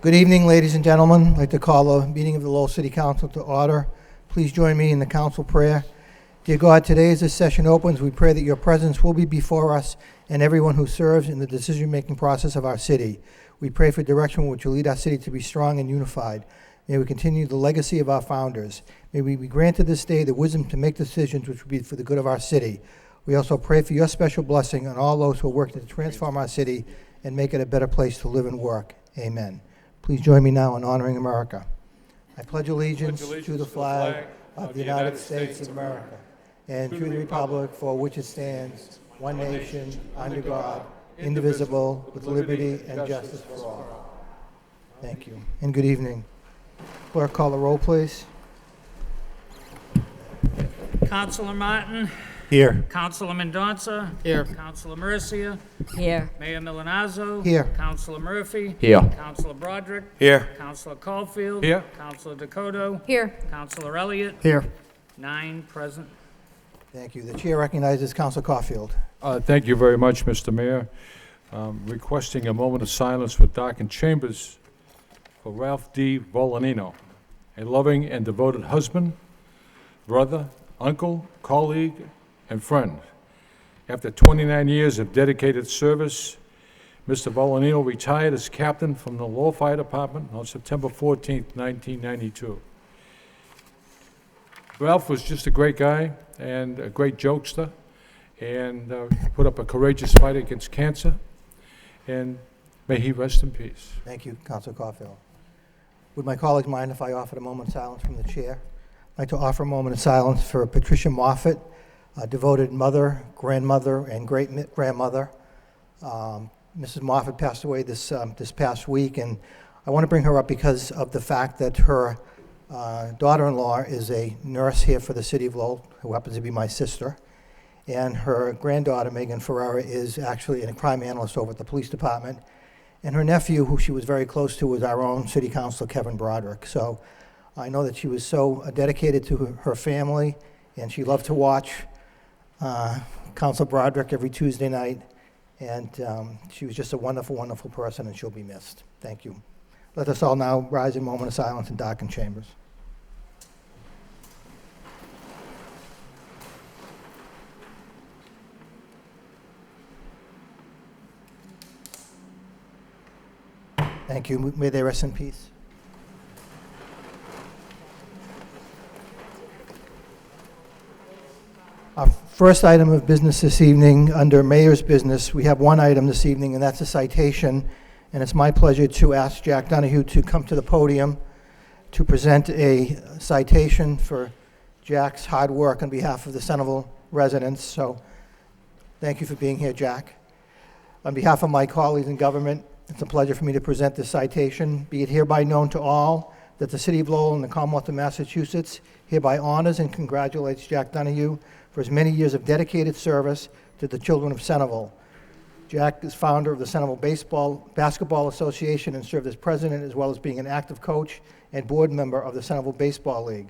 Good evening, ladies and gentlemen. I'd like to call the meeting of the Lowell City Council to order. Please join me in the council prayer. Dear God, today as this session opens, we pray that your presence will be before us and everyone who serves in the decision-making process of our city. We pray for direction which will lead our city to be strong and unified. May we continue the legacy of our founders. May we be granted this day the wisdom to make decisions which will be for the good of our city. We also pray for your special blessing on all those who are working to transform our city and make it a better place to live and work. Amen. Please join me now in honoring America. I pledge allegiance to the flag of the United States of America and to the republic for which it stands, one nation, under God, indivisible, with liberty and justice for all. Thank you, and good evening. Clerk, call the roll, please. Councilor Martin. Here. Councilor Mendonça. Here. Councilor Mercia. Here. Mayor Milanazzo. Here. Councilor Murphy. Here. Councilor Broderick. Here. Councilor Caulfield. Here. Councilor Dakota. Here. Councilor Elliott. Here. 9 present. Thank you. The chair recognizes Councilor Caulfield. Thank you very much, Mr. Mayor. Requesting a moment of silence for darkened chambers for Ralph D. Volanino, a loving and devoted husband, brother, uncle, colleague, and friend. After 29 years of dedicated service, Mr. Volanino retired as captain from the Lowell Fire Department on September 14th, 1992. Ralph was just a great guy and a great jokester, and put up a courageous fight against cancer, and may he rest in peace. Thank you, Councilor Caulfield. Would my colleagues mind if I offered a moment of silence from the chair? I'd like to offer a moment of silence for Patricia Moffett, a devoted mother, grandmother, and great-grandmother. Mrs. Moffett passed away this past week, and I want to bring her up because of the fact that her daughter-in-law is a nurse here for the city of Lowell, who happens to be my sister, and her granddaughter, Megan Ferrara, is actually a crime analyst over at the police department, and her nephew, who she was very close to, was our own city councilor, Kevin Broderick. So I know that she was so dedicated to her family, and she loved to watch Councilor Broderick every Tuesday night, and she was just a wonderful, wonderful person, and she'll be missed. Thank you. Let us all now rise in a moment of silence in darkened chambers. Thank you. May they rest in peace. Our first item of business this evening, under Mayor's business, we have one item this evening, and that's a citation. And it's my pleasure to ask Jack Donahue to come to the podium to present a citation for Jack's hard work on behalf of the Centerville residents. So thank you for being here, Jack. On behalf of my colleagues in government, it's a pleasure for me to present this citation. Be it hereby known to all that the City of Lowell and the Commonwealth of Massachusetts hereby honors and congratulates Jack Donahue for his many years of dedicated service to the children of Centerville. Jack is founder of the Centerville Basketball Association and served as president, as well as being an active coach and board member of the Centerville Baseball League.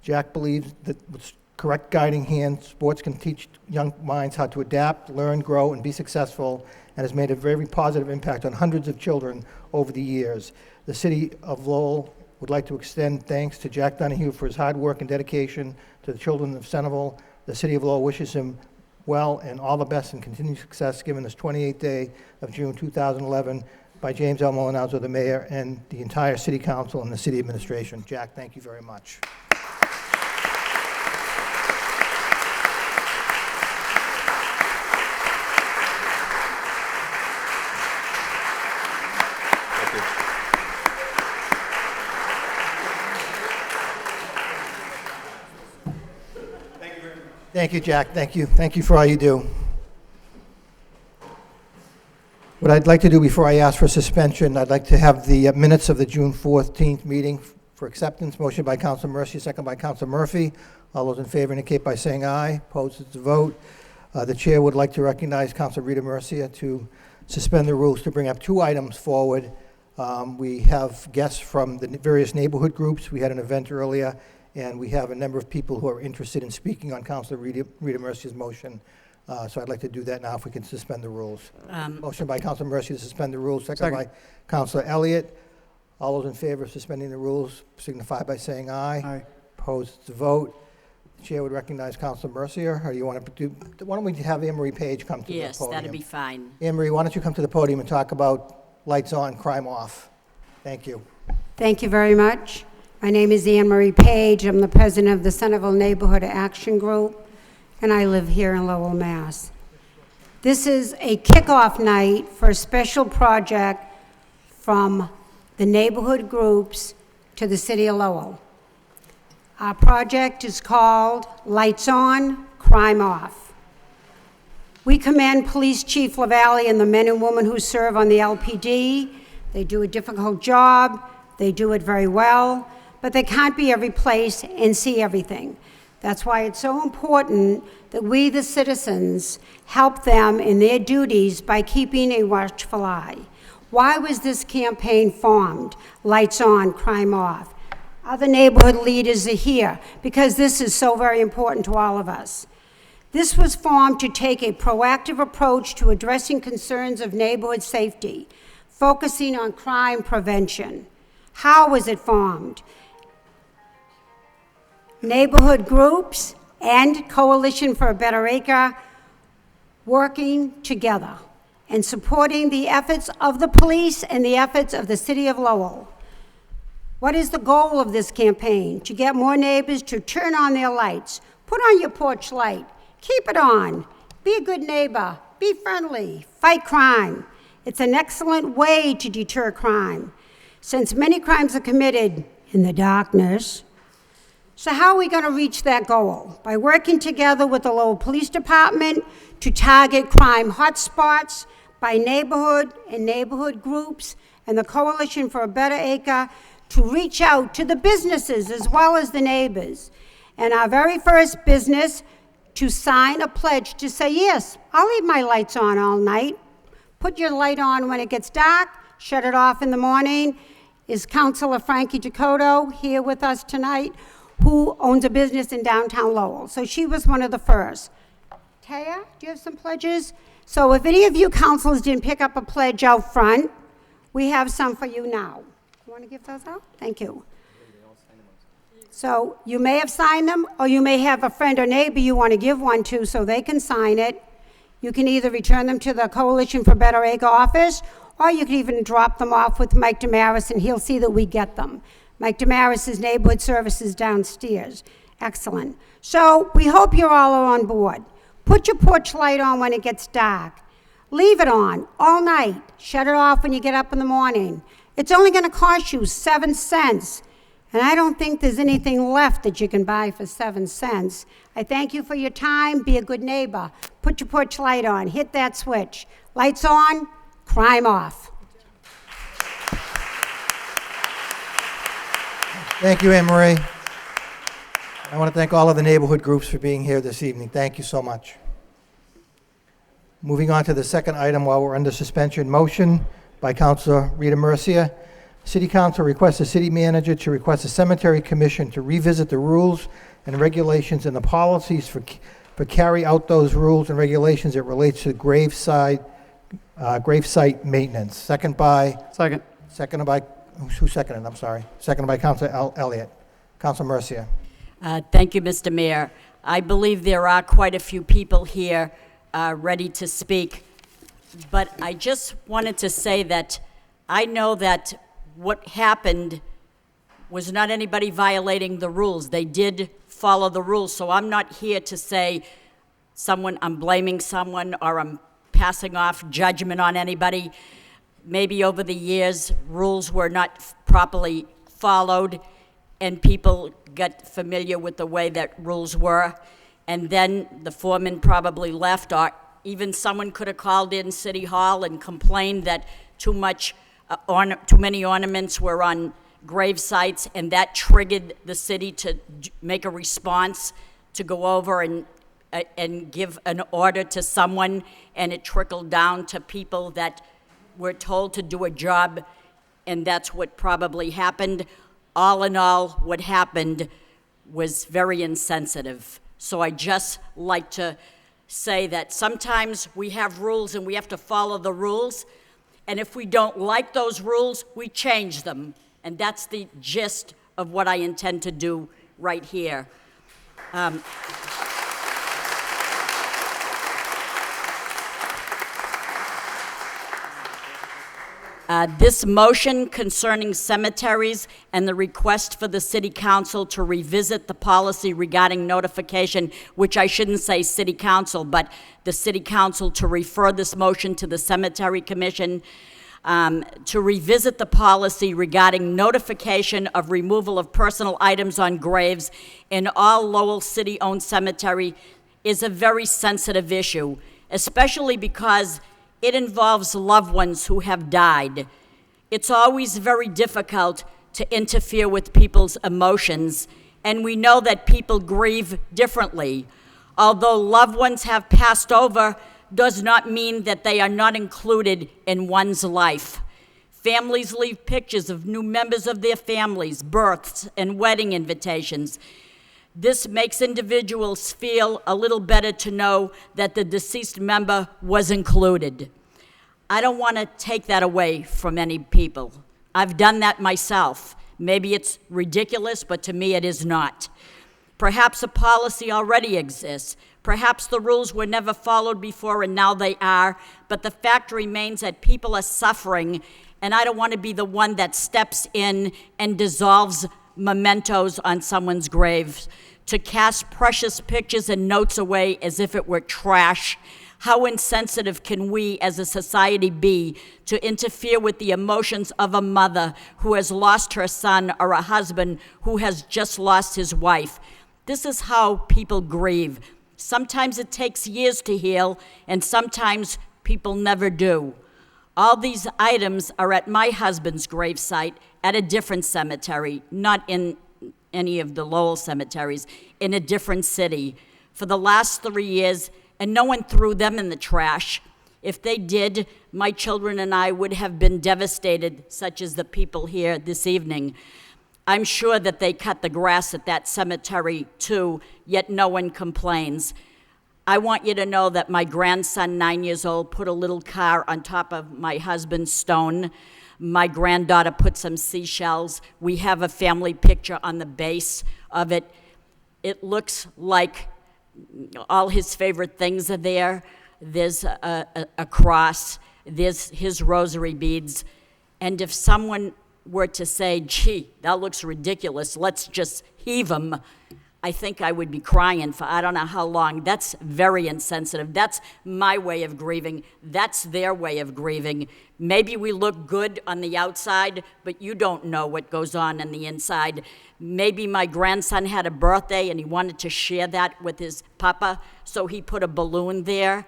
Jack believes that with correct guiding hand, sports can teach young minds how to adapt, learn, grow, and be successful, and has made a very positive impact on hundreds of children over the years. The City of Lowell would like to extend thanks to Jack Donahue for his hard work and dedication to the children of Centerville. The City of Lowell wishes him well and all the best and continued success given this 28th day of June 2011 by James L. Milanazzo, the mayor, and the entire city council and the city administration. Jack, thank you very much. Thank you, Jack. Thank you. Thank you for all you do. What I'd like to do before I ask for suspension, I'd like to have the minutes of the June 14th meeting for acceptance. Motion by Councilor Mercia, second by Councilor Murphy. All those in favor indicate by saying aye. Opposed, it's a vote. The chair would like to recognize Councilor Rita Mercia to suspend the rules to bring up two items forward. We have guests from the various neighborhood groups. We had an event earlier, and we have a number of people who are interested in speaking on Councilor Rita Mercia's motion. So I'd like to do that now if we can suspend the rules. Motion by Councilor Mercia to suspend the rules, second by Councilor Elliott. All those in favor of suspending the rules signify by saying aye. Aye. Opposed, it's a vote. The chair would recognize Councilor Mercier, or do you want to do, why don't we have Anne Marie Page come to the podium? Yes, that'd be fine. Anne Marie, why don't you come to the podium and talk about lights on, crime off? Thank you. Thank you very much. My name is Anne Marie Page. I'm the president of the Centerville Neighborhood Action Group, and I live here in Lowell, Mass. This is a kickoff night for a special project from the neighborhood groups to the city of Lowell. Our project is called Lights On, Crime Off. We commend Police Chief LaValle and the men and women who serve on the LPD. They do a difficult job, they do it very well, but they can't be every place and see everything. That's why it's so important that we, the citizens, help them in their duties by keeping a watchful eye. Why was this campaign formed? Lights On, Crime Off. Other neighborhood leaders are here because this is so very important to all of us. This was formed to take a proactive approach to addressing concerns of neighborhood safety, focusing on crime prevention. How was it formed? Neighborhood groups and Coalition for a Better Acre working together and supporting the efforts of the police and the efforts of the city of Lowell. What is the goal of this campaign? To get more neighbors to turn on their lights. Put on your porch light. Keep it on. Be a good neighbor. Be friendly. Fight crime. It's an excellent way to deter crime, since many crimes are committed in the darkness. So how are we going to reach that goal? By working together with the Lowell Police Department to target crime hotspots, by neighborhood and neighborhood groups, and the Coalition for a Better Acre to reach out to the businesses as well as the neighbors. And our very first business to sign a pledge to say, yes, I'll leave my lights on all night. Put your light on when it gets dark, shut it off in the morning, is Councilor Frankie Dakota here with us tonight, who owns a business in downtown Lowell. So she was one of the first. Taya, do you have some pledges? So if any of you councilors didn't pick up a pledge out front, we have some for you now. You want to give those out? Thank you. So you may have signed them, or you may have a friend or neighbor you want to give one to so they can sign it. You can either return them to the Coalition for Better Acre office, or you can even drop them off with Mike Damaris and he'll see that we get them. Mike Damaris' neighborhood services downstairs. Excellent. So we hope you're all on board. Put your porch light on when it gets dark. Leave it on all night. Shut it off when you get up in the morning. It's only going to cost you 7 cents. And I don't think there's anything left that you can buy for 7 cents. I thank you for your time. Be a good neighbor. Put your porch light on. Hit that switch. Lights on, crime off. Thank you, Anne Marie. I want to thank all of the neighborhood groups for being here this evening. Thank you so much. Moving on to the second item while we're under suspension, motion by Councilor Rita Mercia. City Council requests the city manager to request the cemetery commission to revisit the rules and regulations and the policies for carry out those rules and regulations that relates to gravesite maintenance. Seconded by, who seconded? I'm sorry. Seconded by Councilor Elliott. Councilor Mercia. Thank you, Mr. Mayor. I believe there are quite a few people here ready to speak, but I just wanted to say that I know that what happened was not anybody violating the rules. They did follow the rules, so I'm not here to say I'm blaming someone or I'm passing off judgment on anybody. Maybe over the years, rules were not properly followed and people got familiar with the way that rules were, and then the foreman probably left, or even someone could have called in City Hall and complained that too many ornaments were on grave sites, and that triggered the city to make a response to go over and give an order to someone, and it trickled down to people that were told to do a job, and that's what probably happened. All in all, what happened was very insensitive. So I just like to say that sometimes we have rules and we have to follow the rules, and if we don't like those rules, we change them. And that's the gist of what I intend to do right here. This motion concerning cemeteries and the request for the city council to revisit the policy regarding notification, which I shouldn't say city council, but the city council to refer this motion to the cemetery commission, to revisit the policy regarding notification of removal of personal items on graves in all Lowell city-owned cemetery is a very sensitive issue, especially because it involves loved ones who have died. It's always very difficult to interfere with people's emotions, and we know that people grieve differently. Although loved ones have passed over, does not mean that they are not included in one's life. Families leave pictures of new members of their families, births, and wedding invitations. This makes individuals feel a little better to know that the deceased member was included. I don't want to take that away from any people. I've done that myself. Maybe it's ridiculous, but to me it is not. Perhaps a policy already exists. Perhaps the rules were never followed before and now they are, but the fact remains that people are suffering, and I don't want to be the one that steps in and dissolves mementos on someone's grave, to cast precious pictures and notes away as if it were trash. How insensitive can we as a society be to interfere with the emotions of a mother who has lost her son or a husband who has just lost his wife? This is how people grieve. Sometimes it takes years to heal, and sometimes people never do. All these items are at my husband's gravesite at a different cemetery, not in any of the Lowell cemeteries, in a different city, for the last 3 years, and no one threw them in the trash. If they did, my children and I would have been devastated, such as the people here this evening. I'm sure that they cut the grass at that cemetery too, yet no one complains. I want you to know that my grandson, 9 years old, put a little car on top of my husband's stone. My granddaughter put some seashells. We have a family picture on the base of it. It looks like all his favorite things are there. There's a cross. There's his rosary beads. And if someone were to say, gee, that looks ridiculous, let's just heave him, I think I would be crying for I don't know how long. That's very insensitive. That's my way of grieving. That's their way of grieving. Maybe we look good on the outside, but you don't know what goes on the inside. Maybe my grandson had a birthday and he wanted to share that with his papa, so he put a balloon there.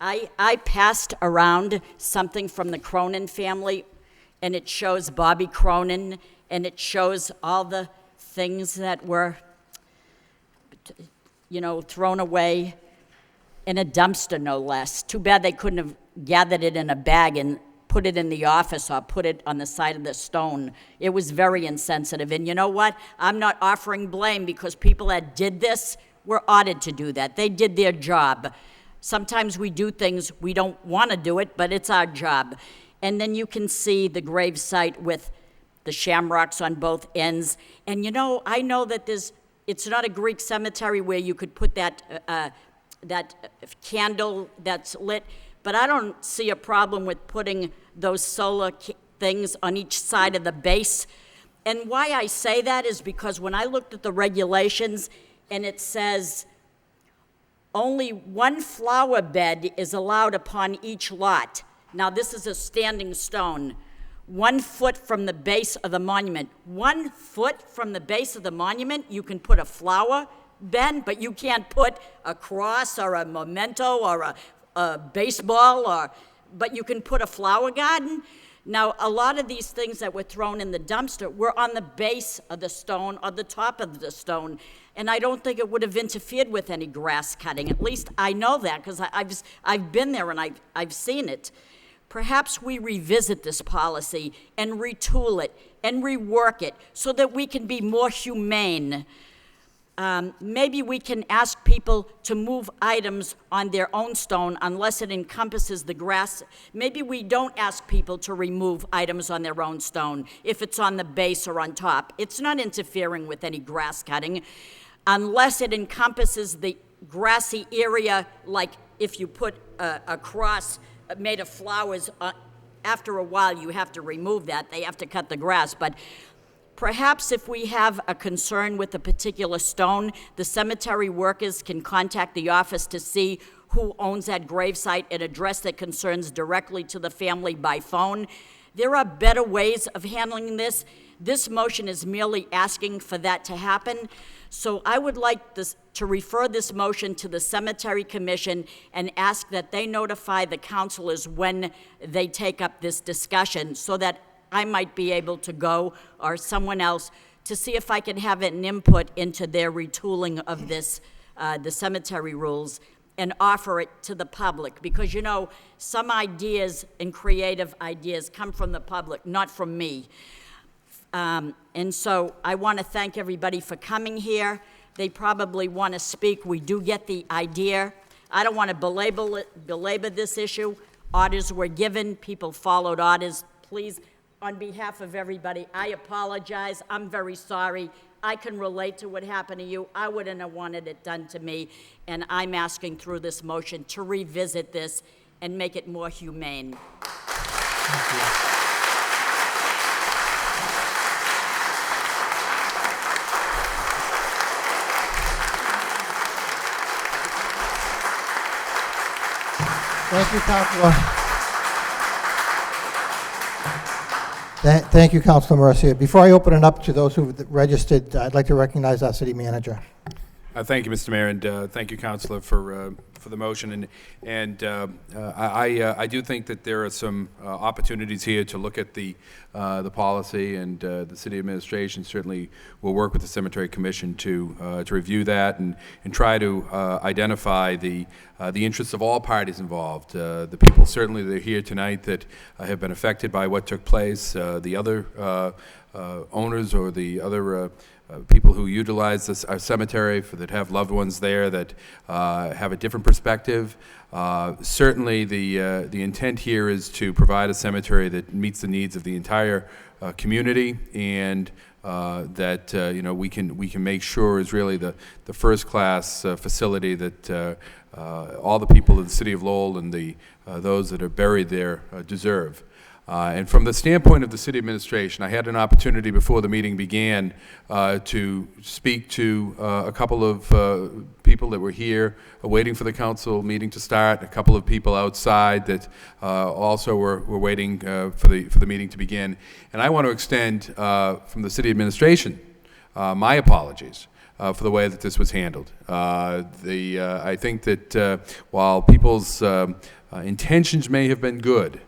I passed around something from the Cronin family, and it shows Bobby Cronin, and it shows all the things that were, thrown away in a dumpster, no less. Too bad they couldn't have gathered it in a bag and put it in the office or put it on the side of the stone. It was very insensitive. And you know what? I'm not offering blame, because people that did this were ordered to do that. They did their job. Sometimes we do things we don't want to do it, but it's our job. And then you can see the grave site with the shamrocks on both ends. And I know that it's not a Greek cemetery where you could put that candle that's lit, but I don't see a problem with putting those solar things on each side of the base. And why I say that is because when I looked at the regulations, and it says only one flower bed is allowed upon each lot. Now, this is a standing stone, 1 foot from the base of the monument. 1 foot from the base of the monument, you can put a flower bed, but you can't put a cross or a memento or a baseball, but you can put a flower garden. Now, a lot of these things that were thrown in the dumpster were on the base of the stone or the top of the stone, and I don't think it would have interfered with any grass cutting. At least I know that, because I've been there and I've seen it. Perhaps we revisit this policy and retool it and rework it so that we can be more humane. maybe we can ask people to move items on their own stone unless it encompasses the grass. Maybe we don't ask people to remove items on their own stone if it's on the base or on top. It's not interfering with any grass cutting unless it encompasses the grassy area, like if you put a cross made of flowers. After a while, you have to remove that. They have to cut the grass. But perhaps if we have a concern with a particular stone, the cemetery workers can contact the office to see who owns that gravesite and address their concerns directly to the family by phone. There are better ways of handling this. This motion is merely asking for that to happen. So I would like to refer this motion to the Cemetery Commission and ask that they notify the councilors when they take up this discussion so that I might be able to go, or someone else, to see if I can have an input into their retooling of this, the cemetery rules, and offer it to the public. Because, you know, some ideas and creative ideas come from the public, not from me. And so I want to thank everybody for coming here. They probably want to speak. We do get the idea. I don't want to belabor this issue. Orders were given. People followed orders. Please, on behalf of everybody, I apologize. I'm very sorry. I can relate to what happened to you. I wouldn't have wanted it done to me. And I'm asking through this motion to revisit this and make it more humane. Thank you, Councilor. Thank you, Councilor Mercier. Before I open it up to those who've registered, I'd like to recognize our city manager. Thank you, Mr. Mayor, and thank you, Councilor, for the motion. I do think that there are some opportunities here to look at the policy, and the city administration certainly will work with the Cemetery Commission to review that and try to identify the interests of all parties involved. The people certainly that are here tonight that have been affected by what took place, the other owners or the other people who utilize our cemetery, that have loved ones there that have a different perspective. Certainly the intent here is to provide a cemetery that meets the needs of the entire community, and that you know, we can make sure is really the first-class facility that all the people of the city of Lowell and those that are buried there deserve. And from the standpoint of the city administration, I had an opportunity before the meeting began to speak to a couple of people that were here waiting for the council meeting to start, a couple of people outside that also were waiting for the meeting to begin. And I want to extend from the city administration my apologies for the way that this was handled. I think that while people's intentions may have been good,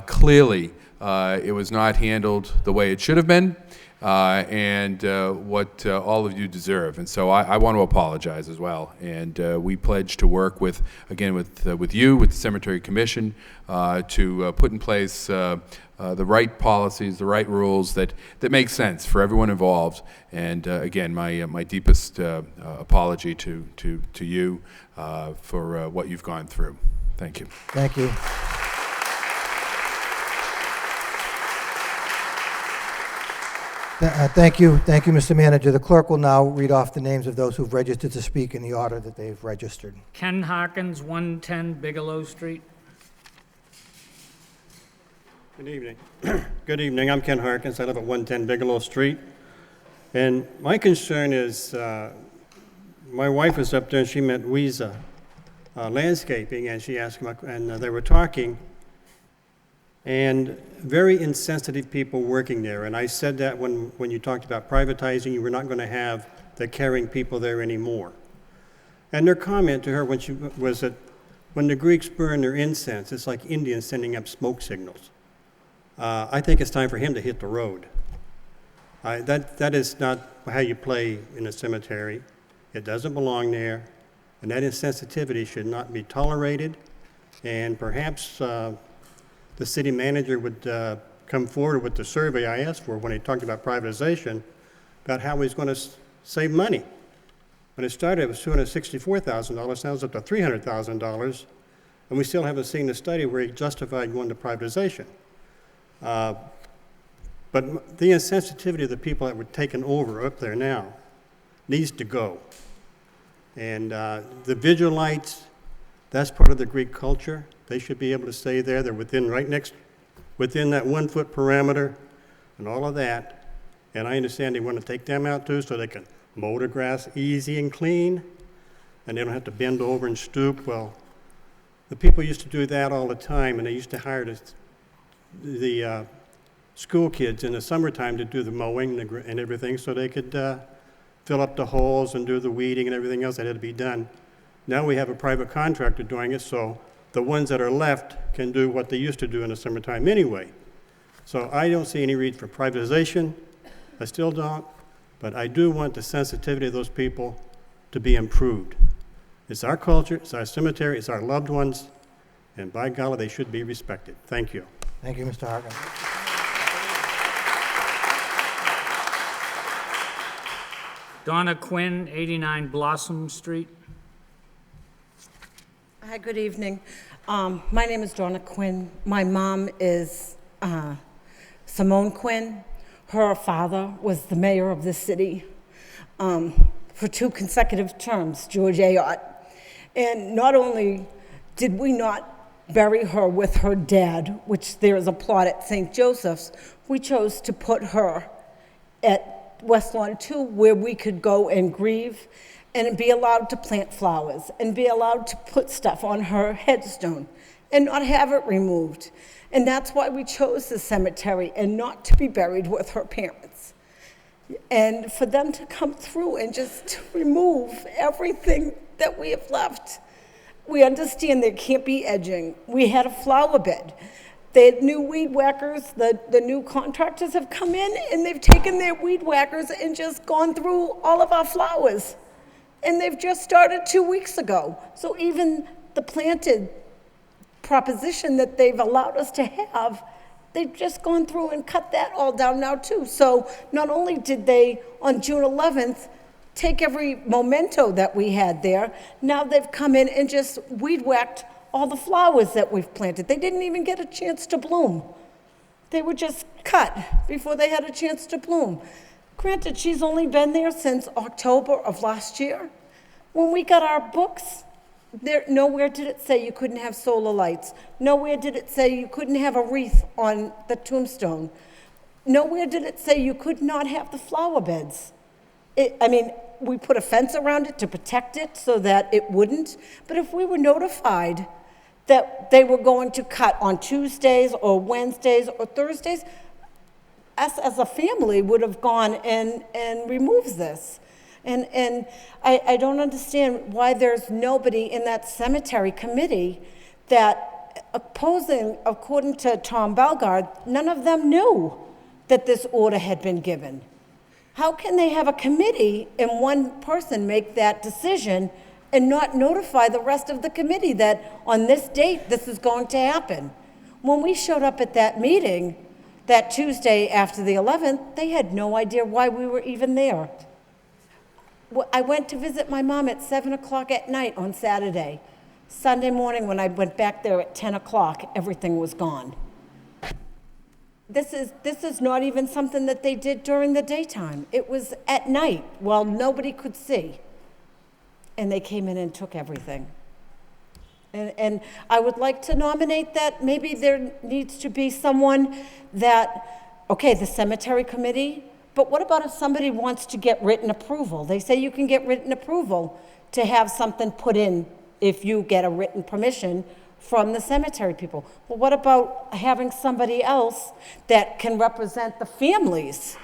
clearly, it was not handled the way it should have been, and what all of you deserve. And so I want to apologize as well. And we pledge to work with you, with the Cemetery Commission, to put in place the right policies, the right rules that make sense for everyone involved. And again, my deepest apology to you for what you've gone through. Thank you. Thank you. Thank you, Mr. Manager. The clerk will now read off the names of those who've registered to speak in the order that they've registered. Ken Harkins, 110 Bigelow Street. Good evening. Good evening. I'm Ken Harkins. I live at 110 Bigelow Street. And my concern is, my wife was up there and she met Weeza Landscaping, and she asked him, and they were talking, and very insensitive people working there. And I said that when you talked about privatizing, you were not going to have the caring people there anymore. And their comment to her was that when the Greeks burn their incense, it's like Indians sending up smoke signals. I think it's time for him to hit the road. That is not how you play in a cemetery. It doesn't belong there. And that insensitivity should not be tolerated. And perhaps the city manager would come forward with the survey I asked for when he talked about privatization, about how he's going to save money. When it started, it was $264,000, now it's up to $300,000, and we still haven't seen the study where it justified going to privatization. But the insensitivity of the people that were taken over up there now needs to go. And the vigil lights, that's part of the Greek culture. They should be able to stay there. They're within that 1 foot parameter and all of that. And I understand they want to take them out too so they can mow the grass easy and clean, and they don't have to bend over and stoop. Well, the people used to do that all the time, and they used to hire the school kids in the summertime to do the mowing and everything so they could fill up the holes and do the weeding and everything else that had to be done. Now we have a private contractor doing it, so the ones that are left can do what they used to do in the summertime anyway. So I don't see any reason for privatization. I still don't, but I do want the sensitivity of those people to be improved. It's our culture, it's our cemetery, it's our loved ones, and by golly, they should be respected. Thank you. Thank you, Mr. Harkin. Donna Quinn, 89 Blossom Street. Hi, good evening. My name is Donna Quinn. My mom is Simone Quinn. Her father was the mayor of this city for 2 consecutive terms, George Ayotte. And not only did we not bury her with her dad, which there is a plot at St. Joseph's, we chose to put her at West Lawn 2 where we could go and grieve and be allowed to plant flowers and be allowed to put stuff on her headstone and not have it removed. And that's why we chose the cemetery and not to be buried with her parents. And for them to come through and just remove everything that we have left. We understand there can't be edging. We had a flower bed. The new weed whackers, the new contractors have come in and they've taken their weed whackers and just gone through all of our flowers. And they've just started 2 weeks ago. So even the planted proposition that they've allowed us to have, they've just gone through and cut that all down now too. So not only did they, on June 11th, take every memento that we had there, now they've come in and just weed whacked all the flowers that we've planted. They didn't even get a chance to bloom. They were just cut before they had a chance to bloom. Granted, she's only been there since October of last year. When we got our books, nowhere did it say you couldn't have solar lights. Nowhere did it say you couldn't have a wreath on the tombstone. Nowhere did it say you could not have the flower beds. We put a fence around it to protect it so that it wouldn't. But if we were notified that they were going to cut on Tuesdays or Wednesdays or Thursdays, us as a family would have gone and removed this. And I don't understand why there's nobody in that cemetery committee that opposing, according to Tom Belgard, none of them knew that this order had been given. How can they have a committee and one person make that decision and not notify the rest of the committee that on this date this is going to happen? When we showed up at that meeting that Tuesday after the 11th, they had no idea why we were even there. I went to visit my mom at 7 o'clock at night on Saturday. Sunday morning when I went back there at 10 o'clock, everything was gone. This is not even something that they did during the daytime. It was at night while nobody could see. And they came in and took everything. And I would like to nominate that maybe there needs to be someone that, okay, the cemetery committee, but what about if somebody wants to get written approval? They say you can get written approval to have something put in if you get a written permission from the cemetery people. Well, what about having somebody else that can represent the families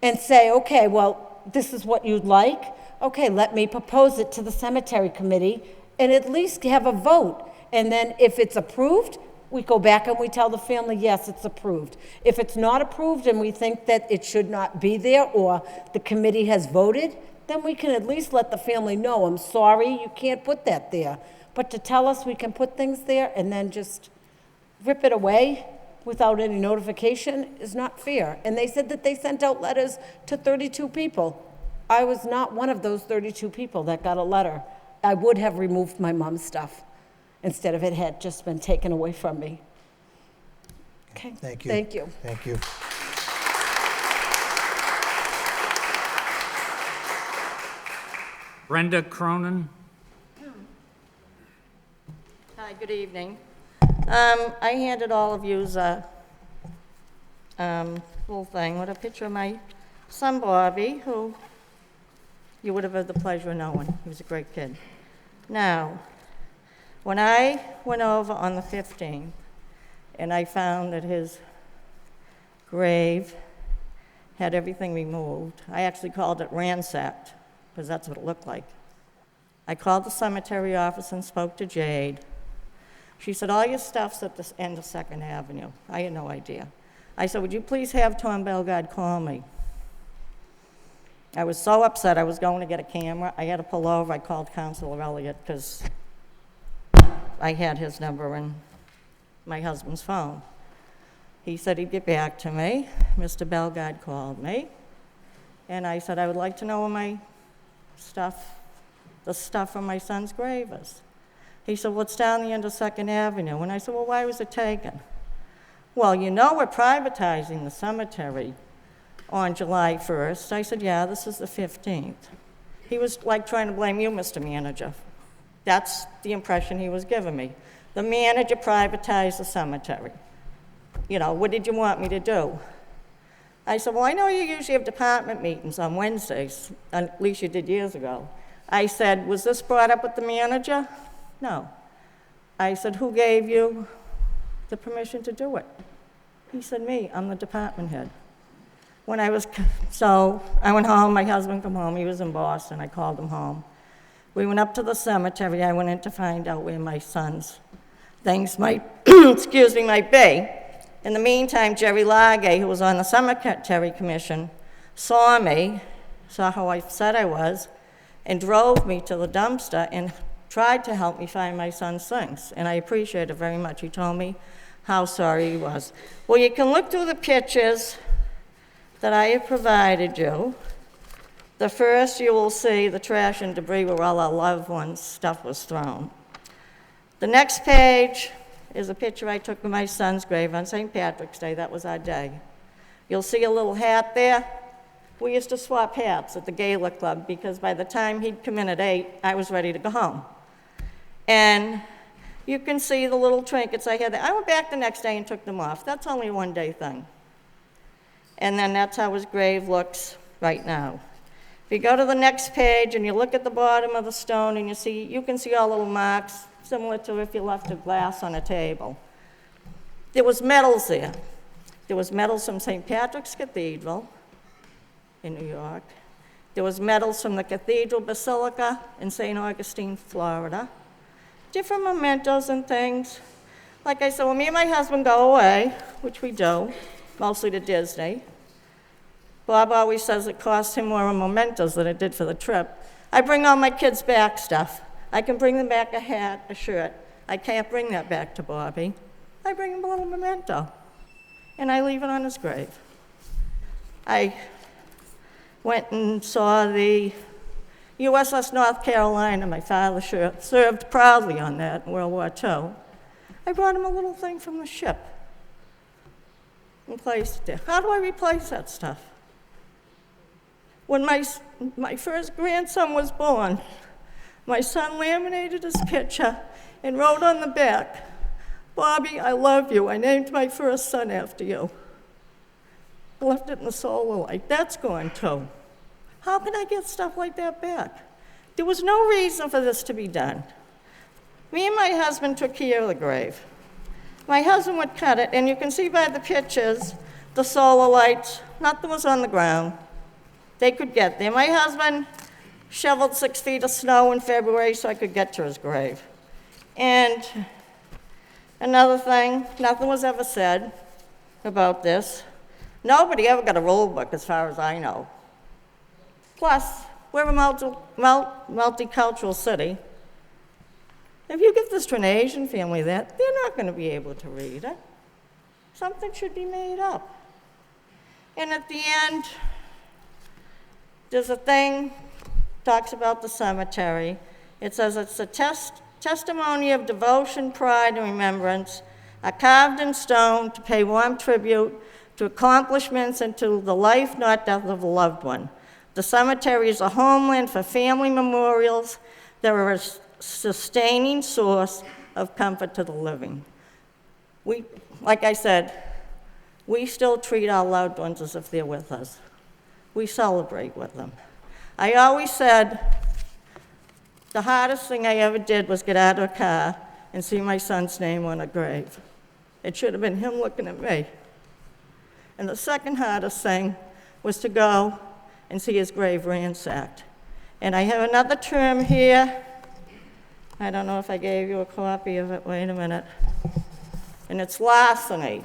and say, okay, well, this is what you'd like. Okay, let me propose it to the cemetery committee and at least have a vote. And then if it's approved, we go back and we tell the family, yes, it's approved. If it's not approved and we think that it should not be there or the committee has voted, then we can at least let the family know, I'm sorry, you can't put that there. But to tell us we can put things there and then just rip it away without any notification is not fair. And they said that they sent out letters to 32 people. I was not one of those 32 people that got a letter. I would have removed my mom's stuff instead of it had just been taken away from me. Okay? Thank you. Thank you. Thank you. Brenda Cronin. Hi, good evening. I handed all of you a little thing with a picture of my son Bobby, who you would have had the pleasure of knowing. He was a great kid. Now, when I went over on the 15th and I found that his grave had everything removed, I actually called it ransacked, because that's what it looked like. I called the cemetery office and spoke to Jade. She said, all your stuff's at the end of 2nd Avenue. I had no idea. I said, would you please have Tom Bellegarde call me? I was so upset I was going to get a camera. I had to pull over. I called Counselor Elliott because I had his number in my husband's phone. He said he'd get back to me. Mr. Bellegarde called me. And I said, I would like to know where my stuff, the stuff from my son's grave is. He said, well, it's down the end of 2nd Avenue. And I said, well, why was it taken? Well, you know we're privatizing the cemetery on July 1st. I said, yeah, this is the 15th. He was like trying to blame you, Mr. Manager. That's the impression he was giving me. The manager privatized the cemetery. You know, what did you want me to do? I said, well, I know you usually have department meetings on Wednesdays, at least you did years ago. I said, was this brought up with the manager? No. I said, who gave you the permission to do it? He said, me, I'm the department head. So I went home, my husband came home, he was in Boston, I called him home. We went up to the cemetery, I went in to find out where my son's things might, might be. In the meantime, Jerry Lagay, who was on the cemetery commission, saw me, saw how upset I was, and drove me to the dumpster and tried to help me find my son's things. And I appreciate it very much. He told me how sorry he was. Well, you can look through the pictures that I have provided you. The first, you will see the trash and debris where all our loved ones' stuff was thrown. The next page is a picture I took of my son's grave on St. Patrick's Day. That was our day. You'll see a little hat there. We used to swap hats at the Gala Club because by the time he'd come in at 8, I was ready to go home. And you can see the little trinkets I had there. I went back the next day and took them off. That's only a one-day thing. And then that's how his grave looks right now. If you go to the next page and you look at the bottom of the stone and you can see all little marks, similar to if you left a glass on a table. There was medals there. There was medals from St. Patrick's Cathedral in New York. There was medals from the Cathedral Basilica in St. Augustine, Florida. Different mementos and things. Like I said, when me and my husband go away, which we do, mostly to Disney, Bob always says it costs him more in mementos than it did for the trip. I bring all my kids back stuff. I can bring them back a hat, a shirt. I can't bring that back to Bobby. I bring him a little memento, and I leave it on his grave. I went and saw the USS North Carolina. My father served proudly on that in World War II. I brought him a little thing from the ship and placed it there. How do I replace that stuff? When my first grandson was born, my son laminated his picture and wrote on the back, Bobby, I love you. I named my first son after you. I left it in the solar light. That's gone too. How can I get stuff like that back? There was no reason for this to be done. Me and my husband took care of the grave. My husband would cut it, and you can see by the pictures, the solar lights, nothing was on the ground. They could get there. My husband shoveled 6 feet of snow in February so I could get to his grave. And another thing, nothing was ever said about this. Nobody ever got a rule book as far as I know. Plus, we're a multicultural city. If you give this to an Asian family, they're not going to be able to read it. Something should be made up. And at the end, there's a thing, talks about the cemetery. It says it's a testimony of devotion, pride, and remembrance, are carved in stone to pay warm tribute to accomplishments and to the life, not death, of a loved one. The cemetery is a homeland for family memorials that are a sustaining source of comfort to the living. We, like I said, we still treat our loved ones as if they're with us. We celebrate with them. I always said the hardest thing I ever did was get out of a car and see my son's name on a grave. It should have been him looking at me. And the second hardest thing was to go and see his grave ransacked. And I have another term here. I don't know if I gave you a copy of it. Wait a minute. And it's larceny.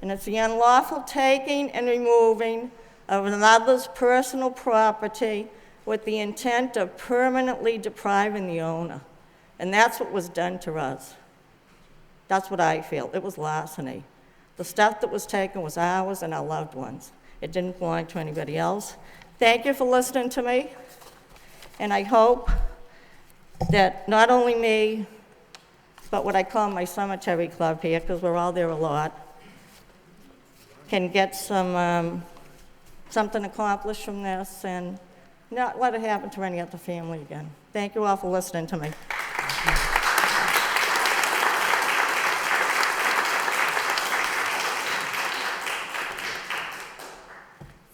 And it's the unlawful taking and removing of another's personal property with the intent of permanently depriving the owner. And that's what was done to us. That's what I feel. It was larceny. The stuff that was taken was ours and our loved ones. It didn't belong to anybody else. Thank you for listening to me. And I hope that not only me, but what I call my cemetery club here, because we're all there a lot, can get some something accomplished from this and not let it happen to any other family again. Thank you all for listening to me.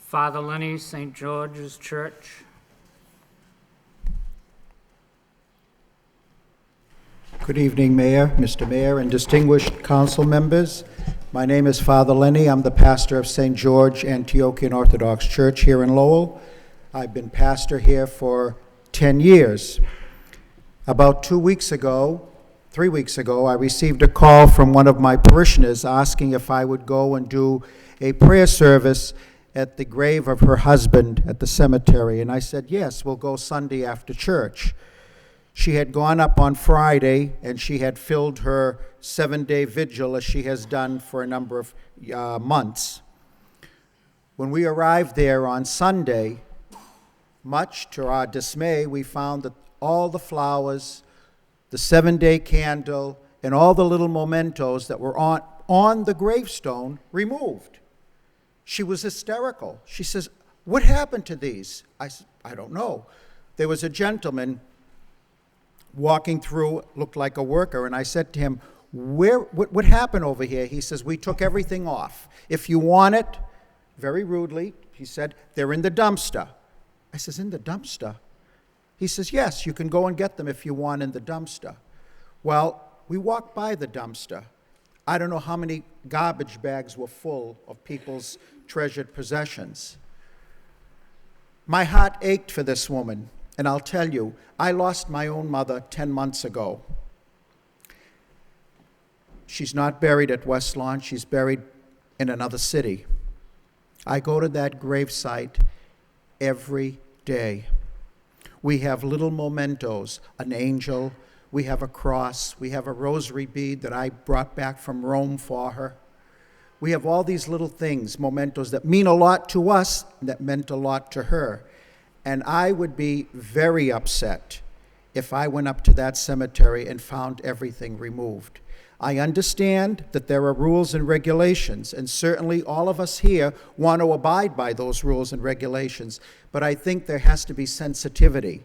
Father Lenny, St. George's Church. Good evening, Mayor, Mr. Mayor, and distinguished council members. My name is Father Lenny. I'm the pastor of St. George Antiochian Orthodox Church here in Lowell. I've been pastor here for 10 years. About 3 weeks ago, I received a call from one of my parishioners asking if I would go and do a prayer service at the grave of her husband at the cemetery. And I said, yes, we'll go Sunday after church. She had gone up on Friday, and she had filled her 7-day vigil, as she has done for a number of months. When we arrived there on Sunday, much to our dismay, we found that all the flowers, the 7-day candle, and all the little mementos that were on the gravestone removed. She was hysterical. She says, what happened to these? I said, I don't know. There was a gentleman walking through, looked like a worker, and I said to him, what happened over here? He says, we took everything off. If you want it, very rudely, he said, they're in the dumpster. I says, in the dumpster? He says, yes, you can go and get them if you want in the dumpster. Well, we walked by the dumpster. I don't know how many garbage bags were full of people's treasured possessions. My heart ached for this woman, and I'll tell you, I lost my own mother 10 months ago. She's not buried at West Lawn, she's buried in another city. I go to that gravesite every day. We have little mementos, an angel, we have a cross, we have a rosary bead that I brought back from Rome for her. We have all these little things, mementos, that mean a lot to us, that meant a lot to her. And I would be very upset if I went up to that cemetery and found everything removed. I understand that there are rules and regulations, and certainly all of us here want to abide by those rules and regulations, but I think there has to be sensitivity.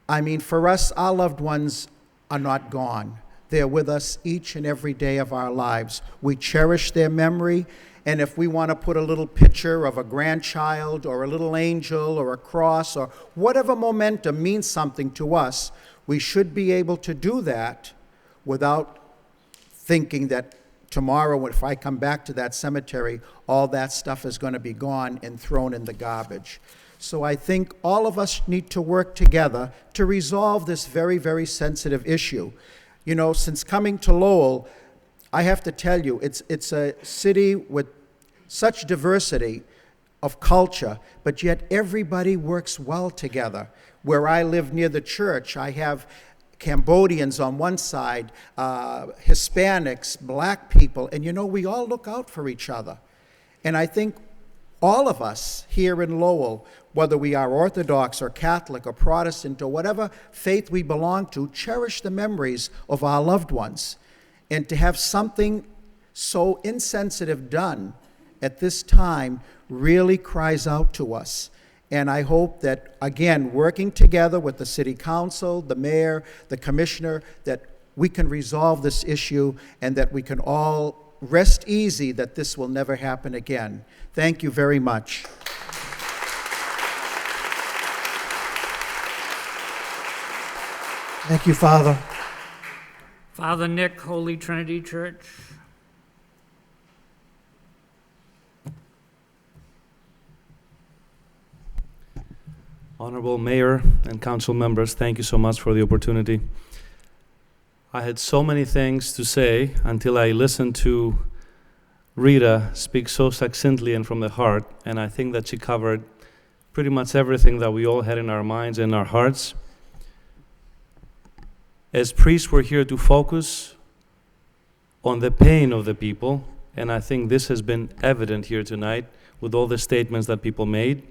I mean, for us, our loved ones are not gone. They're with us each and every day of our lives. We cherish their memory, and if we want to put a little picture of a grandchild or a little angel or a cross or whatever momentum means something to us, we should be able to do that without thinking that tomorrow, if I come back to that cemetery, all that stuff is going to be gone and thrown in the garbage. So I think all of us need to work together to resolve this very, very sensitive issue. You know, since coming to Lowell, I have to tell you, it's a city with such diversity of culture, but yet everybody works well together. Where I live near the church, I have Cambodians on one side, Hispanics, black people, and you know, we all look out for each other. And I think all of us here in Lowell, whether we are Orthodox or Catholic or Protestant or whatever faith we belong to, cherish the memories of our loved ones. And to have something so insensitive done at this time really cries out to us. And I hope that, again, working together with the City Council, the Mayor, the Commissioner, that we can resolve this issue and that we can all rest easy that this will never happen again. Thank you very much. Thank you, Father. Father Nick, Holy Trinity Church. Honorable Mayor and council members, thank you so much for the opportunity. I had so many things to say until I listened to Rita speak so succinctly and from the heart, and I think that she covered pretty much everything that we all had in our minds and our hearts. As priests, we're here to focus on the pain of the people, and I think this has been evident here tonight with all the statements that people made.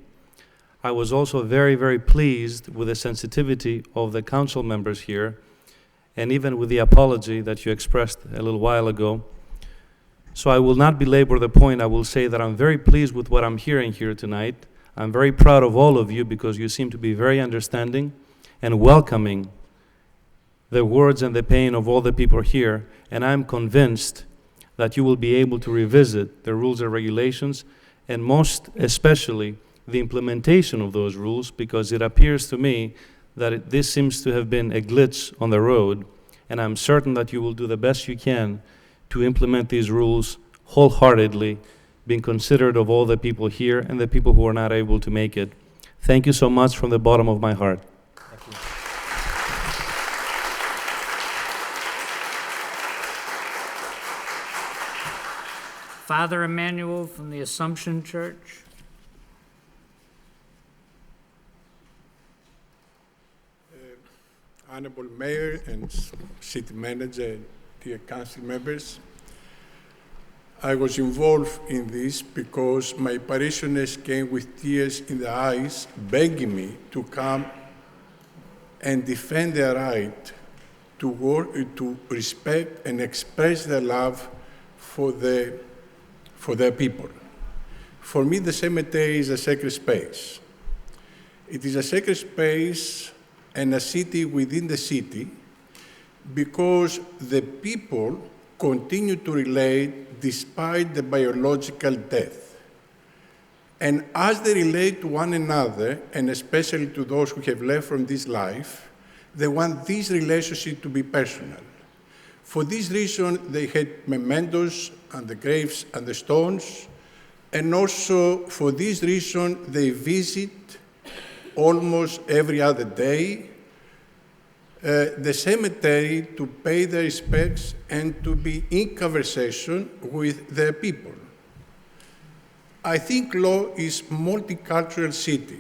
I was also very, very pleased with the sensitivity of the council members here, and even with the apology that you expressed a little while ago. So I will not belabor the point. I will say that I'm very pleased with what I'm hearing here tonight. I'm very proud of all of you because you seem to be very understanding and welcoming the words and the pain of all the people here, and I'm convinced that you will be able to revisit the rules and regulations, and most especially the implementation of those rules, because it appears to me that this seems to have been a glitch on the road, and I'm certain that you will do the best you can to implement these rules wholeheartedly, being considerate of all the people here and the people who are not able to make it. Thank you so much from the bottom of my heart. Father Emmanuel from the Assumption Church. Honorable Mayor and City Manager, dear council members, I was involved in this because my parishioners came with tears in their eyes, begging me to come and defend their right to work, to respect and express their love for their people. For me, the cemetery is a sacred space. It is a sacred space and a city within the city because the people continue to relate despite the biological death. And as they relate to one another, and especially to those who have left from this life, they want this relationship to be personal. For this reason, they had mementos on the graves and the stones, and also for this reason, they visit almost every other day the cemetery to pay their respects and to be in conversation with their people. I think Lowell is a multicultural city.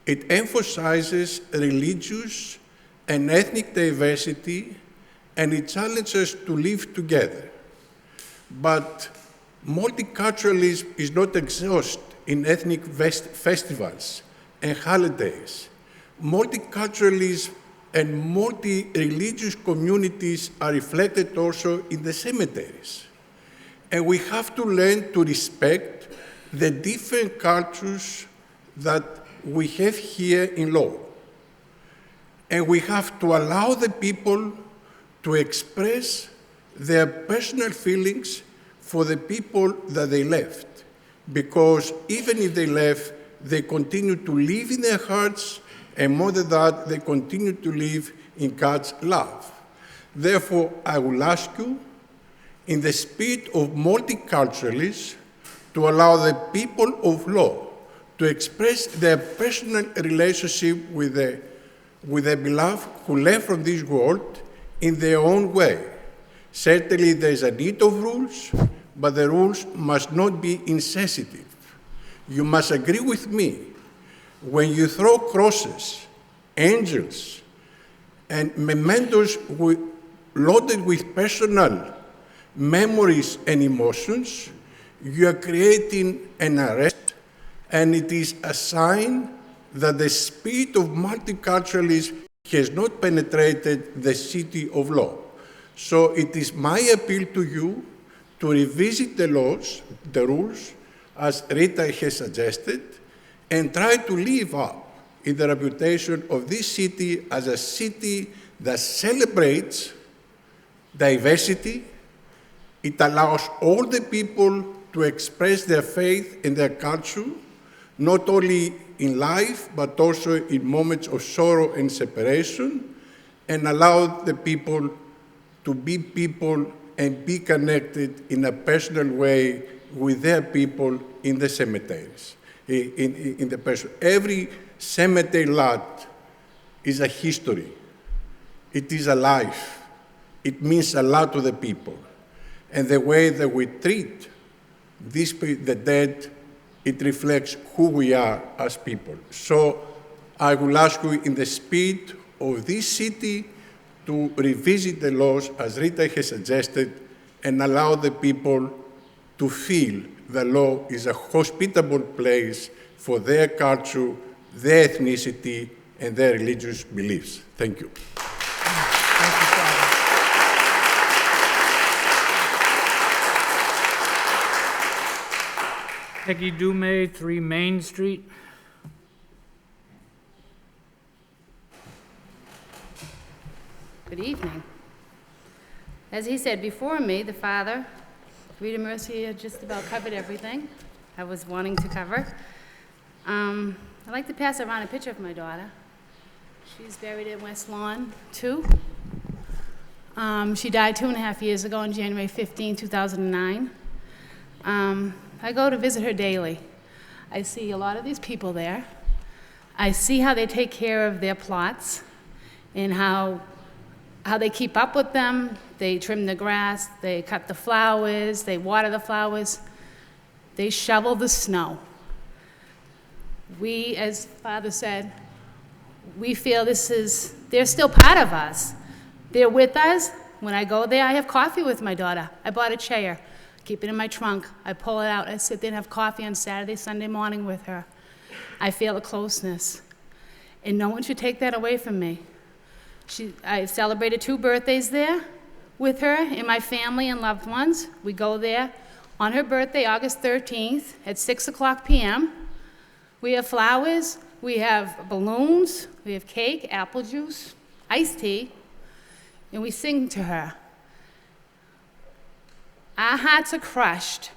It emphasizes religious and ethnic diversity, and it challenges us to live together. But multiculturalism is not exhausted in ethnic festivals and holidays. Multiculturalism and multi-religious communities are reflected also in the cemeteries. And we have to learn to respect the different cultures that we have here in Lowell. And we have to allow the people to express their personal feelings for the people that they left. Because even if they left, they continue to live in their hearts, and more than that, they continue to live in God's love. Therefore, I will ask you, in the spirit of multiculturalism, to allow the people of Lowell to express their personal relationship with their beloved who left from this world in their own way. Certainly, there is a need of rules, but the rules must not be insensitive. You must agree with me. When you throw crosses, angels, and mementos loaded with personal memories and emotions, you are creating an arrest And it is a sign that the spirit of multiculturalism has not penetrated the city of Lowell. So it is my appeal to you to revisit the laws, the rules, as Rita has suggested, and try to live up in the reputation of this city as a city that celebrates diversity. It allows all the people to express their faith and their culture, not only in life, but also in moments of sorrow and separation, and allow the people to be people and be connected in a personal way with their people in the cemeteries, in the person. Every cemetery lot is a history. It is a life. It means a lot to the people. And the way that we treat the dead, it reflects who we are as people. So I will ask you, in the spirit of this city, to revisit the laws as Rita has suggested and allow the people to feel the law is a hospitable place for their culture, their ethnicity, and their religious beliefs. Thank you. Peggy Dumay, 3 Main Street. Good evening. As he said before me, the father, Rita Mercier, just about covered everything I was wanting to cover. I'd like to pass around a picture of my daughter. She's buried in West Lawn 2. She died 2.5 years ago on January 15, 2009. I go to visit her daily. I see a lot of these people there. I see how they take care of their plots and how they keep up with them. They trim the grass, they cut the flowers, they water the flowers, they shovel the snow. We, as Father said, we feel they're still part of us. They're with us. When I go there, I have coffee with my daughter. I bought a chair, keep it in my trunk. I pull it out, I sit there and have coffee on Saturday, Sunday morning with her. I feel a closeness. And no one should take that away from me. I celebrated 2 birthdays there with her and my family and loved ones. We go there on her birthday, August 13th at 6:00 p.m. We have flowers, we have balloons, we have cake, apple juice, iced tea, and we sing to her. Our hearts are crushed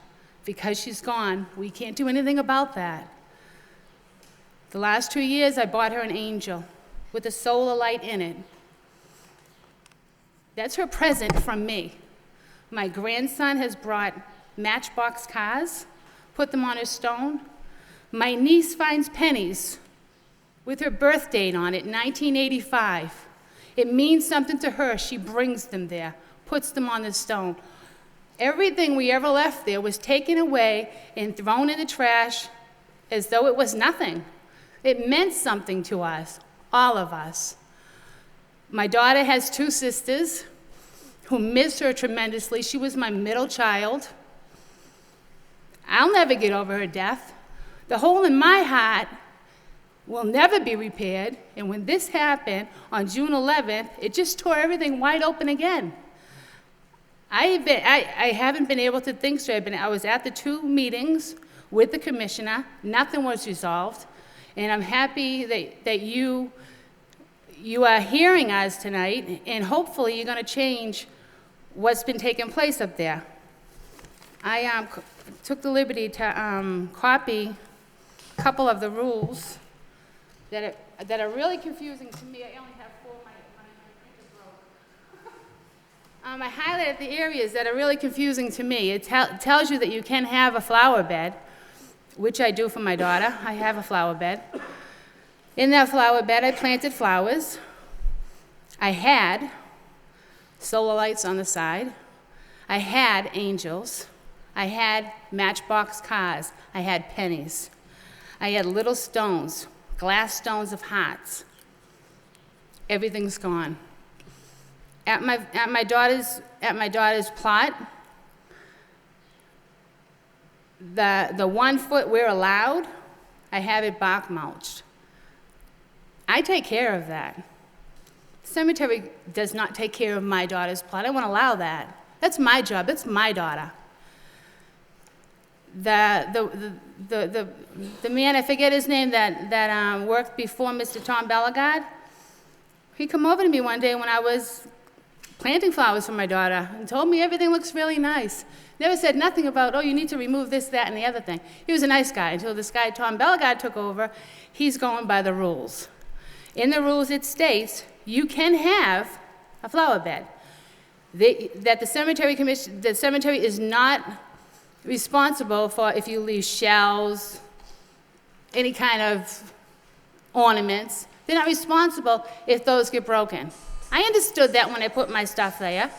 because she's gone. We can't do anything about that. The last 2 years, I bought her an angel with a solar light in it. That's her present from me. My grandson has brought Matchbox cars, put them on her stone. My niece finds pennies with her birth date on it, 1985. It means something to her. She brings them there, puts them on the stone. Everything we ever left there was taken away and thrown in the trash as though it was nothing. It meant something to us, all of us. My daughter has 2 sisters who miss her tremendously. She was my middle child. I'll never get over her death. The hole in my heart will never be repaired. And when this happened on June 11th, it just tore everything wide open again. I haven't been able to think straight. I was at the 2 meetings with the commissioner. Nothing was resolved. And I'm happy that you are hearing us tonight, and hopefully you're going to change what's been taking place up there. I took the liberty to copy a couple of the rules that are really confusing to me. I only have 4, my printer broke. I highlighted the areas that are really confusing to me. It tells you that you can have a flower bed, which I do for my daughter. I have a flower bed. In that flower bed, I planted flowers. I had solar lights on the side. I had angels. I had Matchbox cars. I had pennies. I had little stones, glass stones of hearts. Everything's gone. At my daughter's plot, the 1 foot we're allowed I have it bark mulched. I take care of that. The cemetery does not take care of my daughter's plot. I won't allow that. That's my job. That's my daughter. The man, I forget his name, that worked before Mr. Tom Bellegard, he come over to me one day when I was planting flowers for my daughter and told me everything looks really nice. Never said nothing about, oh, you need to remove this, that, and the other thing. He was a nice guy until this guy, Tom Bellegard, took over. He's going by the rules. In the rules, it states you can have a flower bed. That the cemetery commission, the cemetery is not responsible for if you leave shells, any kind of ornaments. They're not responsible if those get broken. I understood that when I put my stuff there.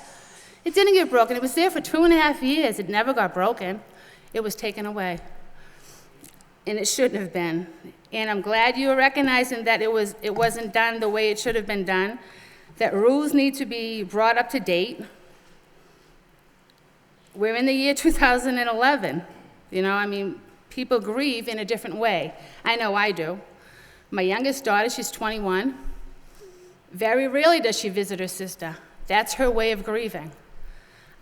It didn't get broken. It was there for 2.5 years. It never got broken. It was taken away. And it shouldn't have been. And I'm glad you are recognizing that it wasn't done the way it should have been done, that rules need to be brought up to date. We're in the year 2011. You know, I mean, people grieve in a different way. I know I do. My youngest daughter, she's 21. Very rarely does she visit her sister. That's her way of grieving.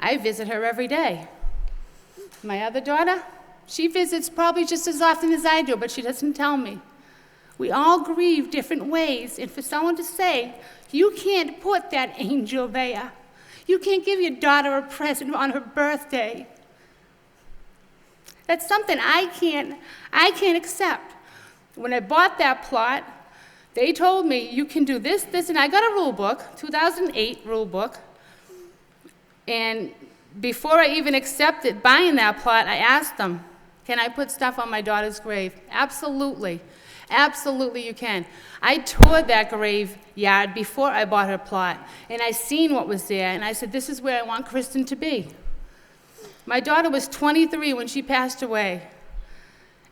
I visit her every day. My other daughter, she visits probably just as often as I do, but she doesn't tell me. We all grieve different ways, and for someone to say, you can't put that angel there, you can't give your daughter a present on her birthday, that's something I can't accept. When I bought that plot, they told me you can do this, this, and I got a rule book, 2008 rule book, and before I even accepted buying that plot, I asked them, can I put stuff on my daughter's grave? Absolutely. Absolutely you can. I toured that graveyard before I bought her plot, and I seen what was there, and I said, this is where I want Kristen to be. My daughter was 23 when she passed away,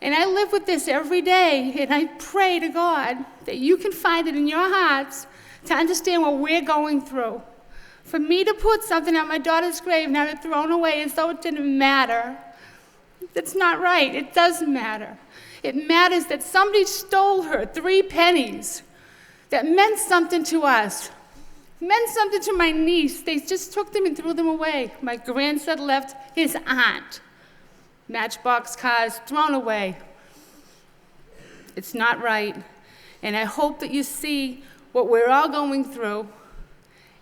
and I live with this every day, and I pray to God that you can find it in your hearts to understand what we're going through. For me to put something on my daughter's grave and have it thrown away as though it didn't matter, that's not right. It doesn't matter. It matters that somebody stole her 3 pennies that meant something to us, meant something to my niece. They just took them and threw them away. My grandson left his aunt. Matchbox cars thrown away. It's not right. And I hope that you see what we're all going through.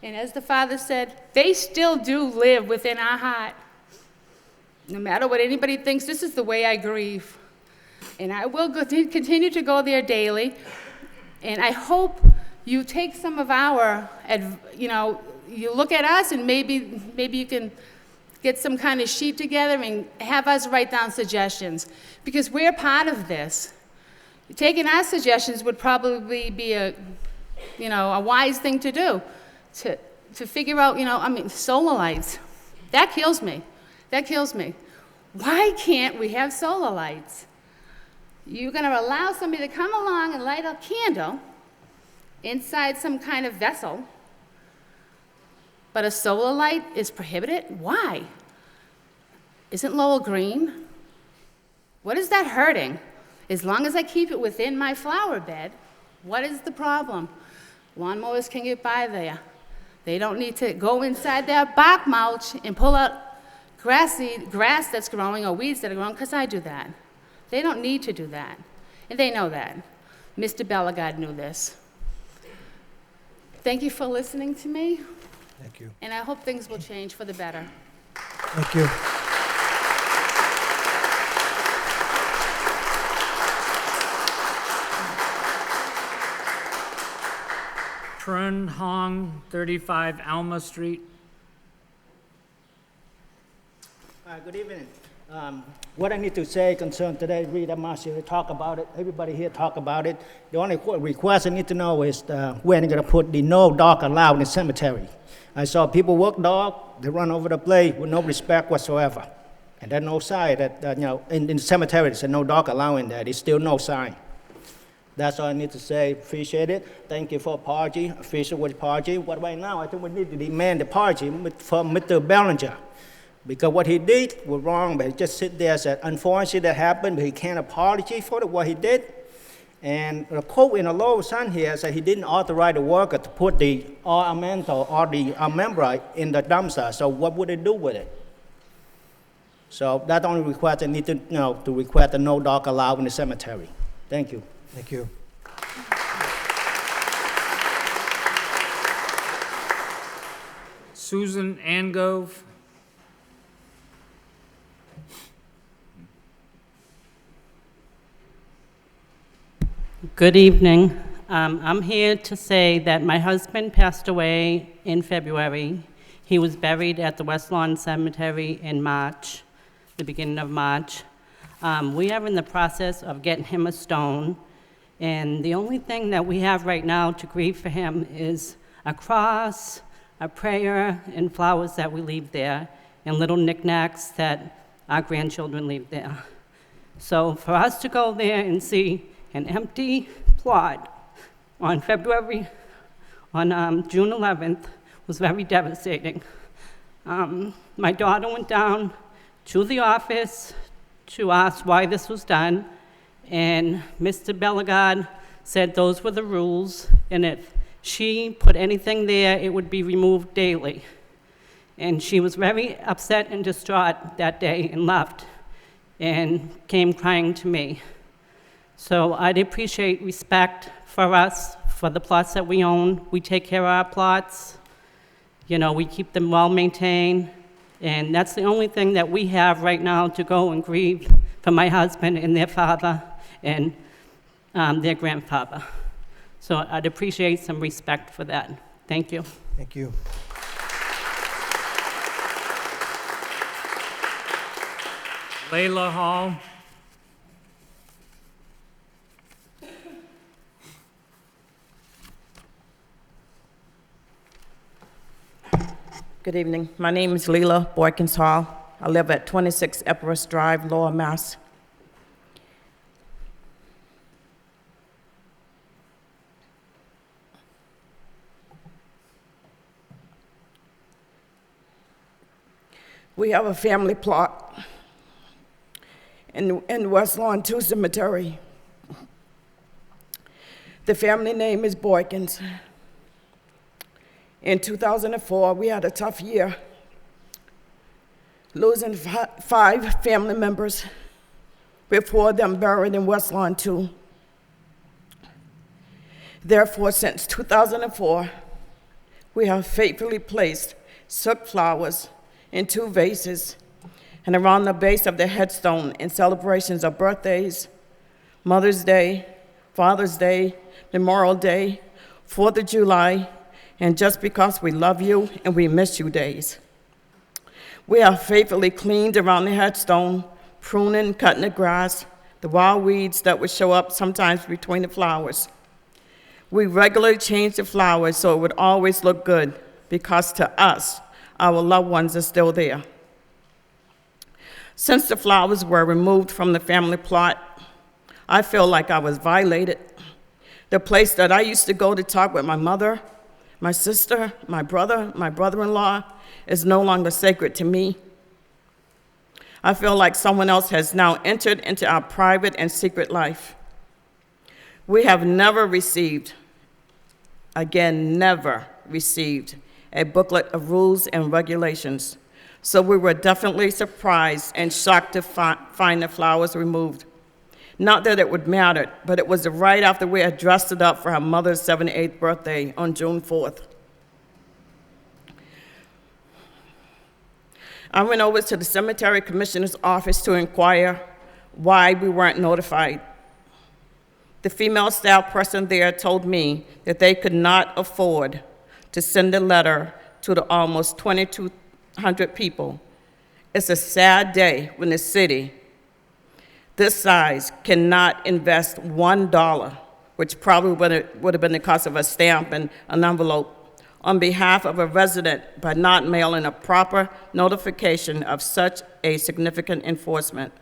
And as the Father said, they still do live within our heart. No matter what anybody thinks, this is the way I grieve. And I will continue to go there daily. And I hope you take some of our, you look at us and maybe you can get some kind of sheet together and have us write down suggestions. Because we're part of this. Taking our suggestions would probably be a wise thing to do. To figure out, solar lights. That kills me. That kills me. Why can't we have solar lights? You're going to allow somebody to come along and light a candle inside some kind of vessel, but a solar light is prohibited? Why? Isn't Lowell green? What is that hurting? As long as I keep it within my flower bed, what is the problem? Lawnmowers can get by there. They don't need to go inside their bark mulch and pull out grass that's growing or weeds that are growing, because I do that. They don't need to do that, and they know that. Mr. Bellegard knew this. Thank you for listening to me. Thank you. And I hope things will change for the better. Thank you. Trun Hong, 35 Alma Street. Good evening. What I need to say concern today, Rita Marcia talk about it. Everybody here talk about it. The only request I need to know is when they're going to put the no dog allowed in the cemetery. I saw people walk dog, they run over the place with no respect whatsoever. And there's no sign that, in the cemetery, there's no dog allowing that. There's still no sign. That's all I need to say. Appreciate it. Thank you for apology. Official with apology. But right now, I think we need to demand the apology from Mr. Bellinger. Because what he did was wrong, but he just sit there and said, unfortunately that happened, but he can't apologize for what he did. And the quote in the Lowell Sun here said he didn't authorize the worker to put the ornamental or the membrane in the dumpster, so what would they do with it? So that's the only request I need to know, to request a no dog allowed in the cemetery. Thank you. Thank you. Susan Angove. Good evening. I'm here to say that my husband passed away in February. He was buried at the West Lawn Cemetery in March, the beginning of March. We are in the process of getting him a stone, and the only thing that we have right now to grieve for him is a cross, a prayer, and flowers that we leave there, and little knickknacks that our grandchildren leave there. So for us to go there and see an empty plot on June 11th was very devastating. My daughter went down to the office to ask why this was done, and Mr. Bellegarde said those were the rules, and if she put anything there, it would be removed daily. And she was very upset and distraught that day and left, and came crying to me. So I'd appreciate respect for us, for the plots that we own. We take care of our plots. You know, we keep them well maintained. And that's the only thing that we have right now to go and grieve for my husband and their father and their grandfather. So I'd appreciate some respect for that. Thank you. Thank you. Layla Hall. Good evening. My name is Leela Boykins Hall. I live at 26 Epworth Drive, Lowell, Mass. We have a family plot in West Lawn 2 Cemetery. The family name is Boykins. In 2004, we had a tough year, losing 5 family members, with 4 of them buried in West Lawn 2. Therefore, since 2004, we have faithfully placed silk flowers in 2 vases and around the base of the headstone in celebrations of birthdays, Mother's Day, Father's Day, Memorial Day, 4th of July, and just because we love you and we miss you days. We have faithfully cleaned around the headstone, pruning, cutting the grass, the wild weeds that would show up sometimes between the flowers. We regularly change the flowers so it would always look good, because to us, our loved ones are still there. Since the flowers were removed from the family plot, I feel like I was violated. The place that I used to go to talk with my mother, my sister, my brother, my brother-in-law is no longer sacred to me. I feel like someone else has now entered into our private and secret life. We have never received, again, never received a booklet of rules and regulations. So we were definitely surprised and shocked to find the flowers removed. Not that it would matter, but it was right after we had dressed it up for her mother's 78th birthday on June 4th. I went over to the cemetery commissioner's office to inquire why we weren't notified. The female staff person there told me that they could not afford to send a letter to the almost 2,200 people. It's a sad day when the city this size cannot invest $1, which probably would have been the cost of a stamp and an envelope, on behalf of a resident by not mailing a proper notification of such a significant enforcement.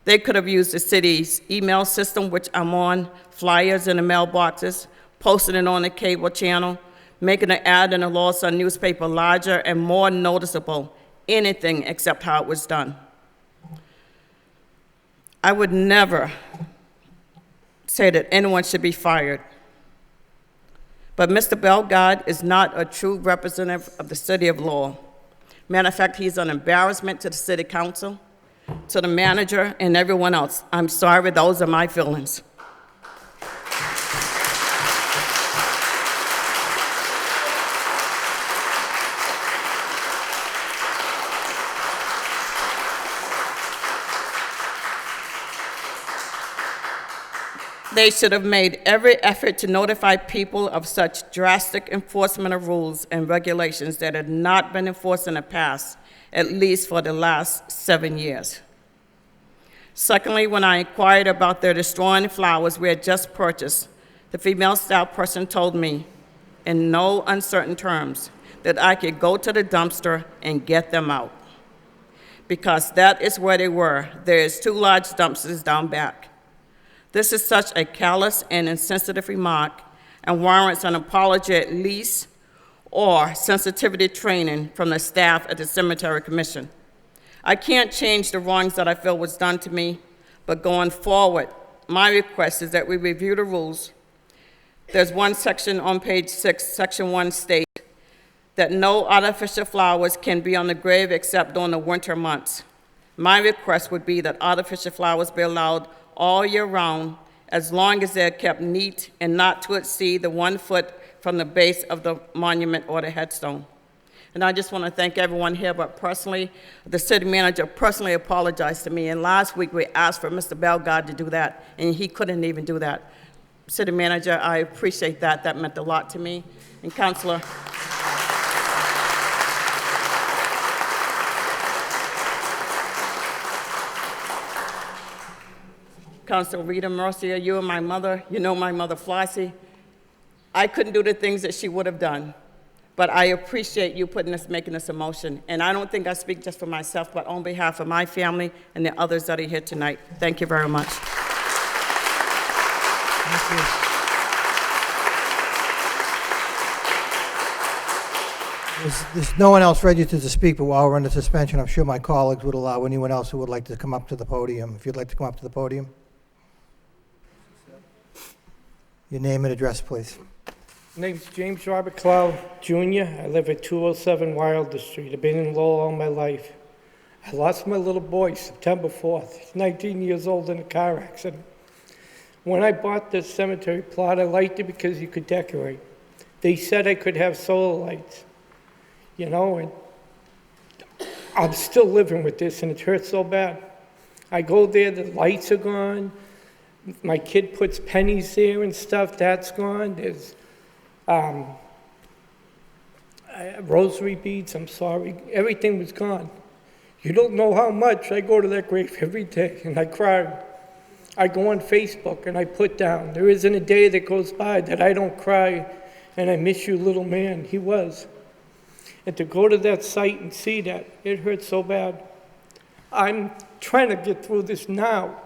They could have used the city's email system, which I'm on, flyers in the mailboxes, posting it on the cable channel, making an ad in the Lowell Sun newspaper larger and more noticeable anything except how it was done. I would never say that anyone should be fired. But Mr. Bellegarde is not a true representative of the city of Lowell. Matter of fact, he's an embarrassment to the city council, to the manager, and everyone else. I'm sorry, those are my feelings. They should have made every effort to notify people of such drastic enforcement of rules and regulations that had not been enforced in the past, at least for the last 7 years. Secondly, when I inquired about their destroying flowers we had just purchased, the female staff person told me, in no uncertain terms, that I could go to the dumpster and get them out, because that is where they were. There is 2 large dumpsters down back. This is such a callous and insensitive remark and warrants an apology at least, or sensitivity training from the staff at the Cemetery Commission. I can't change the wrongs that I feel was done to me, but going forward, my request is that we review the rules. There's one section on page 6, section 1 states that no artificial flowers can be on the grave except during the winter months. My request would be that artificial flowers be allowed all year round, as long as they're kept neat and not to exceed the 1 foot from the base of the monument or the headstone. And I just want to thank everyone here, but personally, the city manager personally apologized to me, and last week we asked for Mr. Bellegarde to do that, and he couldn't even do that. City manager, I appreciate that. That meant a lot to me. And Councilor, Councilor Rita Mercier, you and my mother, you know my mother Flossie. I couldn't do the things that she would have done, but I appreciate you making this a motion. And I don't think I speak just for myself, but on behalf of my family and the others that are here tonight. Thank you very much. Thank you. There's no one else registered to speak, but while we're under suspension, I'm sure my colleagues would allow anyone else who would like to come up to the podium. If you'd like to come up to the podium. Your name and address, please. Name's James Robert Clow, Jr. I live at 207 Wilder Street. I've been in Lowell all my life. I lost my little boy September 4th. He's 19 years old in a car accident. When I bought this cemetery plot, I liked it because you could decorate. They said I could have solar lights, you know, and I'm still living with this, and it hurts so bad. I go there, the lights are gone. My kid puts pennies there and stuff, that's gone. There's rosary beads, I'm sorry, everything was gone. You don't know how much I go to that grave every day and I cry. I go on Facebook and I put down, there isn't a day that goes by that I don't cry and I miss you, little man. He was. And to go to that site and see that, it hurts so bad. I'm trying to get through this now,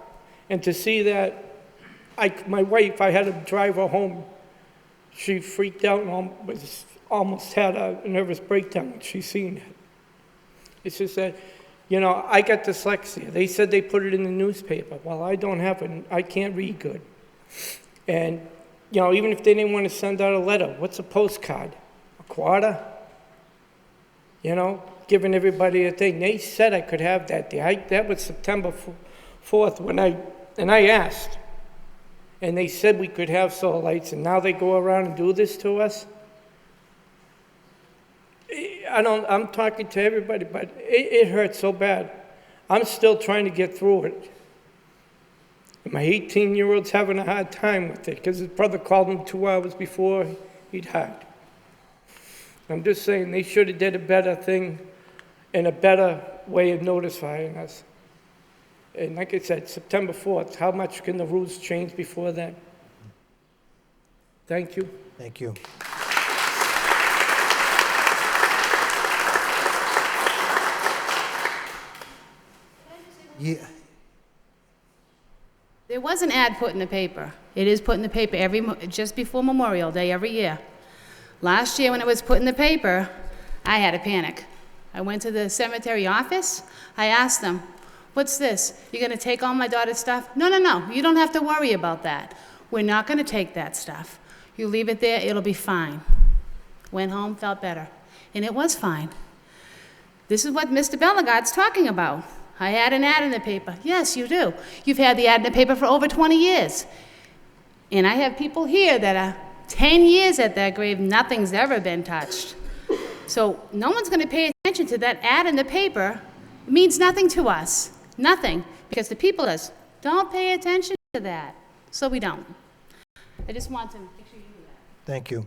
and to see that, my wife, I had to drive her home. She freaked out and almost had a nervous breakdown when she seen it. It's just that, you know, I got dyslexia. They said they put it in the newspaper. Well, I don't have it. I can't read good. And, you know, even if they didn't want to send out a letter, what's a postcard? A quarter? You know, giving everybody a thing. They said I could have that day. That was September 4th when I asked. And they said we could have solar lights, and now they go around and do this to us. I'm talking to everybody, but it hurts so bad. I'm still trying to get through it. And my 18-year-old's having a hard time with it, because his brother called him 2 hours before he died. I'm just saying they should have did a better thing and a better way of notifying us. And like I said, September 4th, how much can the rules change before then? Thank you. Thank you. Yeah. There was an ad put in the paper. It is put in the paper just before Memorial Day every year. Last year when it was put in the paper, I had a panic. I went to the cemetery office. I asked them, what's this? You're going to take all my daughter's stuff? No, no, no. You don't have to worry about that. We're not going to take that stuff. You leave it there, it'll be fine. Went home, felt better. And it was fine. This is what Mr. Bellegarde's talking about. I had an ad in the paper. Yes, you do. You've had the ad in the paper for over 20 years. And I have people here that are 10 years at that grave, nothing's ever been touched. So no one's going to pay attention to that ad in the paper. It means nothing to us. Nothing. Because the people don't pay attention to that. So we don't. I just want to make sure you do that. Thank you.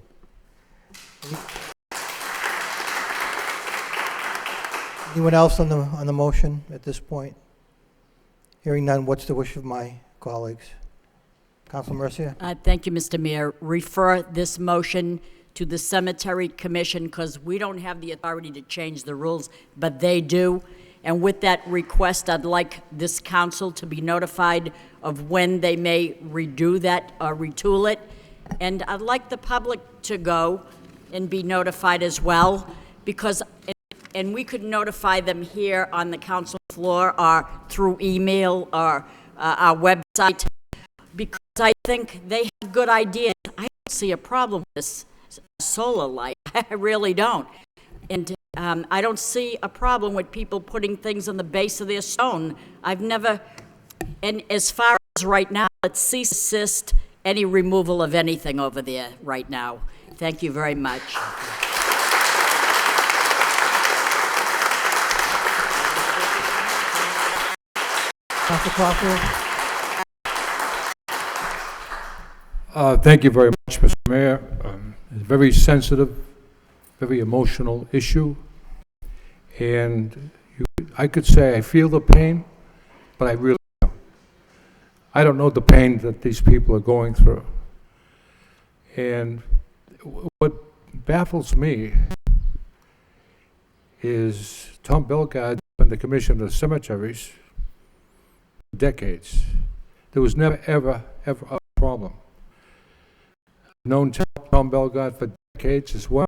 Anyone else on the motion at this point? Hearing none, what's the wish of my colleagues? Councilor Mercia? Thank you, Mr. Mayor. Refer this motion to the Cemetery Commission because we don't have the authority to change the rules, but they do. And with that request, I'd like this council to be notified of when they may redo that or retool it. And I'd like the public to go and be notified as well, because, and we could notify them here on the council floor or through email or our website, because I think they have good ideas. I don't see a problem with this solar light. I really don't. And I don't see a problem with people putting things on the base of their stone. I've never, and as far as right now, let's cease assist any removal of anything over there right now. Thank you very much. Councilor Crawford? Thank you very much, Mr. Mayor. It's a very sensitive, very emotional issue. And I could say I feel the pain, but I really don't. I don't know the pain that these people are going through. And what baffles me is Tom Bellegarde and the Commission of Cemeteries for decades. There was never, ever, ever a problem. I've known Tom Bellegarde for decades as well.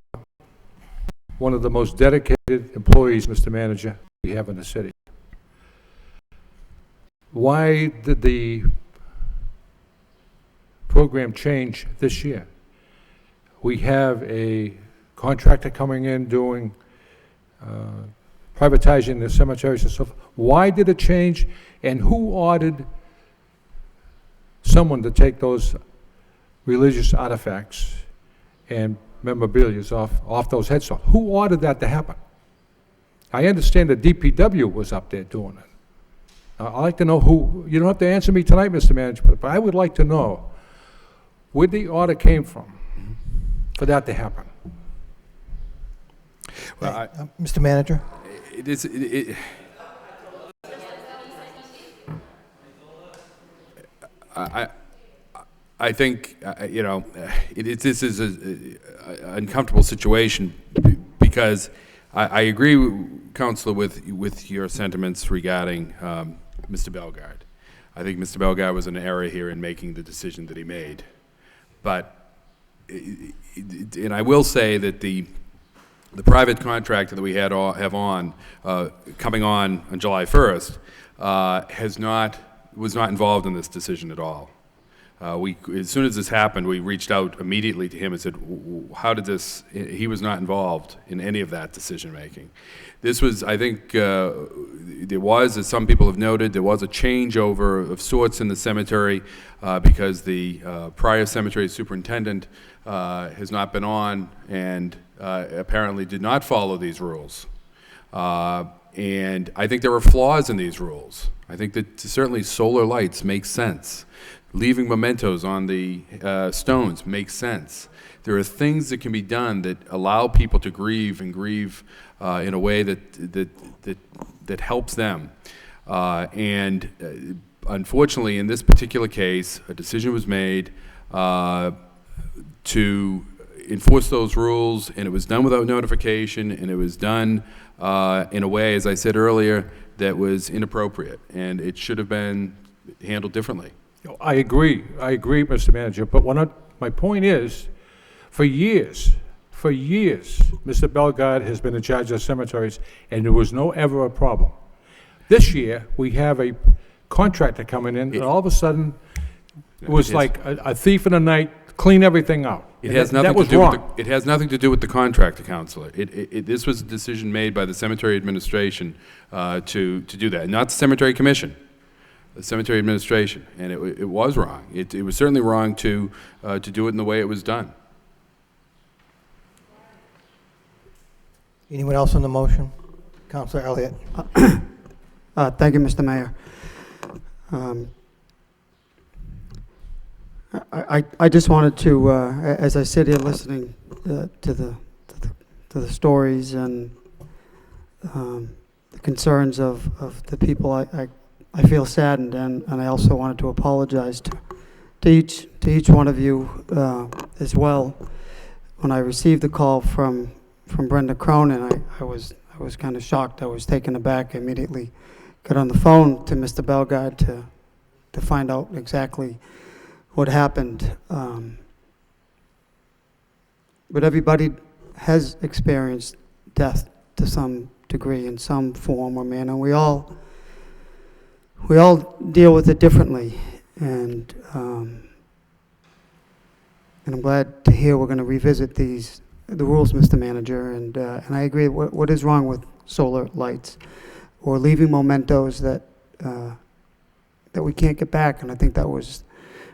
One of the most dedicated employees, Mr. Manager, we have in the city. Why did the program change this year? We have a contractor coming in doing privatizing the cemeteries and stuff. Why did it change, and who ordered someone to take those religious artifacts and memorabilia off those headstones? Who ordered that to happen? I understand the DPW was up there doing it. I'd like to know who. You don't have to answer me tonight, Mr. Manager, but I would like to know where the order came from for that to happen. Well, Mr. Manager? I think, this is an uncomfortable situation because I agree, Councilor, with your sentiments regarding Mr. Bellegarde. I think Mr. Bellegarde was in error here in making the decision that he made. But, and I will say that the private contractor that we have coming on July 1st was not involved in this decision at all. As soon as this happened, we reached out immediately to him and said, how did this, he was not involved in any of that decision-making. This was, I think, there was, as some people have noted, there was a changeover of sorts in the cemetery because the prior cemetery superintendent has not been on and apparently did not follow these rules. And I think there are flaws in these rules. I think that certainly solar lights make sense. Leaving mementos on the stones makes sense. There are things that can be done that allow people to grieve and grieve in a way that helps them. And unfortunately, in this particular case, a decision was made to enforce those rules, and it was done without notification, and it was done in a way, as I said earlier, that was inappropriate, and it should have been handled differently. I agree, Mr. Manager, but my point is, for years, For years, Mr. Bellegarde has been in charge of cemeteries, and there was ever a problem. This year, we have a contractor coming in, and all of a sudden, it was like a thief in the night, clean everything out. It has nothing to do with it has nothing to do with the contractor, Counselor. This was a decision made by the cemetery administration to do that, not the cemetery commission. The cemetery administration, and it was wrong. It was certainly wrong to do it in the way it was done. Anyone else on the motion? Councilor Elliott. Thank you, Mr. Mayor. I just wanted to, as I sit here listening to the stories and the concerns of the people, I feel saddened, and I also wanted to apologize to each one of you as well. When I received the call from Brenda Cronin, I was kind of shocked. I was taken aback. I immediately got on the phone to Mr. Bellegarde to find out exactly what happened. But everybody has experienced death to some degree in some form or manner. We all deal with it differently, and I'm glad to hear we're going to revisit the rules, Mr. Manager, and I agree. What is wrong with solar lights or leaving mementos that we can't get back? And I think that was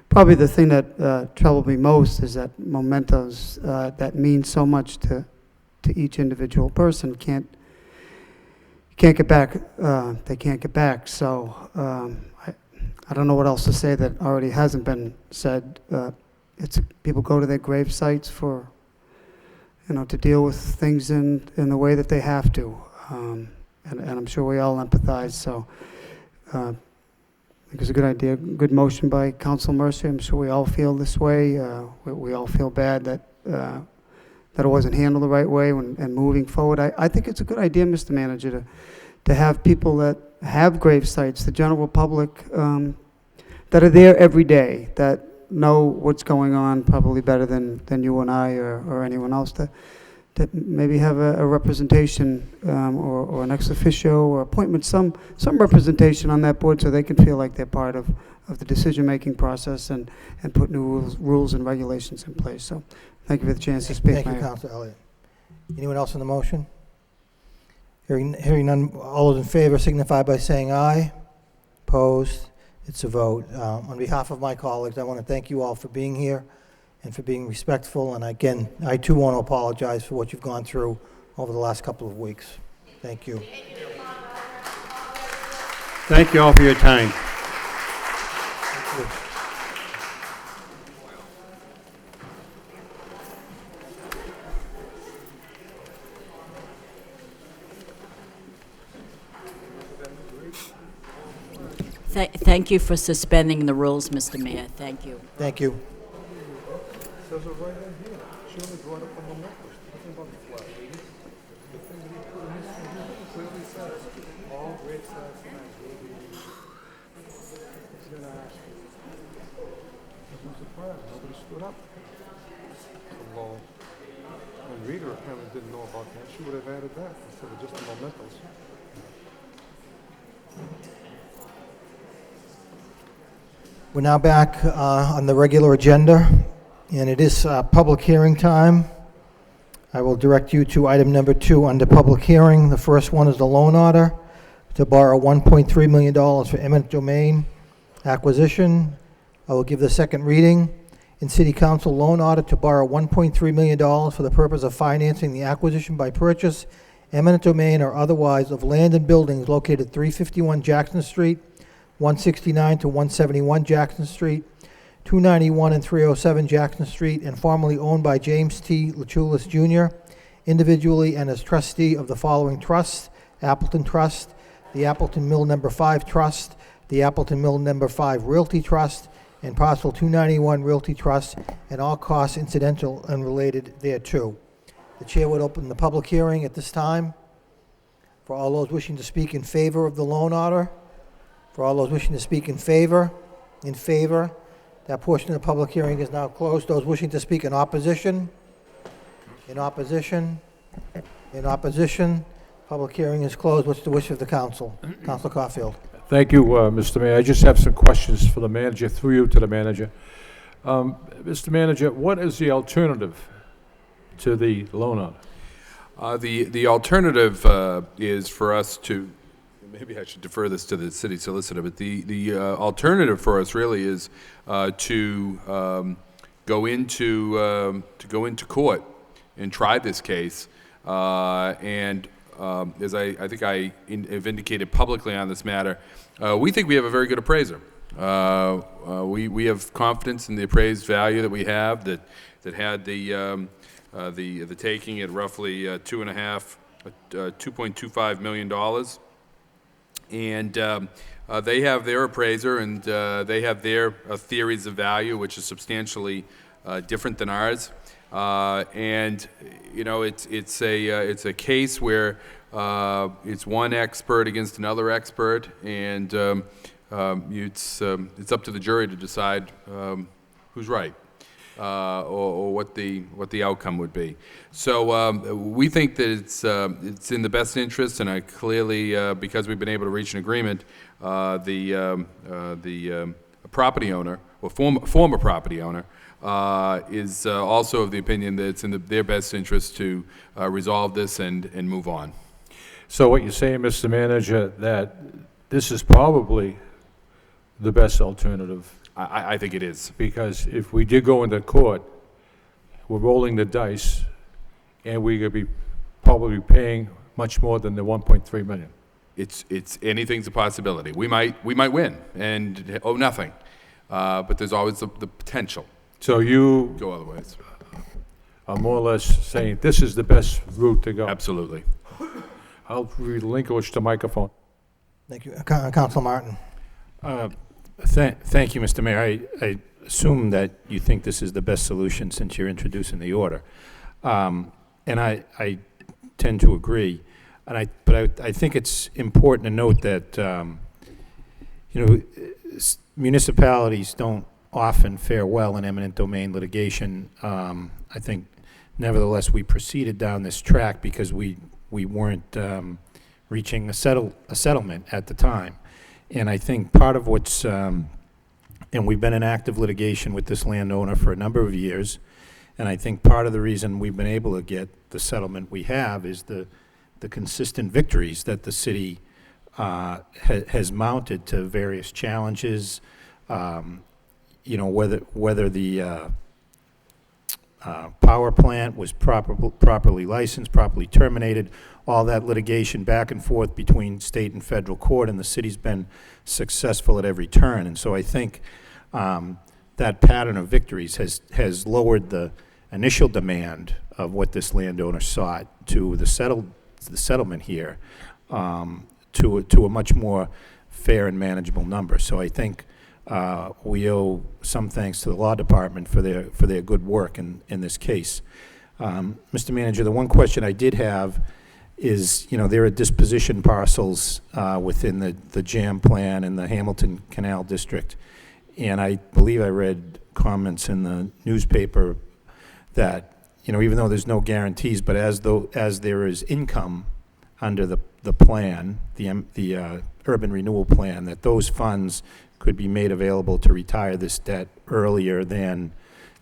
probably the thing that troubled me most, is that mementos that mean so much to each individual person can't get back. They can't get back. So I don't know what else to say that already hasn't been said. People go to their grave sites for, to deal with things in the way that they have to, and I'm sure we all empathize. So I think it's a good idea, good motion by Council Mercer. I'm sure we all feel this way. We all feel bad that it wasn't handled the right way and moving forward. I think it's a good idea, Mr. Manager, to have people that have grave sites, the general public, that are there every day, that know what's going on probably better than you and I or anyone else, that maybe have a representation or an ex officio or appointment, some representation on that board, so they can feel like they're part of the decision-making process and put new rules and regulations in place. So thank you for the chance to speak. Thank you, Councilor Elliott. Anyone else on the motion? Hearing none, all those in favor signify by saying aye. Opposed? It's a vote. On behalf of my colleagues, I want to thank you all for being here and for being respectful. And again, I too want to apologize for what you've gone through over the last couple of weeks. Thank you. Thank you all for your time. Thank you. Thank you for suspending the rules, Mr. Mayor. Thank you. Thank you. Says it right in here. She only brought up the mementos. Nothing about the flag. The thing that he put in his thing clearly says, all grave sites will be used. He's going to ask you. I'm surprised. Nobody stood up. From Lowell. And Rita apparently didn't know about that. She would have added that instead of just the mementos. We're now back on the regular agenda, and it is public hearing time. I will direct you to item number 2 under public hearing. The first one is the loan order to borrow $1.3 million for eminent domain acquisition. I will give the second reading. In City Council, loan order to borrow $1.3 million for the purpose of financing the acquisition by purchase, eminent domain, or otherwise of land and buildings located 351 Jackson Street, 169 to 171 Jackson Street, 291 and 307 Jackson Street, and formerly owned by James T. Lachulis Jr., individually and as trustee of the following trusts: Appleton Trust, the Appleton Mill No. 5 Trust, the Appleton Mill No. 5 Realty Trust, and Parcel 291 Realty Trust, and all costs incidental and related thereto. The chair would open the public hearing at this time for all those wishing to speak in favor of the loan order. For all those wishing to speak in favor, that portion of the public hearing is now closed. Those wishing to speak in opposition, In opposition? In opposition? Public hearing is closed. What's the wish of the council? Councilor Caulfield. Thank you, Mr. Mayor. I just have some questions for the manager, through you to the manager. Mr. Manager, what is the alternative to the loan owner? The alternative is for us to, maybe I should defer this to the city solicitor, but the alternative for us really is to go into court and try this case. And as I think I have indicated publicly on this matter, we think we have a very good appraiser. We have confidence in the appraised value that we have, that had the taking at roughly $2.25 million. And they have their appraiser, and they have their theories of value, which is substantially different than ours. And you know, it's a case where it's one expert against another expert, and it's up to the jury to decide who's right. Or what the outcome would be. So we think that it's in the best interest, and clearly because we've been able to reach an agreement, the property owner or former property owner is also of the opinion that it's in their best interest to resolve this and move on. So what you're saying, Mr. Manager, that this is probably the best alternative? I think it is. Because if we did go into court, we're rolling the dice, and we could be probably paying much more than the 1.3 million. It's anything's a possibility. We might win and owe nothing, but there's always the potential. So you go otherwise. Are more or less saying this is the best route to go. Absolutely. I'll relinquish the microphone. Thank you. Councilor Martin. Thank you, Mr. Mayor. I assume that you think this is the best solution since you're introducing the order. And I tend to agree. But I think it's important to note that, municipalities don't often fare well in eminent domain litigation. I think, nevertheless, we proceeded down this track because we weren't reaching a settlement at the time. And I think part of what's, and we've been in active litigation with this landowner for a number of years, and I think part of the reason we've been able to get the settlement we have is the consistent victories that the city has mounted to various challenges, whether the power plant was properly licensed, properly terminated, all that litigation back and forth between state and federal court, and the city's been successful at every turn. And so I think that pattern of victories has lowered the initial demand of what this landowner sought to the settlement here to a much more fair and manageable number. So I think we owe some thanks to the law department for their good work in this case. Mr. Manager, the one question I did have is, there are disposition parcels within the JAM plan and the Hamilton Canal District, and I believe I read comments in the newspaper that, even though there's no guarantees, but as there is income under the plan, the urban renewal plan, that those funds could be made available to retire this debt earlier than,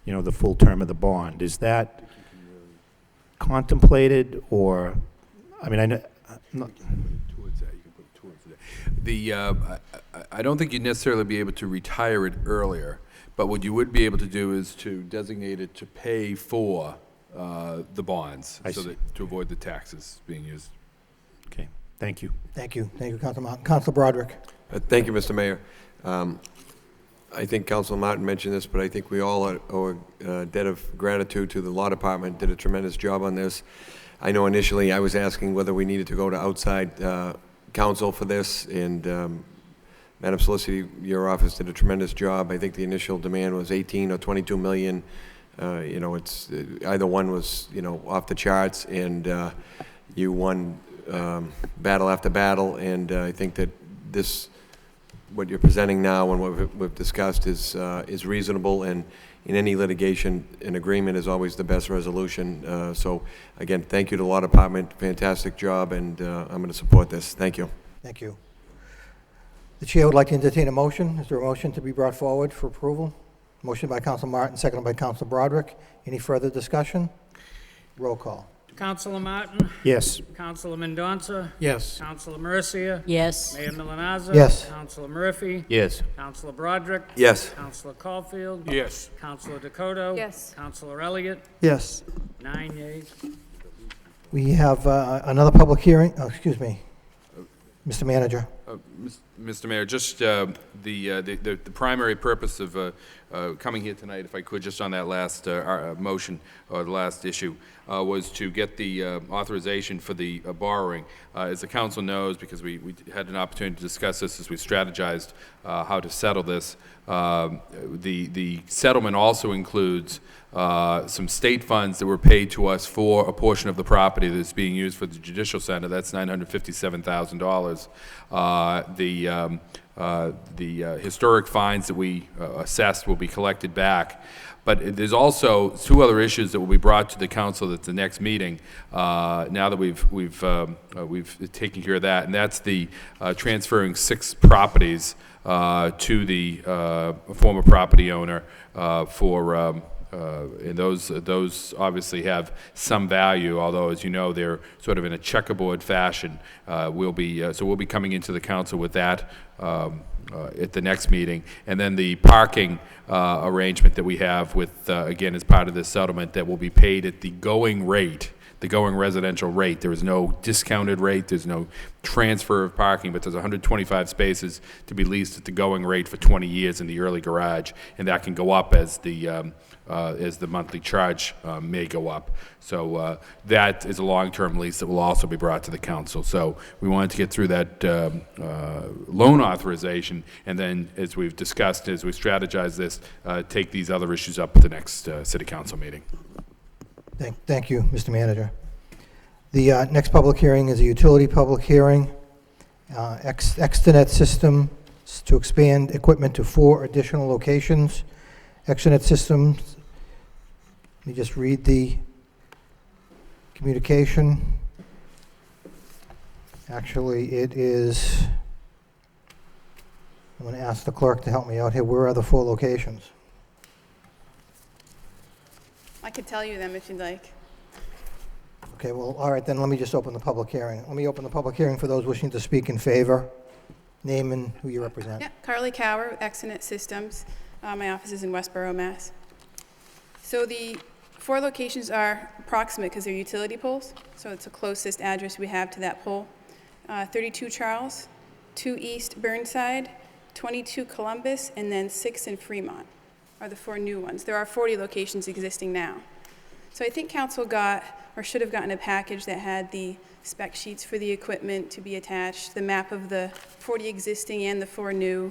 the full term of the bond. Is that contemplated, or, I mean, I know. I don't think you'd necessarily be able to retire it earlier, but what you would be able to do is to designate it to pay for the bonds, to avoid the taxes being used. Okay, thank you. Thank you. Thank you, Councilor Martin. Councilor Broderick. Thank you, Mr. Mayor. I think Councilor Martin mentioned this, but I think we all owe a debt of gratitude to the law department. Did a tremendous job on this. I know initially I was asking whether we needed to go to outside counsel for this, and Madam Solicitor, your office did a tremendous job. I think the initial demand was 18 or 22 million. It's either one was off the charts, and you won battle after battle, and I think that this what you're presenting now and what we've discussed is reasonable, and in any litigation, an agreement is always the best resolution. So again, thank you to the Law Department, fantastic job, and I'm going to support this. Thank you. Thank you. The chair would like to entertain a motion. Is there a motion to be brought forward for approval? Motion by Council Martin, seconded by Council Broderick. Any further discussion? Roll call. Councilor Martin? Yes. Councilor Mendonça? Yes. Councilor Mercia? Yes. Mayor Milanazzo? Yes. Councilor Murphy? Yes. Councilor Broderick? Yes. Councilor Caulfield? Yes. Councilor Dakota? Yes. Councilor Elliott? Yes. 9 yeas. We have another public hearing. Oh, excuse me. Mr. Manager. Mr. Mayor, just the primary purpose of coming here tonight, if I could, just on that last motion, or the last issue, was to get the authorization for the borrowing. As the council knows, because we had an opportunity to discuss this as we strategized how to settle this, the settlement also includes some state funds that were paid to us for a portion of the property that's being used for the Judicial Center. That's $957,000. The historic fines that we assessed will be collected back. But there's also two other issues that will be brought to the council at the next meeting. Now that we've taken care of that, and that's the transferring 6 properties to the former property owner and those obviously have some value, although, as you know, they're sort of in a checkerboard fashion. So we'll be coming into the council with that at the next meeting. And then the parking arrangement that we have with, again, as part of this settlement, that will be paid at the going rate, the going residential rate. There is no discounted rate, there's no transfer of parking, but there's 125 spaces to be leased at the going rate for 20 years in the early garage, and that can go up as the monthly charge may go up. So that is a long-term lease that will also be brought to the council. So we wanted to get through that loan authorization, and then, as we've discussed, as we strategize this, take these other issues up at the next city council meeting. Thank you, Mr. Manager. The next public hearing is a utility public hearing. Extenet system to expand equipment to 4 additional locations. Extenet systems, let me just read the communication. Actually, it is, I'm going to ask the clerk to help me out here. Where are the 4 locations? I could tell you them if you'd like. Okay, well, all right, then let me just open the public hearing. Let me open the public hearing for those wishing to speak in favor. Name and who you represent. Yeah, Carly Cower with Extenet Systems. My office is in Westboro, Mass. So the 4 locations are approximate because they're utility poles. So it's the closest address we have to that pole. 32 Charles, 2 East Burnside, 22 Columbus, and then 6 in Fremont are the 4 new ones. There are 40 locations existing now. So I think council got, or should have gotten, a package that had the spec sheets for the equipment to be attached, the map of the 40 existing and the 4 new,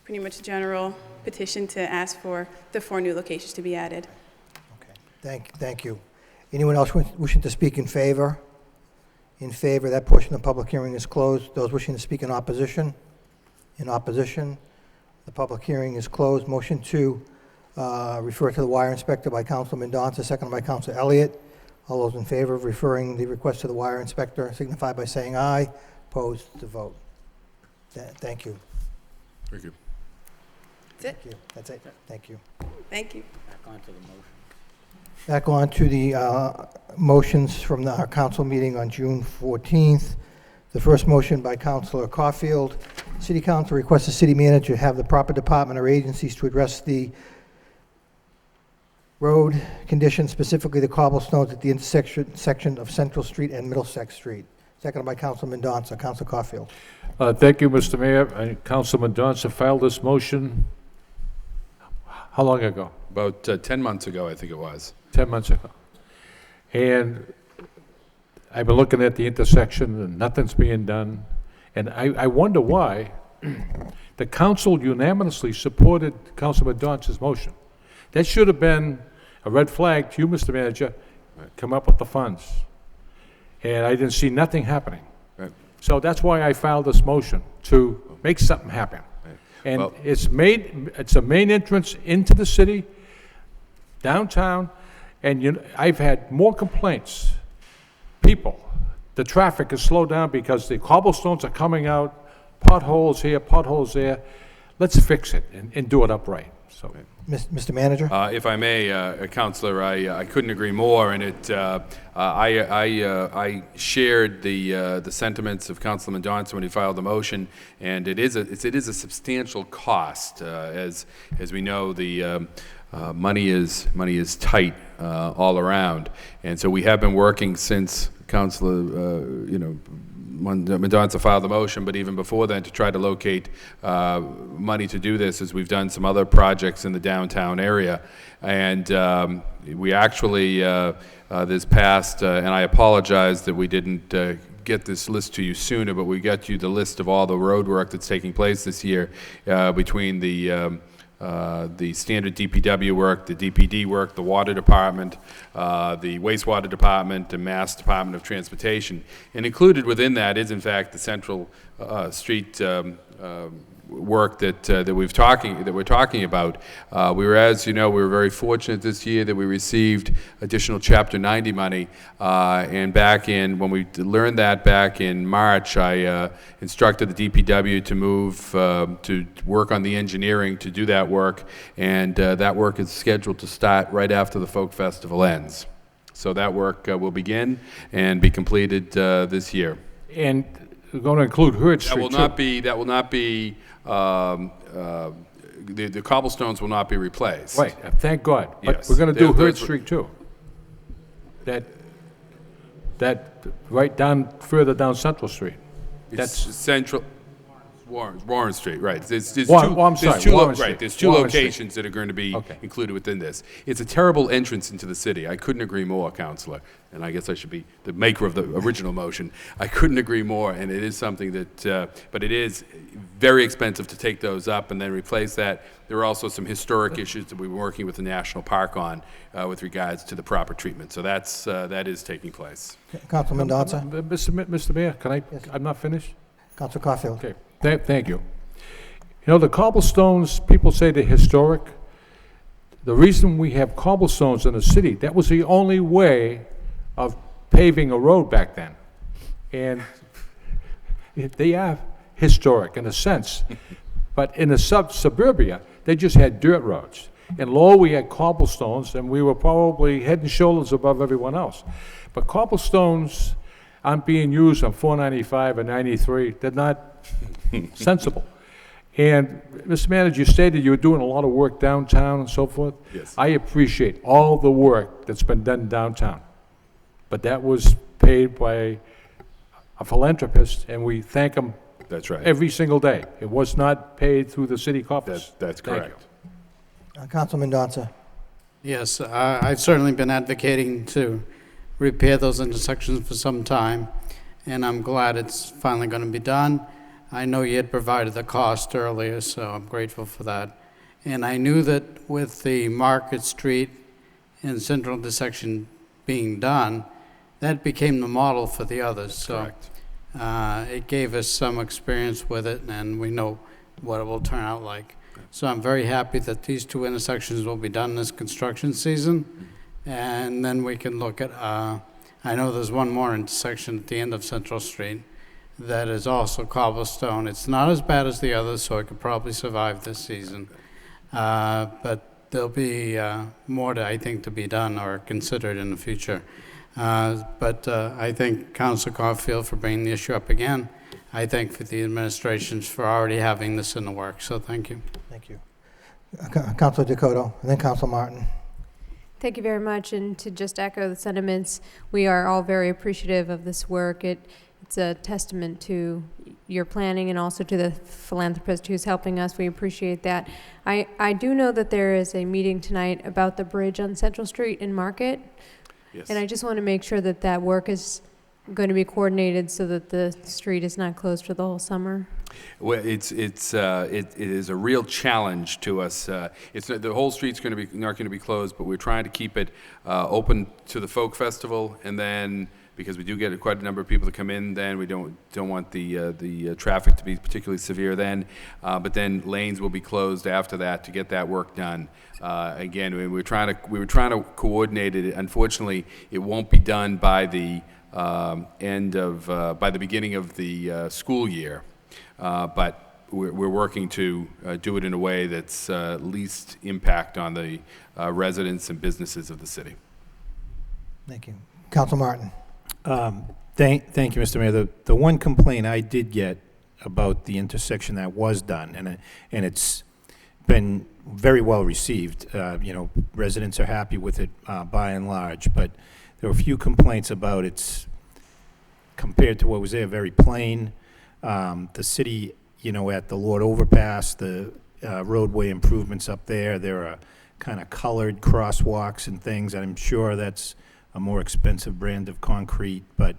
pretty much a general petition to ask for the 4 new locations to be added. Okay, thank you. Anyone else wishing to speak in favor? In favor, that portion of the public hearing is closed. Those wishing to speak in opposition? In opposition, the public hearing is closed. Motion to refer to the wire inspector by Councilor Mendonça, seconded by Councilor Elliott. All those in favor of referring the request to the wire inspector signify by saying aye. Opposed, to vote. Thank you. Thank you. That's it. Thank you. That's it. Thank you. Thank you. Back onto the motion. Back on to the motions from our council meeting on June 14th. The first motion by Councilor Caulfield. City Council requests the city manager have the proper department or agencies to address the road conditions, specifically the cobblestones at the intersection of Central Street and Middlesex Street. Seconded by Councilor Mendonça. Councilor Caulfield. Thank you, Mr. Mayor. Councilor Mendonça filed this motion how long ago? About 10 months ago, I think it was. 10 months ago. And I've been looking at the intersection and nothing's being done. And I wonder why the council unanimously supported Councilor Mendonça's motion. That should have been a red flag to you, Mr. Manager. Come up with the funds. And I didn't see nothing happening. Right. So that's why I filed this motion, to make something happen. And Well- it's a main entrance into the city, downtown, and I've had more complaints. People, the traffic is slowed down because the cobblestones are coming out, potholes here, potholes there. Let's fix it and do it upright, so. Mr. Manager? If I may, Counselor, I couldn't agree more, and I shared the sentiments of Councilman Johnson when he filed the motion, and it is a substantial cost. As we know, the money is tight all around, and so we have been working since Councilor when Mendonça filed the motion, but even before then, to try to locate money to do this, as we've done some other projects in the downtown area. And we actually, this past, and I apologize that we didn't get this list to you sooner, but we got you the list of all the road work that's taking place this year between the standard DPW work, the DPD work, the water department, the wastewater department, the Mass Department of Transportation. And included within that is, in fact, the Central Street work that we're talking about. As you know, we were very fortunate this year that we received additional Chapter 90 money. And when we learned that back in March, I instructed the DPW to move to work on the engineering to do that work. And that work is scheduled to start right after the Folk Festival ends. So that work will begin and be completed this year. And we're going to include Hurd Street, That will not be. The cobblestones will not be replaced. Right, thank God. But Yes. we're going to do Hurd Those- Street too. That right down, further down Central Street. It's Central, Warren Street, right. There's Warren Street. There's two Warren Street. locations that are going to be included within this. It's a terrible entrance into the city. I couldn't agree more, Counselor. And I guess I should be the maker of the original motion. I couldn't agree more, and it is something that, but it is very expensive to take those up and then replace that. There are also some historic issues that we're working with the National Park on with regards to the proper treatment. So that is taking place. Councilman Mendonça? Mr. Mayor, can I? Yes. I'm not finished. Councilor Caulfield? Okay. Thank you. You know, the cobblestones, people say they're historic. The reason we have cobblestones in the city, that was the only way of paving a road back then. And they are historic in a sense. But in the suburbia, they just had dirt roads. In Lowell, we had cobblestones, and we were probably head and shoulders above everyone else. But cobblestones aren't being used on 495 and 93. They're not sensible. And, Mr. Manager, you stated you were doing a lot of work downtown and so forth. Yes. I appreciate all the work that's been done downtown. But that was paid by a philanthropist, and we thank him That's right. every single day. It was not paid through the city coffers. That's Thank correct. Councilman Mendonça? Yes, I've certainly been advocating to repair those intersections for some time, and I'm glad it's finally going to be done. I know you had provided the cost earlier, so I'm grateful for that. And I knew that with the Market Street and Central intersection being done, that became the model for the others. So it gave us some experience with it, and we know what it will turn out like. So I'm very happy that these two intersections will be done this construction season, and then we can look at, I know there's one more intersection at the end of Central Street that is also cobblestone. It's not as bad as the others, so it could probably survive this season. But there'll be more, I think, to be done or considered in the future. But I thank Councilor Caulfield for bringing the issue up again. I thank for the administrations for already having this in the works, so thank you. Thank you. Councilor Dakota, and then Councilor Martin. Thank you very much, and to just echo the sentiments, we are all very appreciative of this work. It's a testament to your planning and also to the philanthropist who's helping us. We appreciate that. I do know that there is a meeting tonight about the bridge on Central Street in Market. Yes. And I just want to make sure that that work is going to be coordinated so that the street is not closed for the whole summer. Well, it is a real challenge to us. It's the whole street's not going to be closed, but we're trying to keep it open to the folk festival, and then because we do get quite a number of people to come in then. We don't want the traffic to be particularly severe then. But then lanes will be closed after that to get that work done. Again, we were trying to coordinate it. Unfortunately, it won't be done by the by the beginning of the school year. But we're working to do it in a way that's least impact on the residents and businesses of the city. Thank you. Council Martin. Thank you, Mr. Mayor. The one complaint I did get about the intersection that was done, and it's been very well received. You know, residents are happy with it by and large, but there were a few complaints about it's compared to what was there, very plain. The city, you know, at the Lord Overpass, the roadway improvements up there are kind of colored crosswalks and things. I'm sure that's a more expensive brand of concrete, but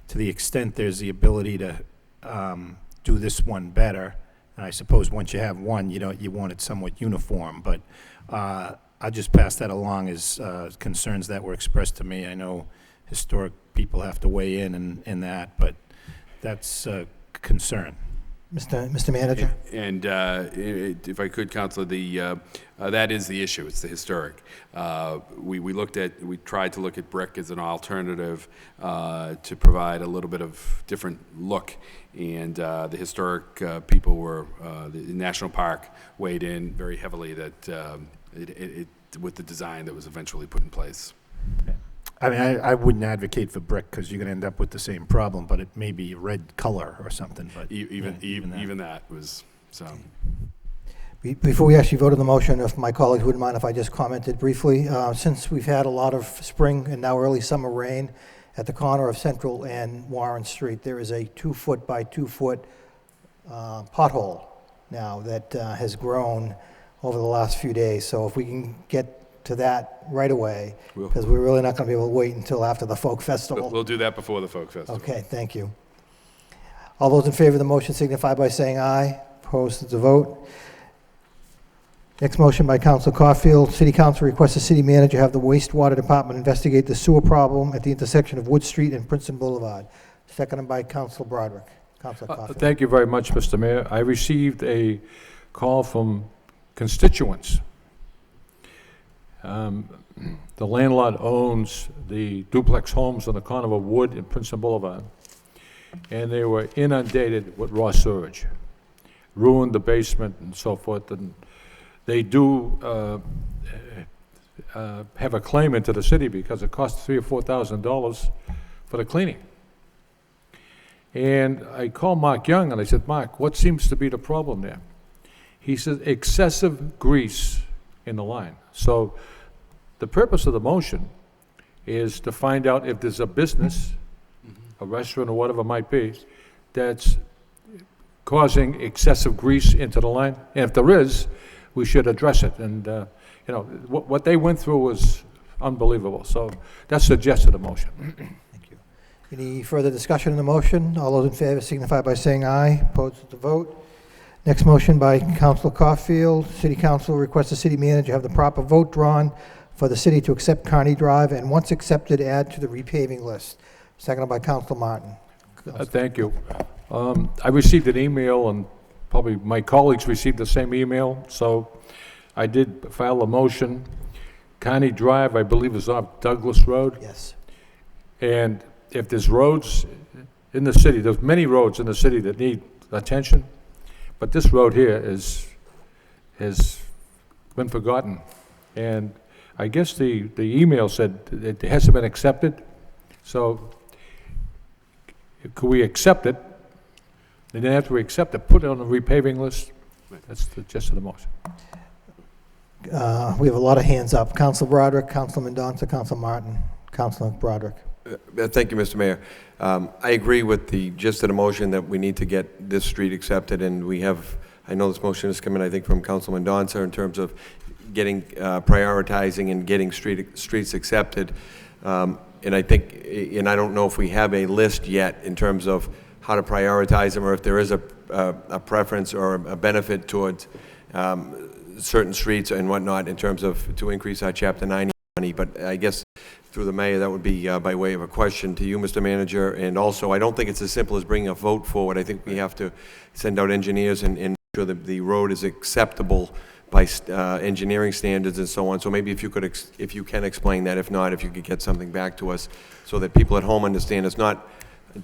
to the extent there's the ability to do this one better, and I suppose once you have one, you want it somewhat uniform, but I'll just pass that along as concerns that were expressed to me. I know historic people have to weigh in that, but that's a concern. Mr. Manager. And if I could, Councilor, that is the issue. It's the historic. We tried to look at brick as an alternative to provide a little bit of different look. And the historic people the National Park weighed in very heavily that with the design that was eventually put in place. I mean, I wouldn't advocate for brick because you're going to end up with the same problem, but it may be red color or something. But even that was so. Before we actually vote on the motion, if my colleagues wouldn't mind if I just commented briefly, since we've had a lot of spring and now early summer rain at the corner of Central and Warren Street, there is a 2-foot by 2-foot pothole now that has grown over the last few days. So if we can get to that right away, because we're really not going to be able to wait until after the Folk Festival. We'll do that before the Folk Festival. Okay, thank you. All those in favor of the motion signify by saying aye. Opposed to the vote. Next motion by Council Caulfield. City Council requests the city manager have the wastewater department investigate the sewer problem at the intersection of Wood Street and Princeton Boulevard. Seconded by Council Broderick. Council Caulfield. Thank you very much, Mr. Mayor. I received a call from constituents. The landlord owns the duplex homes on the corner of Wood and Princeton Boulevard, and they were inundated with raw sewage, ruined the basement and so forth. And they do have a claim into the city because it costs $3,000 or $4,000 for the cleaning. And I called Mark Young and I said, Mark, what seems to be the problem there? He said, excessive grease in the line. So the purpose of the motion is to find out if there's a business, a restaurant or whatever it might be, that's causing excessive grease into the line. And if there is, we should address it. And what they went through was unbelievable. So that's the gist of the motion. Thank you. Any further discussion on the motion? All those in favor signify by saying aye. Opposed to the vote. Next motion by Councilor Caulfield. City Council requests the city manager have the proper vote drawn for the city to accept Kearney Drive, and once accepted, add to the repaving list. Seconded by Councilor Martin. Thank you. I received an email, and probably my colleagues received the same email, so I did file a motion. Kearney Drive, I believe, is off Douglas Road. Yes. And if there's roads in the city, there's many roads in the city that need attention, but this road here has been forgotten. And I guess the email said it hasn't been accepted. So could we accept it? And then after we accept it, put it on the repaving list? That's the gist of the motion. We have a lot of hands up. Councilor Broderick, Councilor Mendonça, Councilor Martin. Councilor Broderick. Thank you, Mr. Mayor. I agree with the gist of the motion that we need to get this street accepted, and I know this motion is coming, I think, from Councilor Mendonça in terms of getting, prioritizing and getting streets accepted. And I think, and I don't know if we have a list yet in terms of how to prioritize them, or if there is a preference or a benefit towards certain streets and whatnot in terms of to increase our Chapter 90 money. But I guess through the mayor, that would be by way of a question to you, Mr. Manager. And also, I don't think it's as simple as bringing a vote forward. I think we have to send out engineers and make sure that the road is acceptable by engineering standards and so on. So maybe if you could, if you can explain that. If not, if you could get something back to us so that people at home understand it's not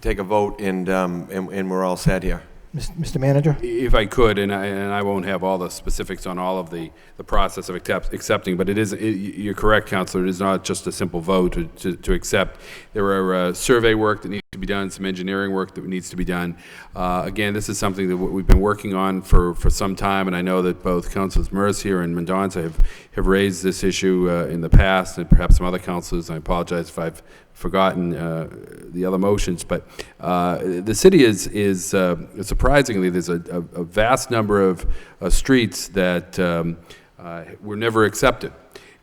take a vote and we're all set here. Mr. Manager? If I could, and I won't have all the specifics on all of the process of accepting, but you're correct, Councilor, it is not just a simple vote to accept. There are survey work that needs to be done, some engineering work that needs to be done. Again, this is something that we've been working on for some time, and I know that both Councilors Mercier and Mendonça have raised this issue in the past, and perhaps some other councilors. I apologize if I've forgotten the other motions, but the city is surprisingly, there's a vast number of streets that were never accepted.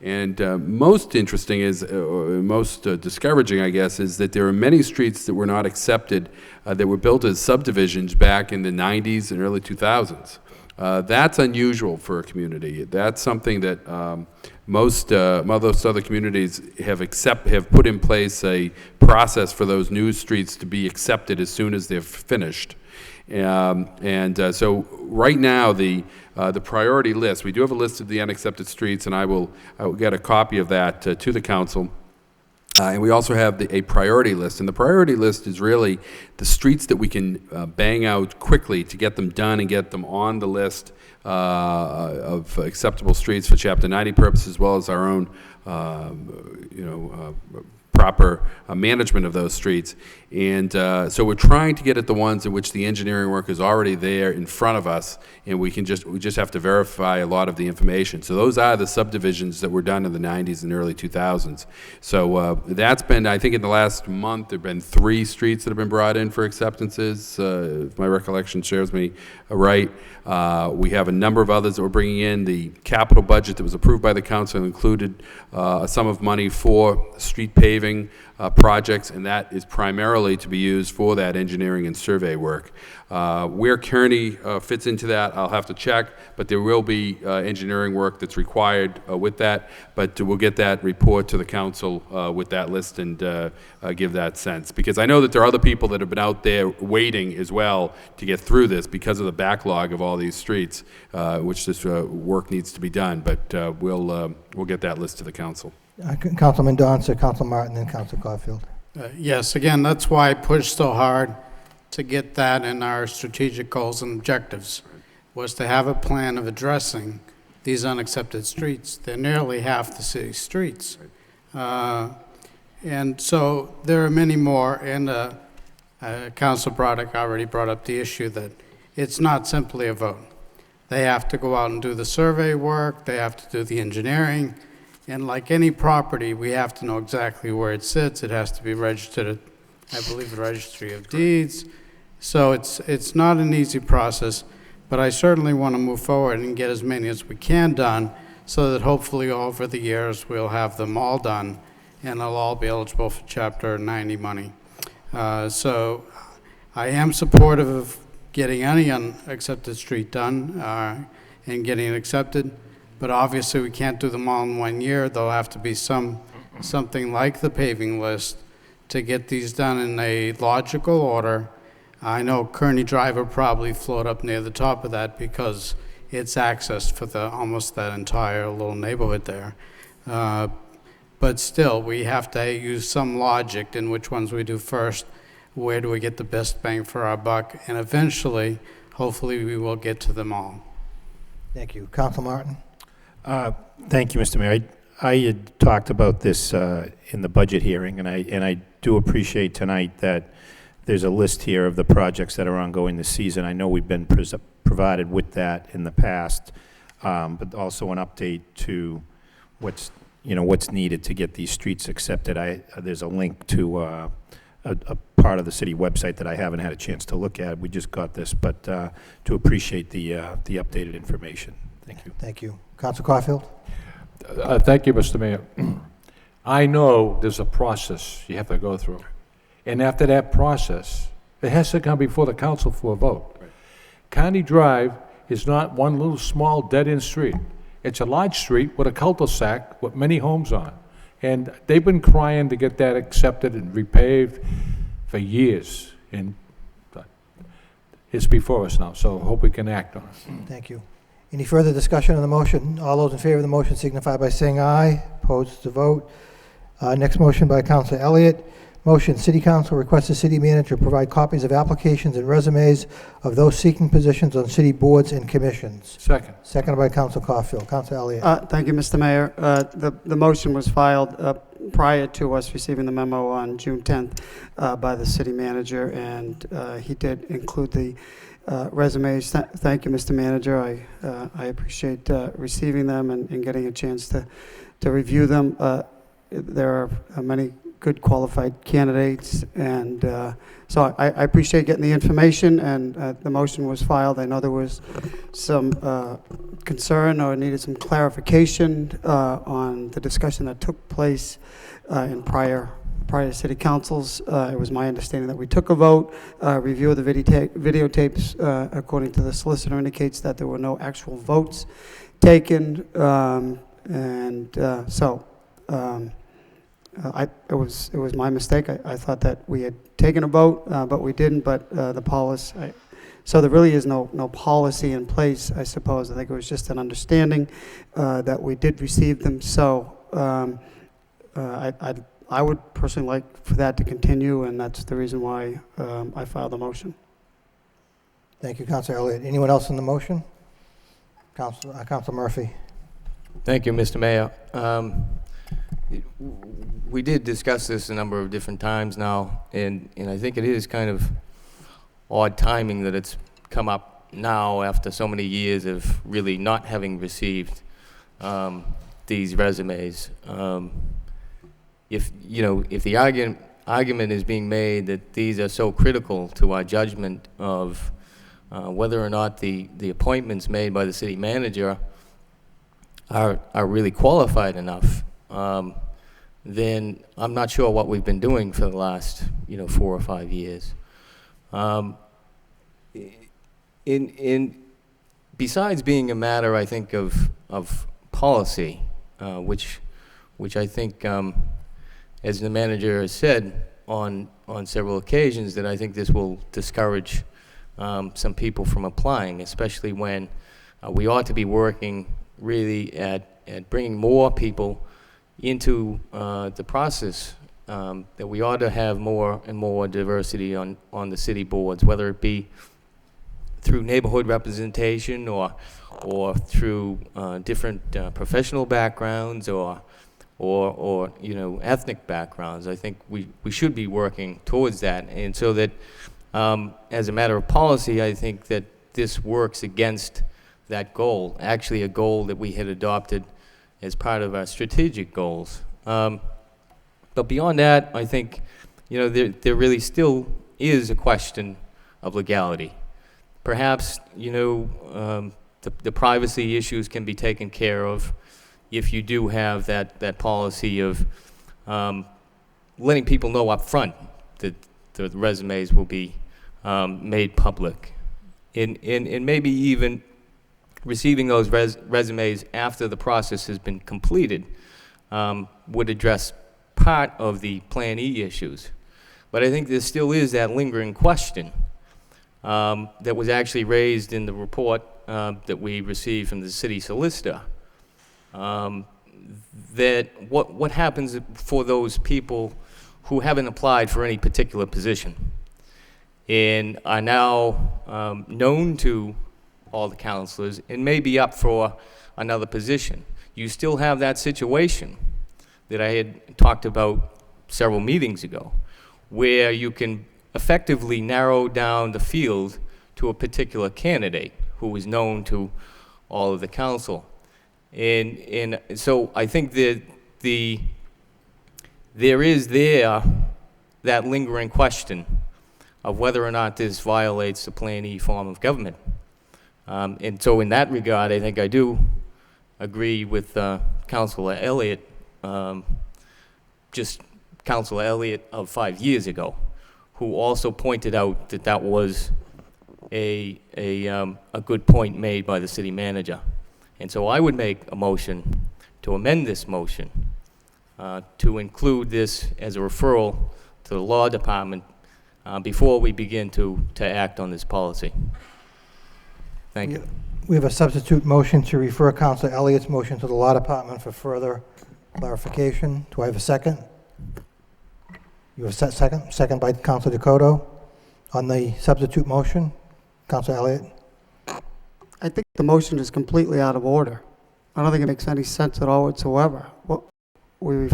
And most interesting is, or most discouraging, I guess, is that there are many streets that were not accepted that were built as subdivisions back in the 90s and early 2000s. That's unusual for a community. That's something that most other communities have put in place a process for those new streets to be accepted as soon as they're finished. So right now, the priority list, we do have a list of the unaccepted streets, and I will get a copy of that to the council. And we also have a priority list, and the priority list is really the streets that we can bang out quickly to get them done and get them on the list of acceptable streets for Chapter 90 purposes, as well as our own, proper management of those streets. And so we're trying to get at the ones in which the engineering work is already there in front of us, and we just have to verify a lot of the information. So those are the subdivisions that were done in the 90s and early 2000s. So that's been, I think in the last month, there have been 3 streets that have been brought in for acceptances, if my recollection serves me right. We have a number of others that we're bringing in. The capital budget that was approved by the council included a sum of money for street paving projects, and that is primarily to be used for that engineering and survey work. Where Kearney fits into that, I'll have to check, but there will be engineering work that's required with that, but we'll get that report to the council with that list and give that sense. Because I know that there are other people that have been out there waiting as well to get through this because of the backlog of all these streets, which this work needs to be done, but we'll get that list to the council. Councilman Mendonça, Council Martin, and Council Caulfield. Yes, again, that's why I pushed so hard to get that in our strategic goals and objectives, was to have a plan of addressing these unaccepted streets. They're nearly half the city's streets. And so there are many more, and Council Broderick already brought up the issue that it's not simply a vote. They have to go out and do the survey work, they have to do the engineering, and like any property, we have to know exactly where it sits. It has to be registered at, I believe, the Registry of Deeds. So it's not an easy process, but I certainly want to move forward and get as many as we can done so that hopefully over the years we'll have them all done and they'll all be eligible for Chapter 90 money. So I am supportive of getting any unaccepted street done and getting it accepted. But obviously, we can't do them all in 1 year. There'll have to be something like the paving list to get these done in a logical order. I know Kearney Drive will probably float up near the top of that because it's accessed for almost that entire little neighborhood there. But still, we have to use some logic in which ones we do first. Where do we get the best bang for our buck? And eventually, hopefully, we will get to them all. Thank you. Council Martin. Thank you, Mr. Mayor. I had talked about this in the budget hearing, and I do appreciate tonight that there's a list here of the projects that are ongoing this season. I know we've been provided with that in the past, but also an update to what's needed to get these streets accepted. There's a link to a part of the city website that I haven't had a chance to look at. We just got this, but to appreciate the updated information. Thank you. Thank you. Council Caulfield. Thank you, Mr. Mayor. I know there's a process you have to go through. And after that process, it has to come before the council for a vote. Right. County Drive is not one little small dead-end street. It's a large street with a cul-de-sac with many homes on. And they've been crying to get that accepted and repaved for years. And it's before us now, so hope we can act on it. Thank you. Any further discussion on the motion? All those in favor of the motion signify by saying aye. Opposed to vote. Next motion by Councilor Elliott. Motion, City Council requests the city manager provide copies of applications and resumes of those seeking positions on city boards and commissions. Second. Seconded by Councilor Caulfield. Councilor Elliott. Thank you, Mr. Mayor. The motion was filed prior to us receiving the memo on June 10th by the city manager, and he did include the resumes. Thank you, Mr. Manager. I appreciate receiving them and getting a chance to review them. There are many good qualified candidates, and so I appreciate getting the information, and the motion was filed. I know there was some concern or needed some clarification on the discussion that took place in prior city councils. It was my understanding that we took a vote. Review of the videotapes, according to the solicitor, indicates that there were no actual votes taken, it was my mistake. I thought that we had taken a vote, but we didn't. But the policy, so there really is no policy in place, I suppose. I think it was just an understanding that we did receive them. So I would personally like for that to continue, and that's the reason why I filed the motion. Thank you, Councilor Elliott. Anyone else on the motion? Councilor Murphy. Thank you, Mr. Mayor. We did discuss this a number of different times now, and I think it is kind of odd timing that it's come up now after so many years of really not having received these resumes. If the argument is being made that these are so critical to our judgment of whether or not the appointments made by the city manager are really qualified enough, then I'm not sure what we've been doing for the last 4 or 5 years. Besides being a matter, I think, of policy, which I think, as the manager has said on several occasions, that I think this will discourage some people from applying, especially when we ought to be working really at bringing more people into the process, that we ought to have more and more diversity on the city boards, whether it be through neighborhood representation or through different professional backgrounds or ethnic backgrounds. I think we should be working towards that, and so that as a matter of policy, I think that this works against that goal, actually a goal that we had adopted as part of our strategic goals. But beyond that, I think, there really still is a question of legality. Perhaps, the privacy issues can be taken care of if you do have that policy of letting people know up front that the resumes will be made public. And maybe even receiving those resumes after the process has been completed would address part of the Plan E issues. But I think there still is that lingering question that was actually raised in the report that we received from the city solicitor, that what happens for those people who haven't applied for any particular position and are now known to all the councilors and may be up for another position. You still have that situation that I had talked about several meetings ago, where you can effectively narrow down the field to a particular candidate who is known to all of the council. And so I think that there is that lingering question of whether or not this violates the Plan E form of government. And so in that regard, I think I do agree with Councilor Elliott, just Councilor Elliott of 5 years ago, who also pointed out that that was a good point made by the city manager. And so I would make a motion to amend this motion to include this as a referral to the law department before we begin to act on this policy. Thank you. We have a substitute motion to refer Councilor Elliott's motion to the Law Department for further clarification. Do I have a second? You have a second? Second by Councilor Dakota. On the substitute motion, Councilor Elliott. I think the motion is completely out of order. I don't think it makes any sense at all whatsoever. Well, we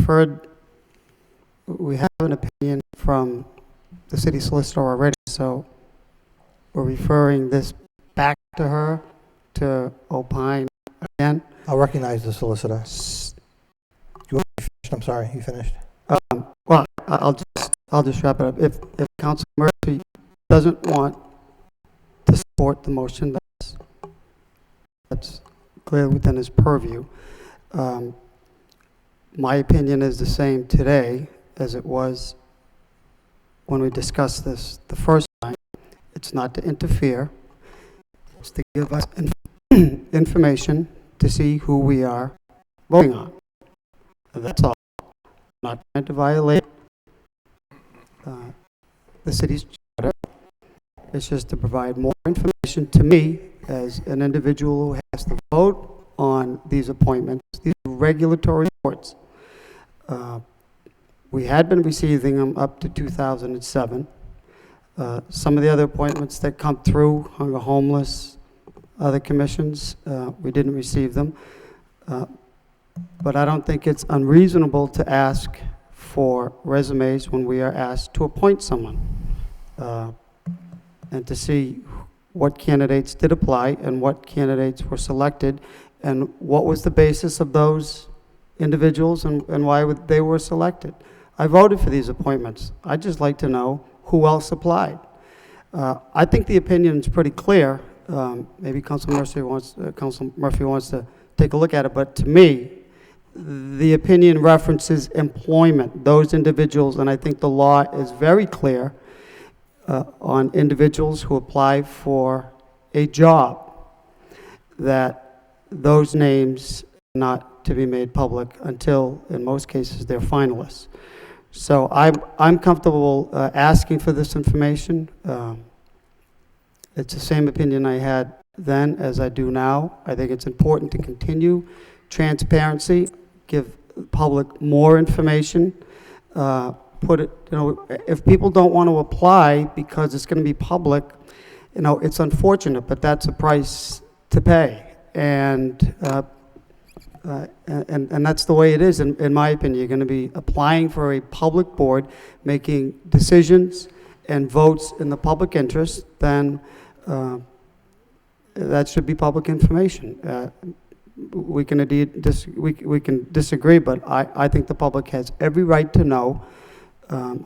have an opinion from the city solicitor already, so we're referring this back to her to opine again. I'll recognize the solicitor. You finished? I'm sorry, you finished? Well, I'll just wrap it up. If Councilor Murphy doesn't want to support the motion, that's clear within his purview. My opinion is the same today as it was when we discussed this the first time. It's not to interfere. It's to give us information to see who we are voting on. That's all. Not trying to violate the city's charter. It's just to provide more information to me as an individual who has to vote on these appointments, these regulatory reports. We had been receiving them up to 2007. Some of the other appointments that come through, hunger homeless, other commissions, we didn't receive them. But I don't think it's unreasonable to ask for resumes when we are asked to appoint someone, and to see what candidates did apply and what candidates were selected and what was the basis of those individuals and why they were selected. I voted for these appointments. I'd just like to know who else applied. I think the opinion is pretty clear. Maybe Councilor Murphy wants to take a look at it, but to me, the opinion references employment, those individuals, and I think the law is very clear on individuals who apply for a job, that those names are not to be made public until, in most cases, they're finalists. So I'm comfortable asking for this information. It's the same opinion I had then as I do now. I think it's important to continue transparency, give the public more information, if people don't want to apply because it's going to be public, it's unfortunate, but that's a price to pay. And that's the way it is, in my opinion. You're going to be applying for a public board, making decisions and votes in the public interest, then that should be public information. We can disagree, but I think the public has every right to know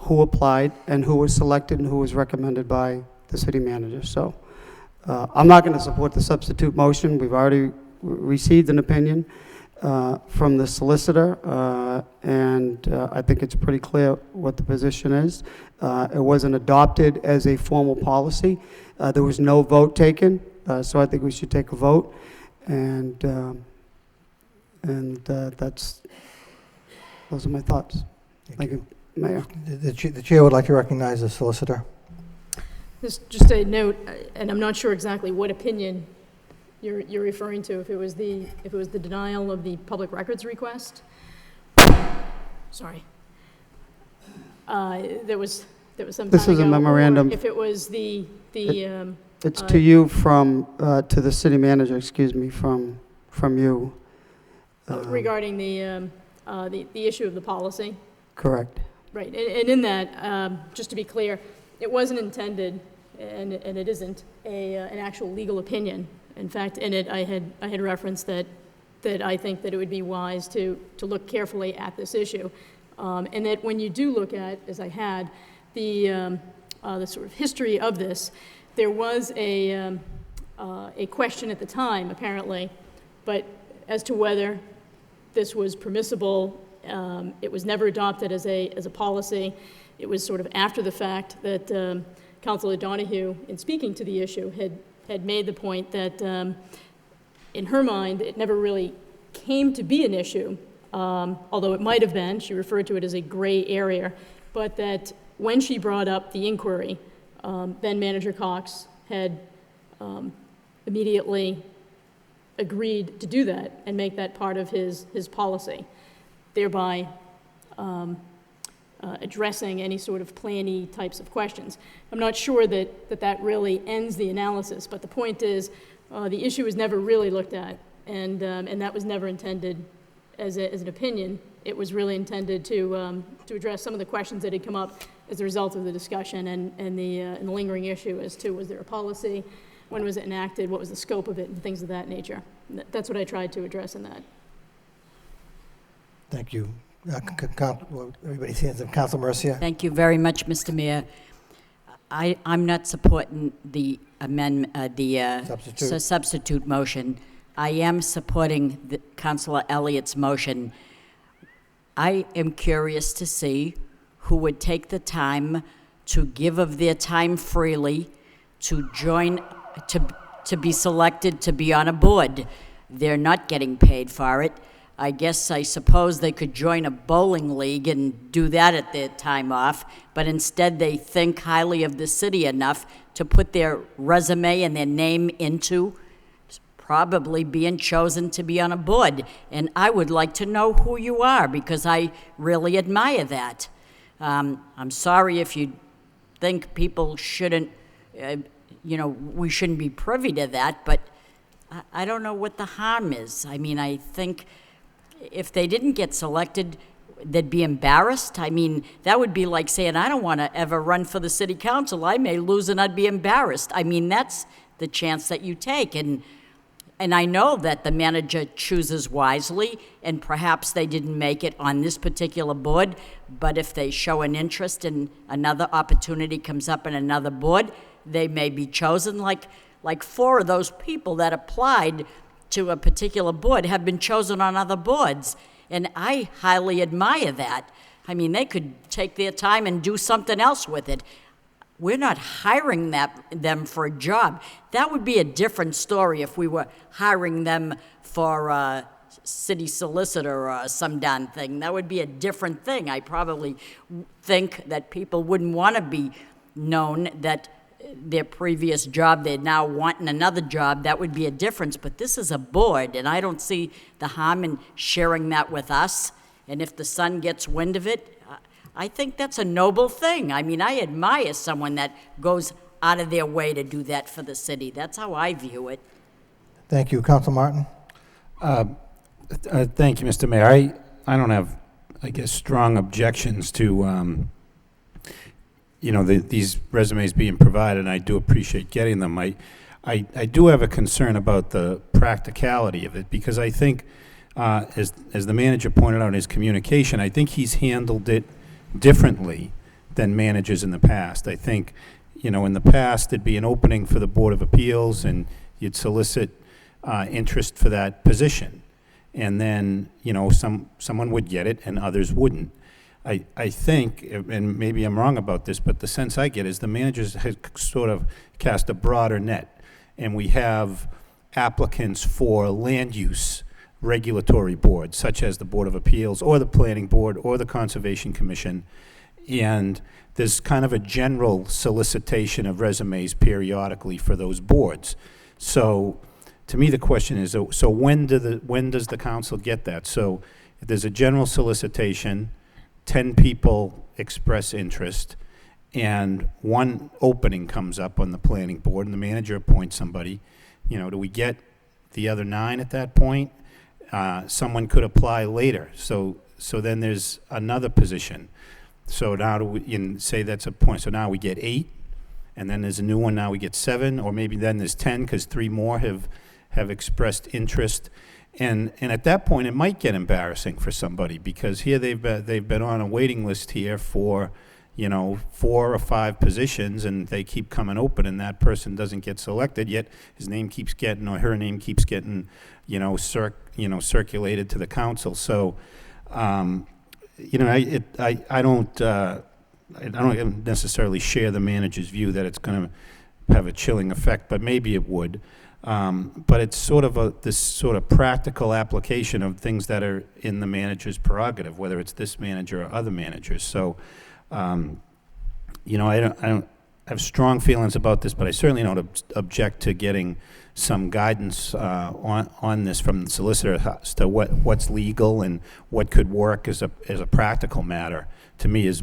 who applied and who was selected and who was recommended by the city manager. So I'm not going to support the substitute motion. We've already received an opinion from the solicitor, and I think it's pretty clear what the position is. It wasn't adopted as a formal policy. There was no vote taken, so I think we should take a vote. And those are my thoughts. Thank you, Mayor. The chair would like to recognize the solicitor. Just a note, and I'm not sure exactly what opinion you're referring to. If it was the denial of the public records request. Sorry. There was some. This is a memorandum. If it was it's to you from to the city manager. Excuse me, from you. Regarding the issue of the policy. Correct. Right, and in that, just to be clear, it wasn't intended, and it isn't an actual legal opinion. In fact, in it, I had referenced that I think that it would be wise to look carefully at this issue, and that when you do look at, as I had, the sort of history of this, there was a question at the time, apparently, but as to whether this was permissible. It was never adopted as a policy. It was sort of after the fact that Councilor Donahue, in speaking to the issue, had made the point that in her mind, it never really came to be an issue although it might have been, she referred to it as a gray area, but that when she brought up the inquiry, then Manager Cox had immediately agreed to do that and make that part of his policy, thereby addressing any sort of planny types of questions. I'm not sure that really ends the analysis, but the point is the issue was never really looked at, and that was never intended as an opinion. It was really intended to address some of the questions that had come up as a result of the discussion and the lingering issue as to, was there a policy, when was it enacted, what was the scope of it, and things of that nature. That's what I tried to address in that. Thank you. Everybody's hands up. Council Mercia. Thank you very much, Mr. Mayor. I'm not supporting the amendment, substitute motion. I am supporting Councilor Elliott's motion. I am curious to see who would take the time to give of their time freely to join, to be selected to be on a board. They're not getting paid for it. I suppose they could join a bowling league and do that at their time off, but instead they think highly of the city enough to put their resume and their name into probably being chosen to be on a board. And I would like to know who you are, because I really admire that. I'm sorry if you think people shouldn't, we shouldn't be privy to that, but I don't know what the harm is. I mean, I think if they didn't get selected, they'd be embarrassed. I mean, that would be like saying, I don't want to ever run for the city council. I may lose and I'd be embarrassed. I mean, that's the chance that you take. And I know that the manager chooses wisely, and perhaps they didn't make it on this particular board, but if they show an interest and another opportunity comes up in another board, they may be chosen. Like 4 of those people that applied to a particular board have been chosen on other boards, and I highly admire that. I mean, they could take their time and do something else with it. We're not hiring them for a job. That would be a different story if we were hiring them for a city solicitor or some darn thing. That would be a different thing. I probably think that people wouldn't want to be known that their previous job, they're now wanting another job. That would be a difference. But this is a board, and I don't see the harm in sharing that with us. And if the Sun gets wind of it, I think that's a noble thing. I mean, I admire someone that goes out of their way to do that for the city. That's how I view it. Thank you. Council Martin. Thank you, Mr. Mayor. I don't have, strong objections to, these resumes being provided, and I do appreciate getting them. I do have a concern about the practicality of it, because I think, as the manager pointed out in his communication, I think he's handled it differently than managers in the past. I think, in the past, there'd be an opening for the Board of Appeals, and you'd solicit interest for that position. And then, someone would get it and others wouldn't. I think, and maybe I'm wrong about this, but the sense I get is the managers have sort of cast a broader net, and we have applicants for land use regulatory boards, such as the Board of Appeals or the Planning Board or the Conservation Commission, and there's kind of a general solicitation of resumes periodically for those boards. So to me, the question is, so when does the council get that? So if there's a general solicitation, 10 people express interest, and one opening comes up on the planning board and the manager appoints somebody, do we get the other 9 at that point? Someone could apply later, so then there's another position. So now say that's a point. So now we get 8, and then there's a new one. Now we get 7, or maybe then there's 10 because 3 more have expressed interest. And at that point, it might get embarrassing for somebody, because here they've been on a waiting list here for 4 or 5 positions, and they keep coming open, and that person doesn't get selected, yet his name keeps getting, or her name keeps getting circulated to the council. So I don't necessarily share the manager's view that it's going to have a chilling effect, but maybe it would. But it's sort of this sort of practical application of things that are in the manager's prerogative, whether it's this manager or other managers. So, you know, I don't have strong feelings about this, but I certainly don't object to getting some guidance on this from the solicitor as to what's legal and what could work as a practical matter. To me, is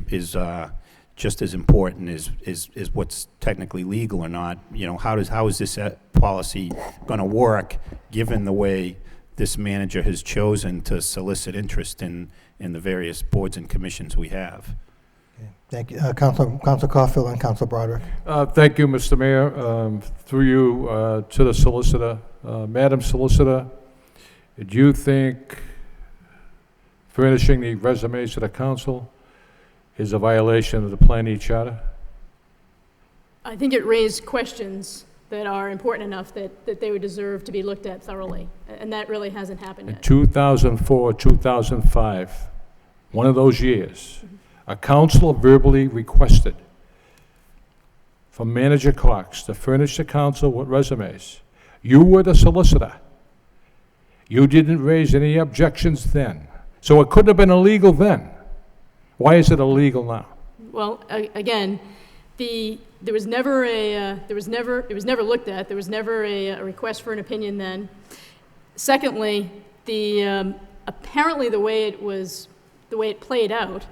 just as important as what's technically legal or not. You know, how is this policy going to work given the way this manager has chosen to solicit interest in the various boards and commissions we have? Thank you. Council Caulfield and Council Broderick. Thank you, Mr. Mayor. Through you to the solicitor. Madam Solicitor, do you think furnishing the resumes to the council is a violation of the planning charter? I think it raised questions that are important enough that they would deserve to be looked at thoroughly, and that really hasn't happened In yet. 2004, 2005, one of those years, a council verbally requested from Manager Cox to furnish the council with resumes. You were the solicitor. You didn't raise any objections then. So it couldn't have been illegal then. Why is it illegal now? Well, again, it was never looked at. There was never a request for an opinion then. Secondly, apparently the way it played out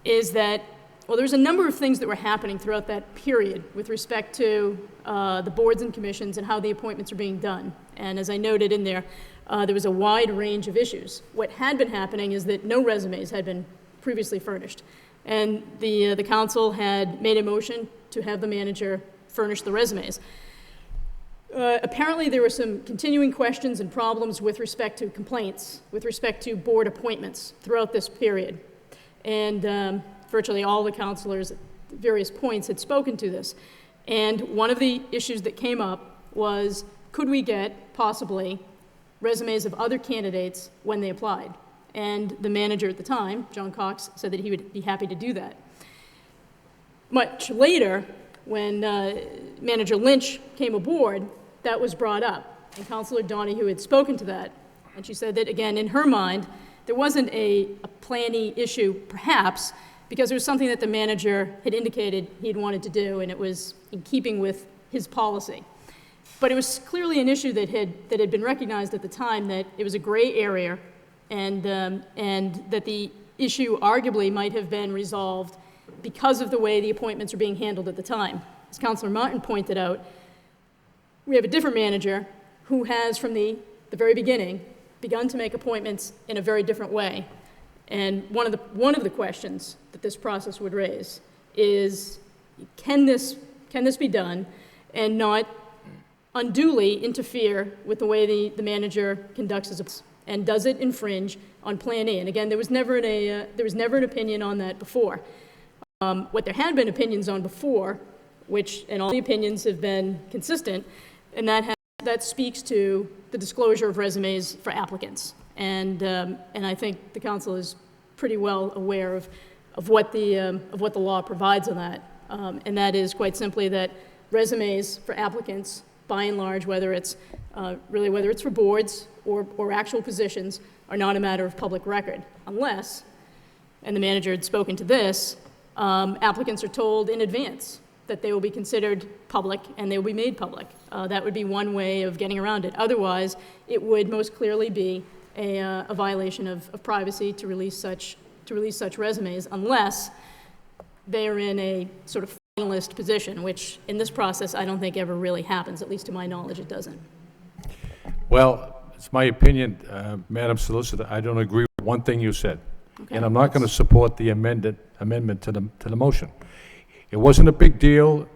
is that, well, there's a number of things that were happening throughout that period with respect to the boards and commissions and how the appointments are being done. And as I noted in there, there was a wide range of issues. What had been happening is that no resumes had been previously furnished. And the council had made a motion to have the manager furnish the resumes. Apparently there were some continuing questions and problems with respect to complaints, with respect to board appointments throughout this period. And virtually all the councilors at various points had spoken to this. And one of the issues that came up was, could we get possibly resumes of other candidates when they applied? And the manager at the time, John Cox, said that he would be happy to do that. Much later, when Manager Lynch came aboard, that was brought up. And Councilor Donahue had spoken to that. And she said that, again, in her mind, there wasn't a planning issue, perhaps, because it was something that the manager had indicated he'd wanted to do, and it was in keeping with his policy. But it was clearly an issue that had been recognized at the time, that it was a gray area, and that the issue arguably might have been resolved because of the way the appointments were being handled at the time. As Councilor Martin pointed out, we have a different manager who has, from the very beginning, begun to make appointments in a very different way. And one of the questions that this process would raise is, can this be done and not unduly interfere with the way the manager conducts his appointments? And does it infringe on Plan A? And again, there was never an opinion on that before. What there had been opinions on before, and all the opinions have been consistent, and that speaks to the disclosure of resumes for applicants. And I think the council is pretty well aware of what the law provides on that. And that is quite simply that resumes for applicants, by and large, whether it's for boards or actual positions, are not a matter of public record, unless, and the manager had spoken to this, applicants are told in advance that they will be considered public and they will be made public. That would be one way of getting around it. Otherwise, it would most clearly be a violation of privacy to release such resumes, unless they are in a sort of finalist position, which in this process I don't think ever really happens. At least to my knowledge, it doesn't. Well, it's my opinion, Madam Solicitor, I don't agree with one thing you said. Okay. And I'm not going to support the amendment to the motion. It wasn't a big deal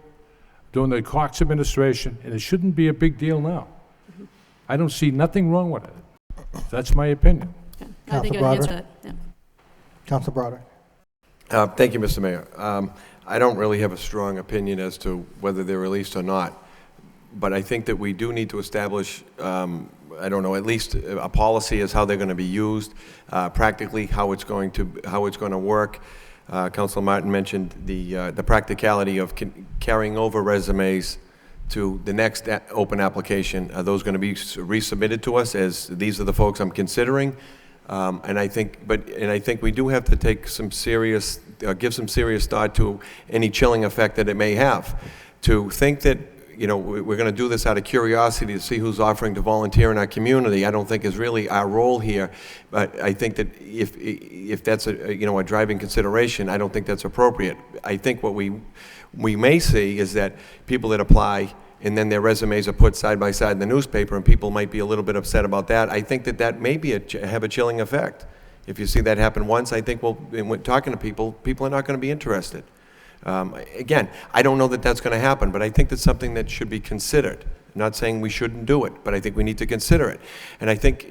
during the Cox administration, and it shouldn't be a big deal now. Mm-hmm. I don't see nothing wrong with it. That's my opinion. Okay. I think I answered that. Yeah. Council Broderick. Thank you, Mr. Mayor. I don't really have a strong opinion as to whether they're released or not, but I think that we do need to establish, I don't know, at least a policy as how they're going to be used, practically how it's going to work. Councilor Martin mentioned the practicality of carrying over resumes to the next open application, are those going to be resubmitted to us as these are the folks I'm considering? And I think we do have to take some serious, give some serious thought to any chilling effect that it may have. To think that, you know, we're going to do this out of curiosity to see who's offering to volunteer in our community, I don't think is really our role here. But I think that if that's a driving consideration, I don't think that's appropriate. I think what we may see is that people that apply and then their resumes are put side by side in the newspaper, and people might be a little bit upset about that. I think that may be have a chilling effect. If you see that happen once, I think when talking to people are not going to be interested. Again, I don't know that that's going to happen, but I think that's something that should be considered. I'm not saying we shouldn't do it, but I think we need to consider it. And I think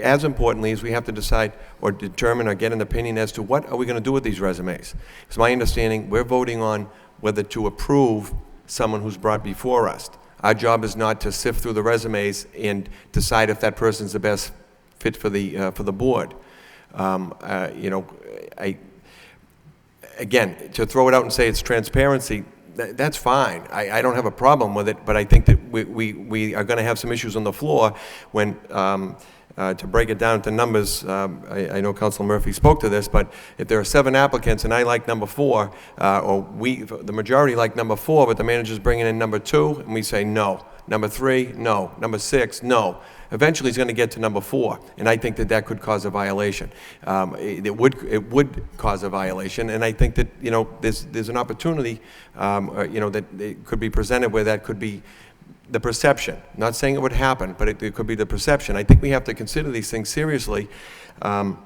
as importantly is we have to decide or determine or get an opinion as to what are we going to do with these resumes. It's my understanding we're voting on whether to approve someone who's brought before us. Our job is not to sift through the resumes and decide if that person's the best fit for the board. Again, to throw it out and say it's transparency, that's fine. I don't have a problem with it, but I think that we are going to have some issues on the floor when, to break it down to numbers, I know Councilor Murphy spoke to this, but if there are 7 applicants and I like number 4, or the majority like number 4, but the manager's bringing in number 2, and we say no. Number 3, no. Number 6, no. Eventually, he's going to get to number 4, and I think that could cause a violation. It would cause a violation, and I think that there's an opportunity, that it could be presented where that could be the perception. Not saying it would happen, but it could be the perception. I think we have to consider these things seriously, whatever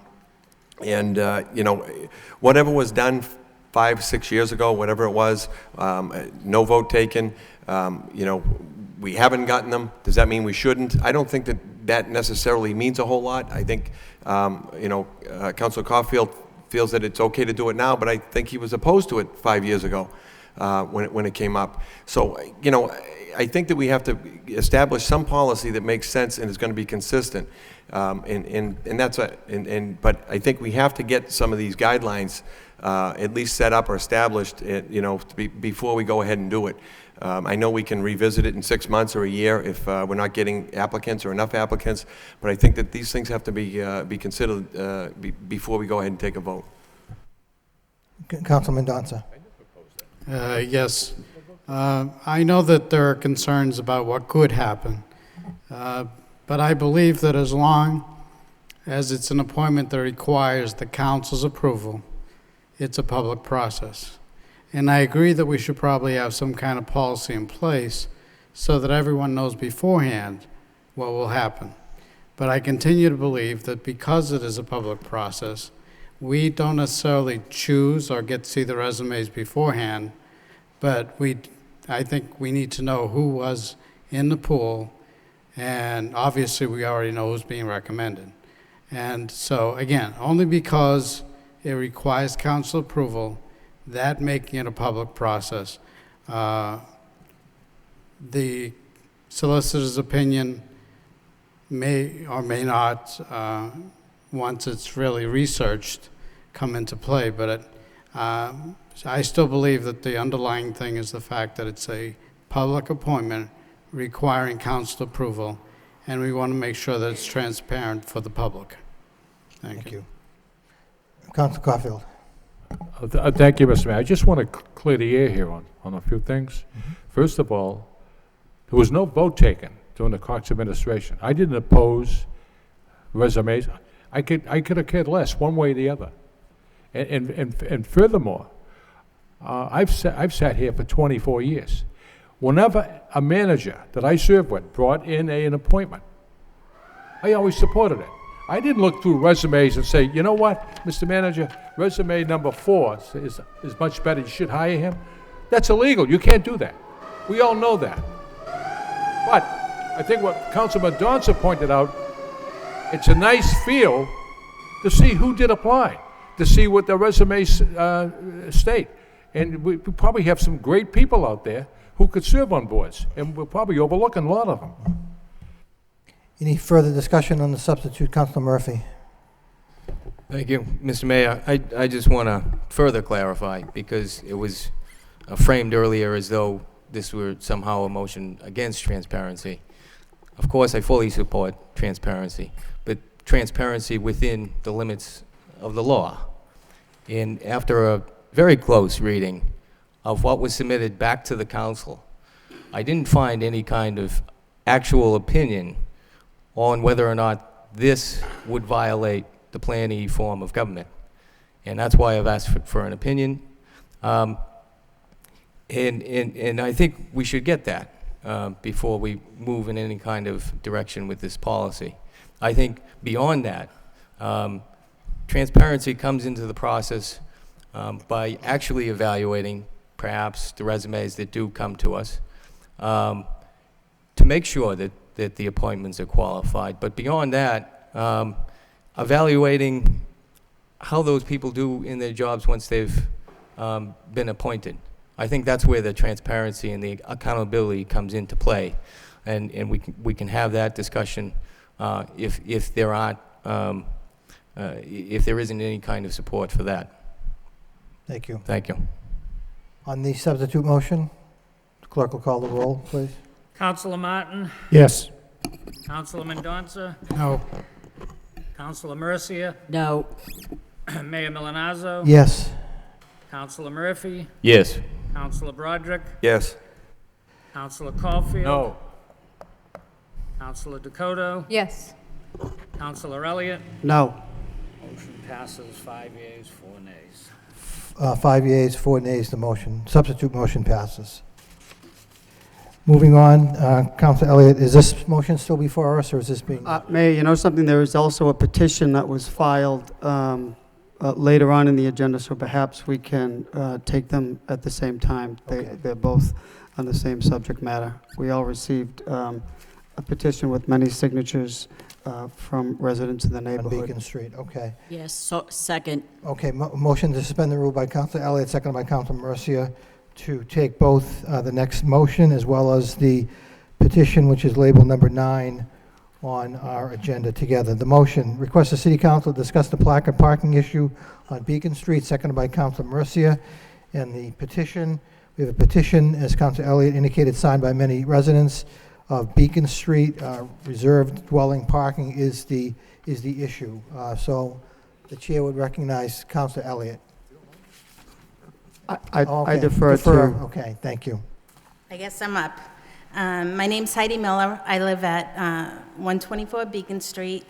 was done 5-6 years ago, whatever it was, no vote taken. We haven't gotten them. Does that mean we shouldn't? I don't think that necessarily means a whole lot. I think, Councilor Caulfield feels that it's okay to do it now, but I think he was opposed to it 5 years ago when it came up. So, I think that we have to establish some policy that makes sense and is going to be consistent, and that's it. But I think we have to get some of these guidelines at least set up or established, before we go ahead and do it. I know we can revisit it in 6 months or a year if we're not getting applicants or enough applicants, but I think that these things have to be considered before we go ahead and take a vote. Councilman Donza. Yes. I know that there are concerns about what could happen, but I believe that as long as it's an appointment that requires the council's approval, it's a public process. And I agree that we should probably have some kind of policy in place so that everyone knows beforehand what will happen. But I continue to believe that because it is a public process, we don't necessarily choose or get to see the resumes beforehand, but I think we need to know who was in the pool, and obviously we already know who's being recommended. And so, again, only because it requires council approval, that making it a public process. The solicitor's opinion may or may not, once it's really researched, come into play, but I still believe that the underlying thing is the fact that it's a public appointment requiring council approval, and we want to make sure that it's transparent for the public. Thank you. Councilor Caulfield. Thank you, Mr. Mayor. I just want to clear the air here on a few things. First of all, there was no vote taken during the Cox administration. I didn't oppose resumes. I could have cared less one way or the other. And furthermore, I've sat here for 24 years. Whenever a manager that I served with brought in an appointment, I always supported it. I didn't look through resumes and say, you know what, Mr. Manager, resume number 4 is much better. You should hire him. That's illegal. You can't do that. We all know that. But I think what Councilman Donza pointed out, it's a nice feel to see who did apply, to see what the resumes state. And we probably have some great people out there who could serve on boards, and we're probably overlooking a lot of them. Any further discussion on the substitute? Councilor Murphy. Thank you, Mr. Mayor. I just want to further clarify, because it was framed earlier as though this were somehow a motion against transparency. Of course, I fully support transparency, but transparency within the limits of the law. And after a very close reading of what was submitted back to the council, I didn't find any kind of actual opinion on whether or not this would violate the Plan E form of government. And that's why I've asked for an opinion. And I think we should get that before we move in any kind of direction with this policy. I think beyond that, transparency comes into the process by actually evaluating perhaps the resumes that do come to us to make sure that the appointments are qualified. But beyond that, evaluating how those people do in their jobs once they've been appointed. I think that's where the transparency and the accountability comes into play, and we can have that discussion if there aren't if there isn't any kind of support for that. Thank you. Thank you. On the substitute motion, the clerk will call the roll, please. Councilor Martin? Yes. Councilor Mendonça? No. Councilor Mercia? No. Mayor Milanazzo? Yes. Councilor Murphy? Yes. Councilor Broderick? Yes. Councilor Caulfield? No. Councilor Dakota? Yes. Councilor Elliott? No. Motion passes 5 yeas, 4 nays. 5 yeas, 4 nays, the motion, substitute motion passes. Moving on, Councilor Elliott, is this motion still before us, or is this being? Mayor, you know something, there is also a petition that was filed later on in the agenda, so perhaps we can take them at the same time. They're both on the same subject matter. We all received a petition with many signatures from residents in the On neighborhood. Beacon Street, okay. Yes, so, second. Okay, motion to suspend the rule by Councilor Elliott, seconded by Councilor Mercia, to take both the next motion as well as the petition, which is labeled number 9, on our agenda together. The motion, request the City Council discuss the placard parking issue on Beacon Street, seconded by Councilor Mercia. And the petition, we have a petition, as Councilor Elliott indicated, signed by many residents of Beacon Street. Reserved dwelling parking is the issue. So the chair would recognize Councilor Elliott. I defer to... Okay, thank you. I guess I'm up. My name's Heidi Miller. I live at 124 Beacon Street,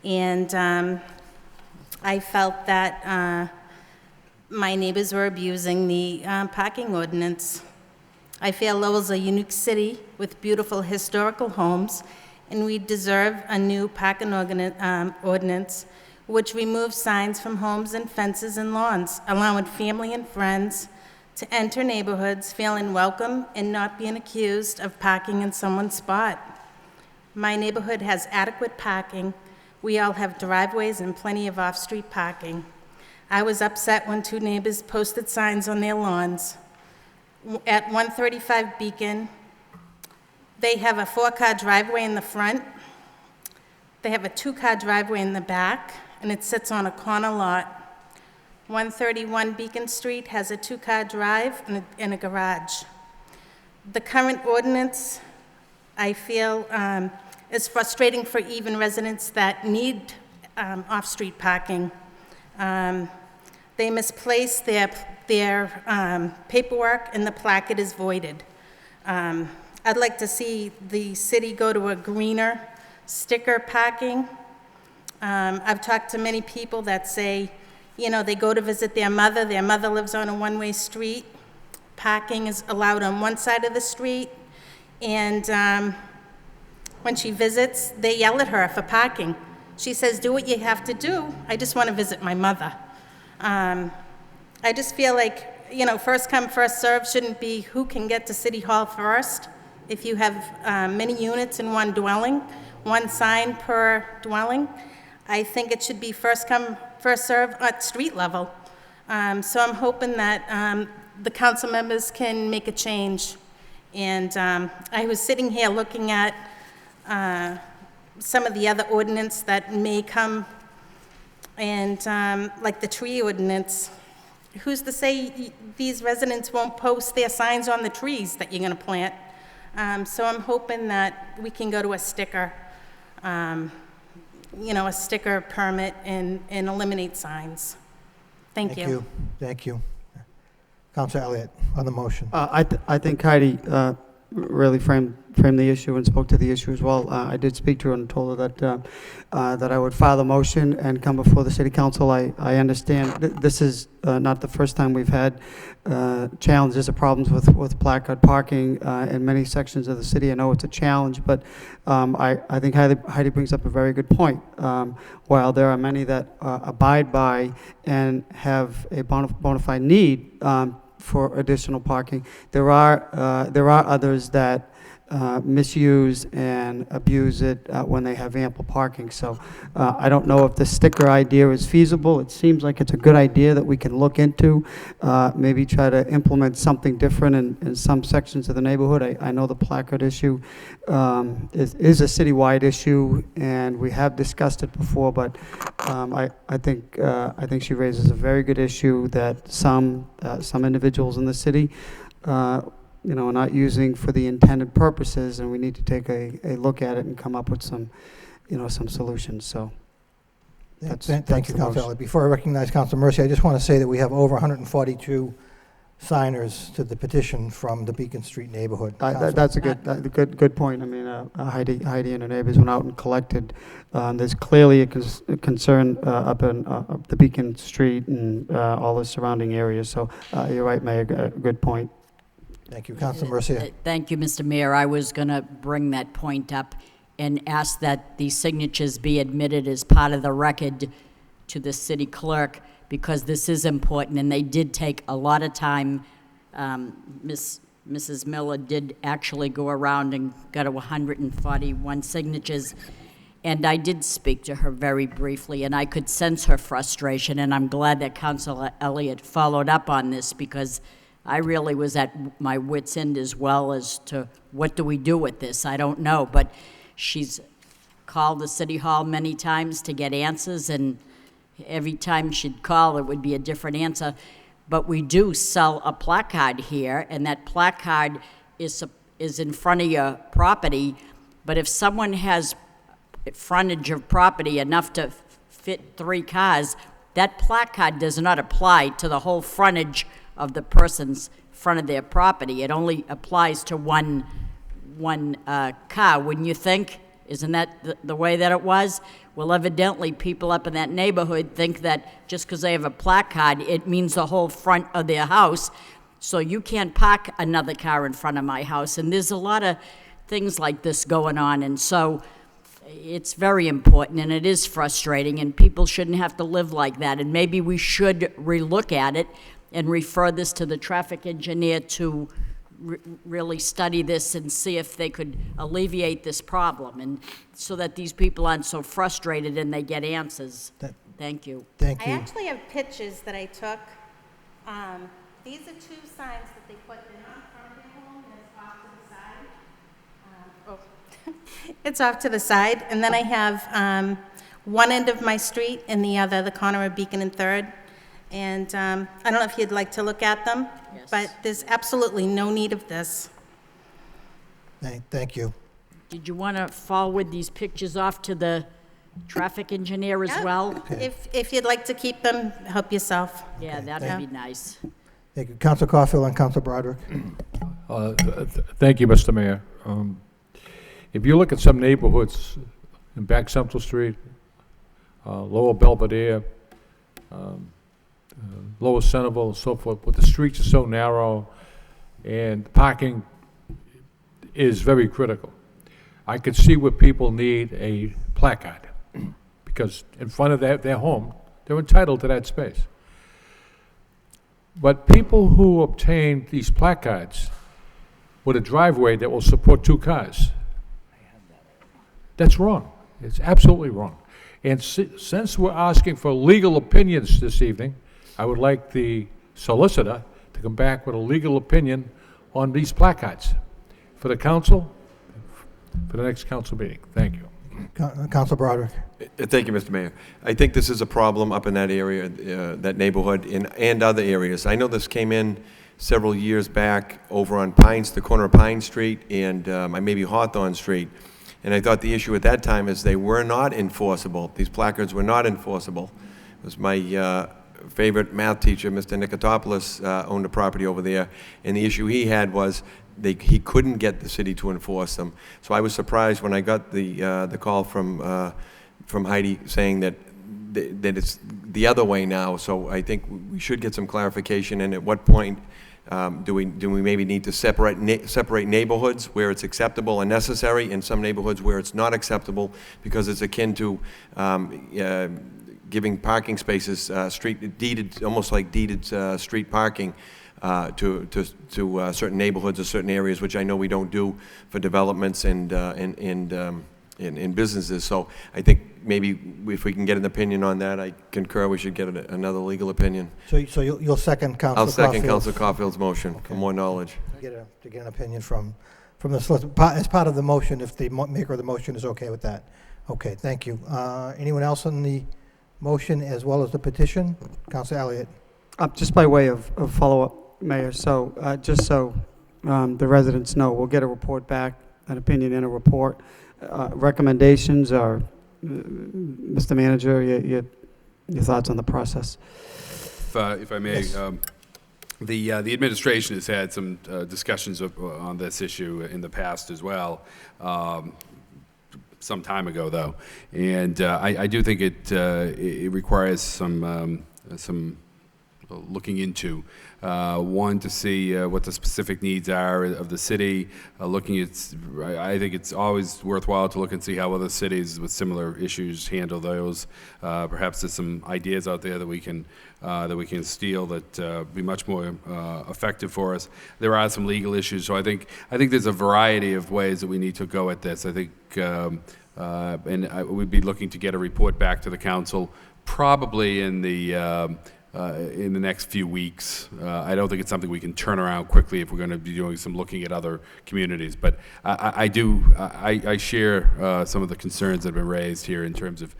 and I felt that my neighbors were abusing the parking ordinance. I feel Lowell's a unique city with beautiful historical homes, and we deserve a new parking ordinance which removes signs from homes and fences and lawns, allowing family and friends to enter neighborhoods feeling welcome and not being accused of parking in someone's spot. My neighborhood has adequate parking. We all have driveways and plenty of off-street parking. I was upset when 2 neighbors posted signs on their lawns. At 135 Beacon, they have a 4-car driveway in the front. They have a 2-car driveway in the back, and it sits on a corner lot. 131 Beacon Street has a 2-car drive and a garage. The current ordinance, I feel, is frustrating for even residents that need off-street parking. They misplace their paperwork, and the placard is voided. I'd like to see the city go to a greener sticker parking. I've talked to many people that say, you know, they go to visit their mother lives on a one-way street. Parking is allowed on one side of the street, and when she visits, they yell at her for parking. She says, do what you have to do. I just want to visit my mother. I just feel like, you know, first come, first served shouldn't be who can get to City Hall first. If you have many units in one dwelling, 1 sign per dwelling, I think it should be first come, first served at street level. So I'm hoping that the council members can make a change. And I was sitting here looking at some of the other ordinance that may come, and like the tree ordinance. who's to say these residents won't post their signs on the trees that you're going to plant? So I'm hoping that we can go to a sticker, a sticker permit and eliminate signs. Thank you. Thank you. Councilor Elliott, on the motion. I think Heidi really framed the issue and spoke to the issue as well. I did speak to her and told her that I would file a motion and come before the city council. I understand this is not the first time we've had challenges or problems with placard parking in many sections of the city. I know it's a challenge, but I think Heidi brings up a very good point. While there are many that abide by and have a bona fide need for additional parking, there are others that misuse and abuse it when they have ample parking. So I don't know if the sticker idea is feasible. It seems like it's a good idea that we can look into, maybe try to implement something different in some sections of the neighborhood. I know the placard issue is a citywide issue, and we have discussed it before, but I think she raises a very good issue that some individuals in the city are not using for the intended purposes, and we need to take a look at it and come up with some solutions. So Thank you, Councilor Elliott. Before I recognize Councilor Mercy, I just want to say that we have over 142 signers to the petition from the Beacon Street neighborhood. That's a good point. I mean, Heidi and her neighbors went out and collected. There's clearly a concern up in the Beacon Street and all the surrounding areas. So you're right, Mayor. Good point. Thank you, Councilor Mercia. Thank you, Mr. Mayor. I was going to bring that point up and ask that the signatures be admitted as part of the record to the city clerk, because this is important, and they did take a lot of time. Mrs. Miller did actually go around and got to 141 signatures, and I did speak to her very briefly, and I could sense her frustration, and I'm glad that Councilor Elliott followed up on this, because I really was at my wit's end as well as to what do we do with this. I don't know, but she's called the city hall many times to get answers, and every time she'd call, it would be a different answer. But we do sell a placard here, and that placard is in front of your property. But if someone has frontage of property enough to fit 3 cars, that placard does not apply to the whole frontage of the person's front of their property. It only applies to one car, wouldn't you think? Isn't that the way that it was? Well, evidently, people up in that neighborhood think that just because they have a placard, it means the whole front of their house. So you can't park another car in front of my house. And there's a lot of things like this going on. And so it's very important, and it is frustrating, and people shouldn't have to live like that. And maybe we should relook at it and refer this to the traffic engineer to really study this and see if they could alleviate this problem, and so that these people aren't so frustrated and they get answers. Thank you. I actually have pictures that I took. These are 2 signs that they put in on front of their home, and it's off to the side. It's off to the side, and then I have one end of my street and the other, the corner of Beacon and 3rd. And I don't know if you'd like to look at them, but there's absolutely no need of this. Thank you. Did you want to forward these pictures off to the traffic engineer as well? Okay. If you'd like to keep them, help yourself. Yeah, that'd be nice. Thank you. Councilor Caulfield and Councilor Broderick. Thank you, Mr. Mayor. If you look at some neighborhoods in Back Central Street, Lower Belvedere, Lower Centerville, and so forth, but the streets are so narrow and parking is very critical. I could see where people need a placard because in front of their home, they're entitled to that space. But people who obtain these placards with a driveway that will support 2 cars, that's wrong. It's absolutely wrong. And since we're asking for legal opinions this evening, I would like the solicitor to come back with a legal opinion on these placards for the council, for the next council meeting. Thank you. Council Broderick. Thank you, Mr. Mayor. I think this is a problem up in that area, that neighborhood, and other areas. I know this came in several years back over on the corner of Pine Street and maybe Hawthorne Street. And I thought the issue at that time is they were not enforceable. These placards were not enforceable. It was my favorite math teacher, Mr. Nikotopoulos, owned a property over there. And the issue he had was he couldn't get the city to enforce them. So I was surprised when I got the call from Heidi saying that it's the other way now. So I think we should get some clarification. And at what point do we maybe need to separate neighborhoods where it's acceptable and necessary, and some neighborhoods where it's not acceptable because it's akin to giving parking spaces almost like deeded street parking to certain neighborhoods or certain areas, which I know we don't do for developments and in businesses. So I think maybe if we can get an opinion on that, I concur we should get another legal opinion. So you'll second Council I'll second Caulfield's- Council Caulfield's motion for more knowledge. To get an opinion from the solicitor, as part of the motion, if the maker of the motion is okay with that. Okay, thank you. Anyone else on the motion as well as the petition? Council Elliott. Just by way of follow-up, Mayor, so just so the residents know, we'll get a report back, an opinion and a report. Recommendations are, Mr. Manager, your thoughts on the process? If I may, Yes. the administration has had some discussions on this issue in the past as well, some time ago though, and I do think it requires some looking into. One, to see what the specific needs are of the city. I think it's always worthwhile to look and see how other cities with similar issues handle those. Perhaps there's some ideas out there that we can steal that be much more effective for us. There are some legal issues, so I think there's a variety of ways that we need to go at this. I think, and we'd be looking to get a report back to the council probably in the next few weeks. I don't think it's something we can turn around quickly if we're going to be doing some looking at other communities. But I share some of the concerns that have been raised here in terms of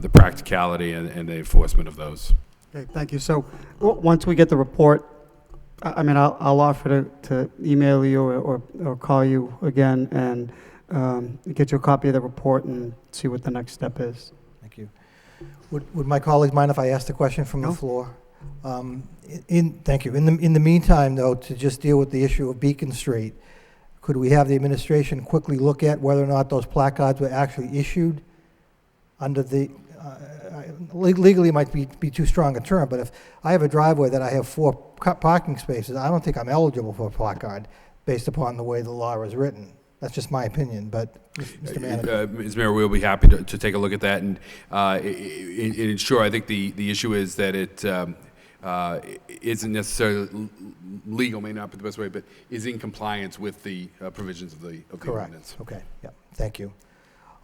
the practicality and the enforcement of those. Okay, thank you. So once we get the report, I mean, I'll offer to email you or call you again and get you a copy of the report and see what the next step is. Thank you. Would my colleagues mind if I asked a question from the floor? Thank you. In the meantime, though, to just deal with the issue of Beacon Street, could we have the administration quickly look at whether or not those placards were actually issued under the, legally might be too strong a term, but if I have a driveway that I have 4 parking spaces, I don't think I'm eligible for a placard based upon the way the law is written. That's just my opinion, but Mr. Manager. Ms. Mayor, we'll be happy to take a look at that and ensure. I think the issue is that it isn't necessarily legal, may not be the best way, but is in compliance with the provisions of the ordinance. Okay. Yeah. Thank you.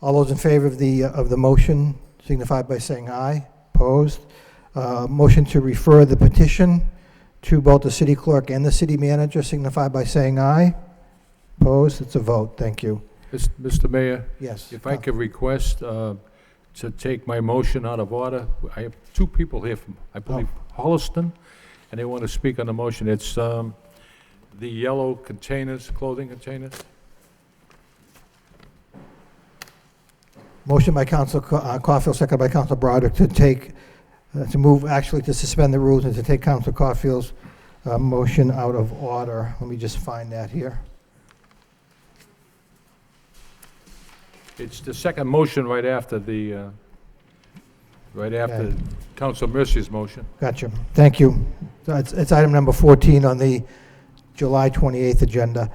All those in favor of the motion signify by saying aye. Opposed. Motion to refer the petition to both the city clerk and the city manager signify by saying aye. Opposed? It's a vote. Thank you. Mr. Mayor? Yes. If I could request to take my motion out of order. I have 2 people here from, I believe, Holliston, and they want to speak on the motion. It's the yellow containers, clothing containers. Motion by Council Caulfield, second by Council Broderick to suspend the rules and to take Council Caulfield's motion out of order. Let me just find that here. It's the second motion right after Council Mercy's motion. Gotcha. Thank you. So it's item number 14 on the July 28th agenda.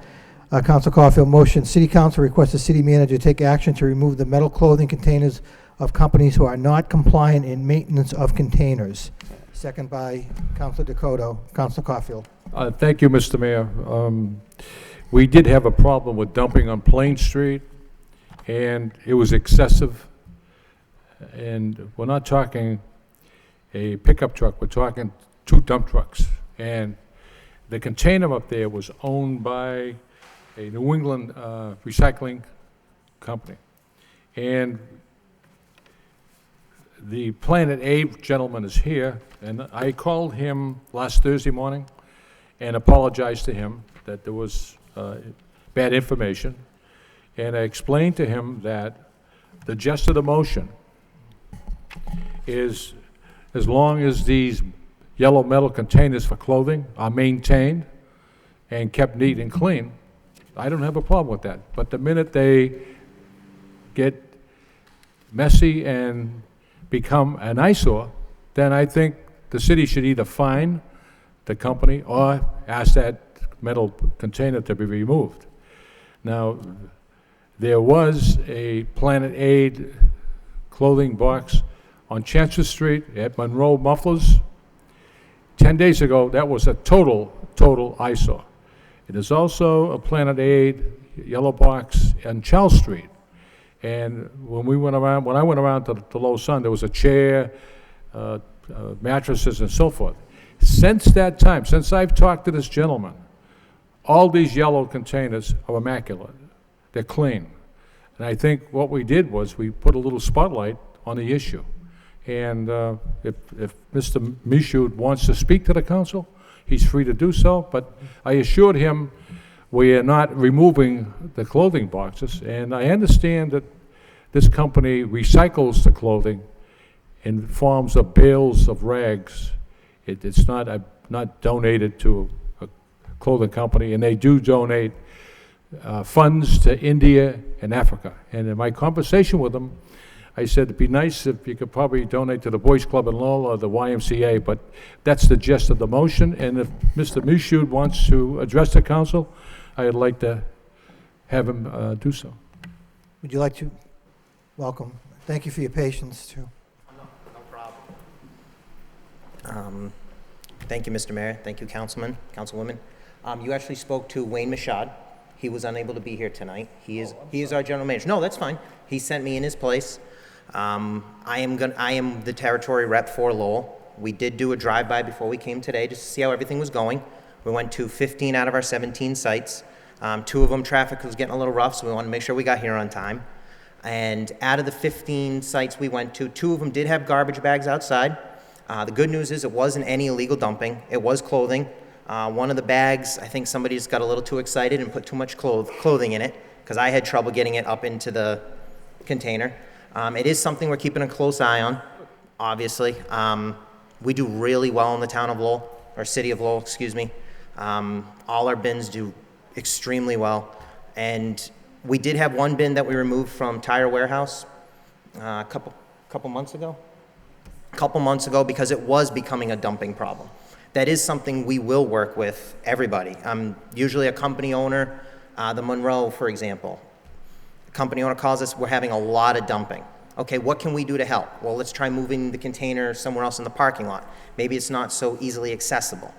Council Caulfield motion. City Council requests the city manager take action to remove the metal clothing containers of companies who are not compliant in maintenance of containers. Second by Councilor Dakota. Council Caulfield. Thank you, Mr. Mayor. We did have a problem with dumping on Plain Street, and it was excessive. And we're not talking a pickup truck, we're talking 2 dump trucks. And the container up there was owned by a New England recycling company. And the Planet A gentleman is here, and I called him last Thursday morning and apologized to him that there was bad information. And I explained to him that the gist of the motion is, as long as these yellow metal containers for clothing are maintained and kept neat and clean, I don't have a problem with that. But the minute they get messy and become an eyesore, then I think the city should either fine the company or ask that metal container to be removed. Now, there was a Planet Aid clothing box on Chancellor Street at Monroe Mufflers. 10 days ago, that was a total eyesore. It is also a Planet Aid yellow box on Charles Street. And when I went around to Lowell Sun, there was a chair, mattresses, and so forth. Since that time, since I've talked to this gentleman, all these yellow containers are immaculate. They're clean. And I think what we did was we put a little spotlight on the issue. And if Mr. Michaud wants to speak to the council, he's free to do so. But I assured him we are not removing the clothing boxes. And I understand that this company recycles the clothing in forms of bales of rags. It's not donated to a clothing company, and they do donate funds to India and Africa. And in my conversation with them, I said it'd be nice if you could probably donate to the Boys Club in Lowell or the YMCA, but that's the gist of the motion. And if Mr. Michaud wants to address the council, I'd like to have him do so. Would you like to? Welcome. Thank you for your patience, too. No problem. Thank you, Mr. Mayor. Thank you, Councilman, Councilwoman. You actually spoke to Wayne Michaud. He was unable to be here tonight. He is our general manager. No, that's fine. He sent me in his place. I am the territory rep for Lowell. We did do a drive-by before we came today just to see how everything was going. We went to 15 out of our 17 sites. 2 of them, traffic was getting a little rough, so we wanted to make sure we got here on time. And out of the 15 sites we went to, 2 of them did have garbage bags outside. The good news is it wasn't any illegal dumping. It was clothing. One of the bags, I think somebody just got a little too excited and put too much clothing in it, because I had trouble getting it up into the container. It is something we're keeping a close eye on, obviously. We do really well in the town of Lowell, or city of Lowell, excuse me. All our bins do extremely well. And we did have one bin that we removed from Tire Warehouse a couple months ago. Because it was becoming a dumping problem. That is something we will work with everybody. Usually a company owner, the Monroe, for example. The company owner calls us, we're having a lot of dumping. Okay, what can we do to help? Well, let's try moving the container somewhere else in the parking lot. Maybe it's not so easily accessible.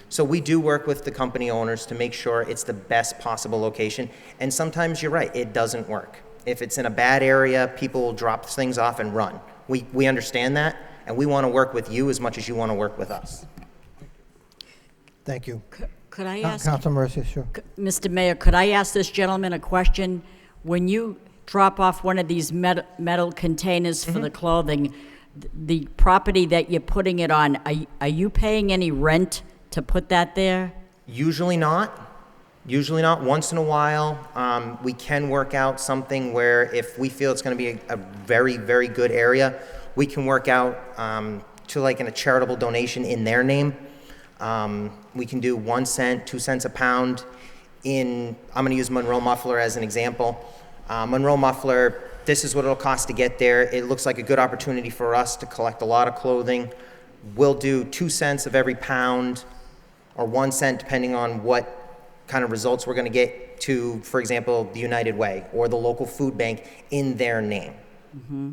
So we do work with the company owners to make sure it's the best possible location. And sometimes you're right, it doesn't work. If it's in a bad area, people will drop things off and run. We understand that, and we want to work with you as much as you want to work with us. Thank you. Could I ask, Council Mercy, sure. Mr. Mayor, could I ask this gentleman a question? When you drop off one of these metal containers for the clothing, the property that you're putting it on, are you paying any rent to put that there? Usually not. Usually not. Once in a while, we can work out something where if we feel it's going to be a very, very good area, we can work out to like in a charitable donation in their name. We can do 1 cent, 2 cents a pound. I'm going to use Monroe Muffler as an example. Monroe Muffler, this is what it'll cost to get there. It looks like a good opportunity for us to collect a lot of clothing. We'll do 2 cents of every pound, or 1 cent depending on what kind of results we're going to get to, for example, the United Way or the local food bank in their name. Mm-hmm.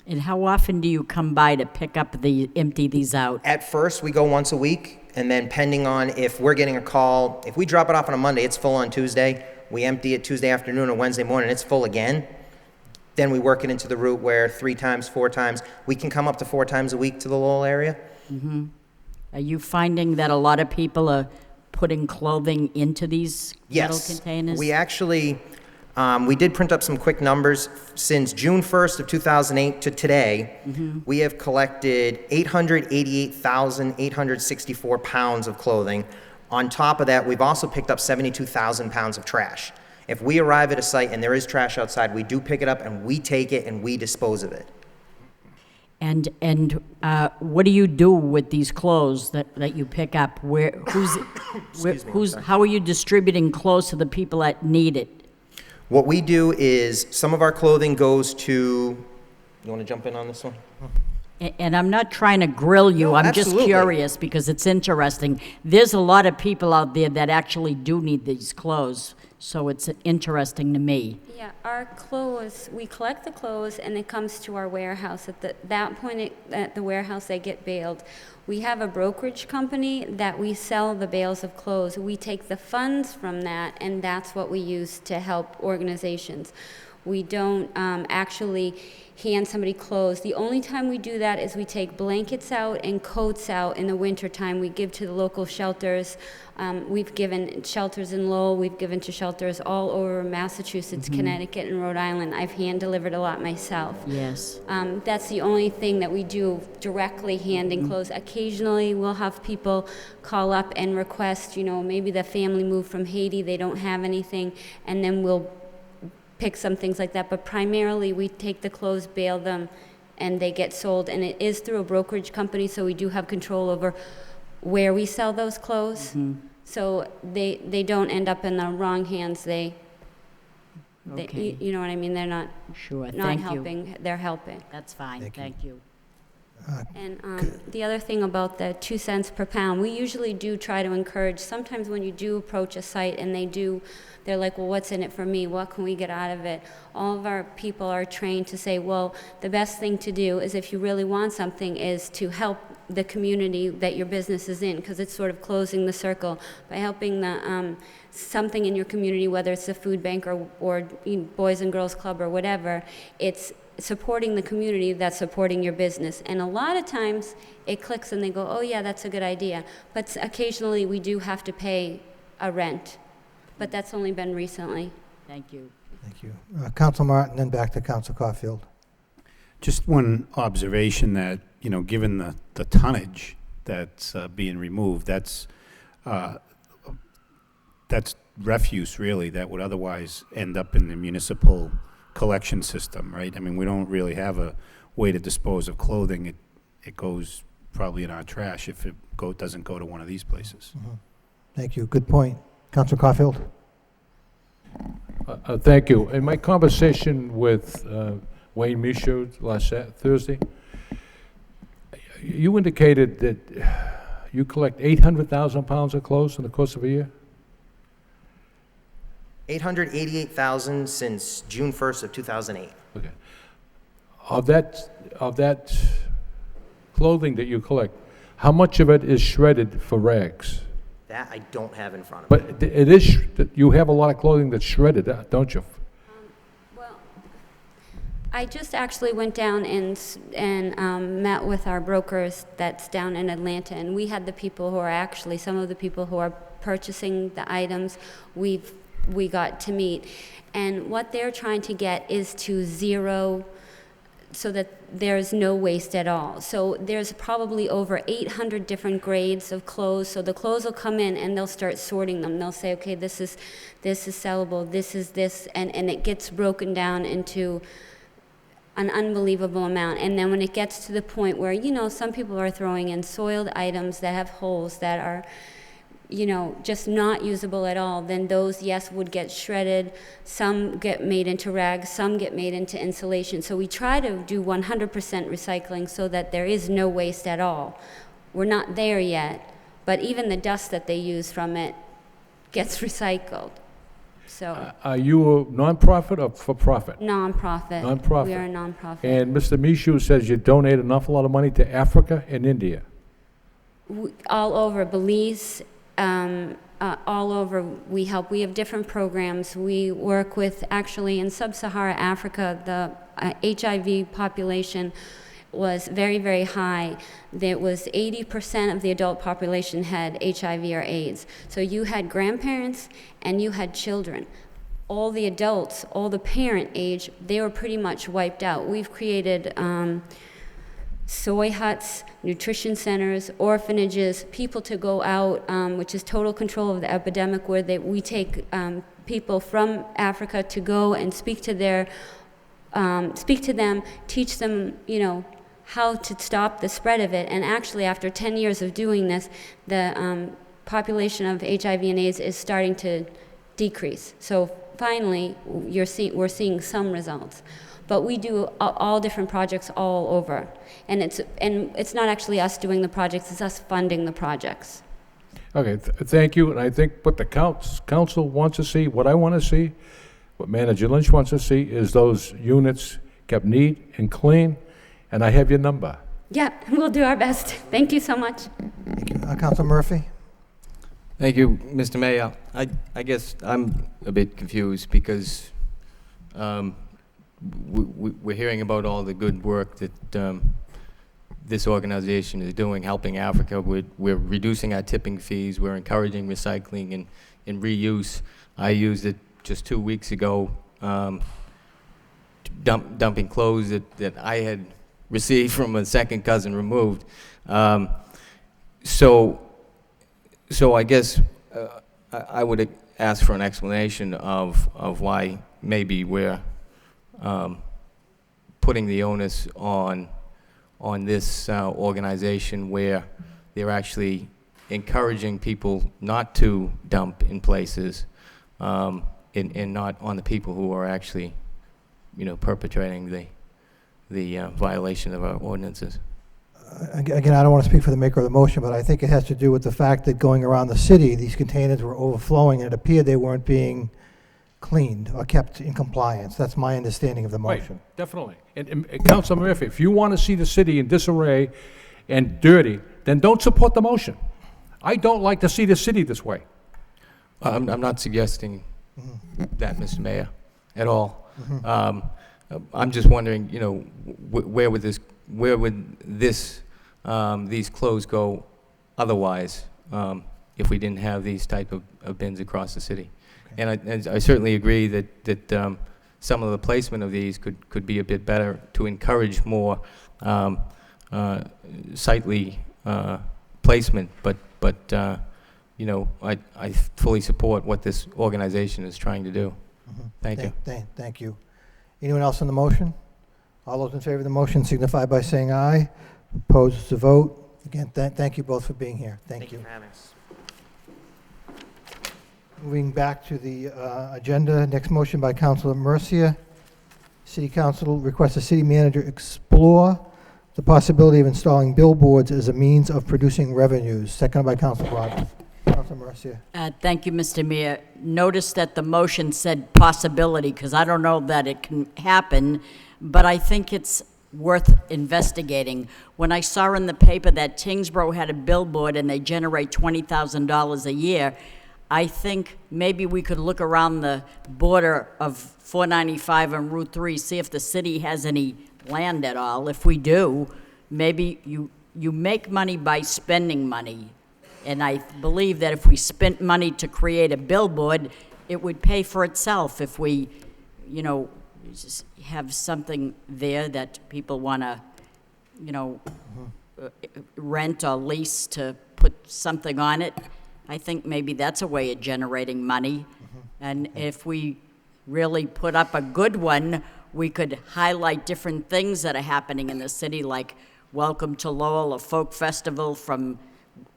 And how often do you come by to pick up empty these out? At first, we go once a week, and then depending on if we're getting a call, if we drop it off on a Monday, it's full on Tuesday. We empty it Tuesday afternoon or Wednesday morning, it's full again. Then we work it into the route where 3 times, 4 times, we can come up to 4 times a week to the Lowell area. Mm-hmm. Are you finding that a lot of people are putting clothing into these metal containers? We actually, We did print up some quick numbers. Since June 1st of 2008 to today, we have collected 888,864 pounds of clothing. On top of that, we've also picked up 72,000 pounds of trash. If we arrive at a site and there is trash outside, we do pick it up and we take it and we dispose of it. And what do you do with these clothes that you pick up? How are you distributing clothes to the people that need it? What we do is some of our clothing goes to, you want to jump in on this one? And I'm not trying to grill you, No, I'm absolutely. just curious because it's interesting. There's a lot of people out there that actually do need these clothes, so it's interesting to me. Yeah, our clothes, we collect the clothes and it comes to our warehouse. At that point, at the warehouse, they get baled. We have a brokerage company that we sell the bales of clothes. We take the funds from that and that's what we use to help organizations. We don't actually hand somebody clothes. The only time we do that is we take blankets out and coats out in the wintertime. We give to the local shelters. We've given shelters in Lowell. We've given to shelters all over Massachusetts, Connecticut, and Rhode Island. I've hand-delivered a lot myself. Yes. That's the only thing that we do directly handing clothes. Occasionally, we'll have people call up and request, maybe the family moved from Haiti, they don't have anything, and then we'll pick some things like that, but primarily we take the clothes, bale them, and they get sold. And it is through a brokerage company, so we do have control over where we sell those clothes. So they don't end up in the wrong hands. They Okay. you know what I mean? They're not Sure, not thank you. helping. They're helping. That's fine, thank you. And the other thing about the 2 cents per pound, we usually do try to encourage, sometimes when you do approach a site and they're like, well, what's in it for me? What can we get out of it? All of our people are trained to say, well, the best thing to do is if you really want something is to help the community that your business is in, because it's sort of closing the circle by helping the something in your community, whether it's a food bank or Boys and Girls Club or whatever. It's supporting the community that's supporting your business. And a lot of times it clicks and they go, oh yeah, that's a good idea. But occasionally we do have to pay a rent. But that's only been recently. Thank you. Thank you. Council Martin, then back to Council Caulfield. Just one observation that, given the tonnage that's being removed, that's refuse, really, that would otherwise end up in the municipal collection system, right? I mean, we don't really have a way to dispose of clothing. It goes probably in our trash if it doesn't go to one of these places. Thank you. Good point. Council Caulfield. Thank you. In my conversation with Wayne Michaud last Thursday, you indicated that you collect 800,000 pounds of clothes in the course of a year? 888,000 since June 1st of 2008. Okay. Of that clothing that you collect, how much of it is shredded for rags? That I don't have in front of me. But it is, you have a lot of clothing that's shredded, don't you? I just actually went down and met with our brokers that's down in Atlanta, and we had the people who are actually, some of the people who are purchasing the items we got to meet. And what they're trying to get is to zero, so that there's no waste at all. So there's probably over 800 different grades of clothes. So the clothes will come in and they'll start sorting them. They'll say, okay, this is sellable, this is this, and it gets broken down into an unbelievable amount. And then when it gets to the point where, some people are throwing in soiled items that have holes that are, just not usable at all, then those, yes, would get shredded. Some get made into rags, some get made into insulation. So we try to do 100% recycling so that there is no waste at all. We're not there yet, but even the dust that they use from it gets recycled. So. Are you a nonprofit or for-profit? Nonprofit. Nonprofit. We are a nonprofit. And Mr. Michaud says you donate an awful lot of money to Africa and India. All over Belize, all over we help. We have different programs. We work with, actually in sub-Saharan Africa, the HIV population was very, very high. There was 80% of the adult population had HIV or AIDS. So you had grandparents and you had children. all the adults, all the parent age, they were pretty much wiped out. We've created soy huts, nutrition centers, orphanages, people to go out, which is total control of the epidemic, where we take people from Africa to go and speak to them, teach them, how to stop the spread of it. And actually, after 10 years of doing this, the population of HIV and AIDS is starting to decrease. So finally, we're seeing some results. But we do all different projects all over. And it's not actually us doing the projects, it's us funding the projects. Okay, thank you. And I think what the council wants to see, what I want to see, what Manager Lynch wants to see is those units kept neat and clean. And I have your number. Yeah, we'll do our best. Thank you so much. Thank you. Councilor Murphy? Thank you, Mr. Mayor. I guess I'm a bit confused because we're hearing about all the good work that this organization is doing, helping Africa. We're reducing our tipping fees. We're encouraging recycling and reuse. I used it just 2 weeks ago, dumping clothes that I had received from a second cousin removed. So I guess I would ask for an explanation of why maybe we're putting the onus on this organization where they're actually encouraging people not to dump in places and not on the people who are actually, perpetrating the violation of our ordinances. Again, I don't want to speak for the maker of the motion, but I think it has to do with the fact that going around the city, these containers were overflowing, and it appeared they weren't being cleaned or kept in compliance. That's my understanding of the motion. Right, definitely. And Councilor Murphy, if you want to see the city in disarray and dirty, then don't support the motion. I don't like to see the city this way. I'm not suggesting that, Mr. Mayor, at all. I'm just wondering, where would these clothes go otherwise if we didn't have these type of bins across the city? Okay. And I certainly agree that some of the placement of these could be a bit better to encourage more sightly placement. But I fully support what this organization is trying to do. Thank you. Thank you. Anyone else on the motion? All those in favor of the motion signify by saying aye. Opposed to vote. Again, thank you both for being here. Thank you. For having us. Moving back to the agenda, next motion by Councilor Murcia. City Council requests the city manager explore the possibility of installing billboards as a means of producing revenues. Seconded by Councilor Rogers. Councilor Murcia. Thank you, Mr. Mayor. Notice that the motion said possibility, because I don't know that it can happen, but I think it's worth investigating. When I saw in the paper that Tingsboro had a billboard and they generate $20,000 a year, I think maybe we could look around the border of 495 and Route 3, see if the city has any land at all. If we do, maybe you make money by spending money. And I believe that if we spent money to create a billboard, it would pay for itself if we, just have something there that people want to, rent or lease to put something on it. I think maybe that's a way of generating money. And if we really put up a good one, we could highlight different things that are happening in the city, like Welcome to Lowell, a folk festival from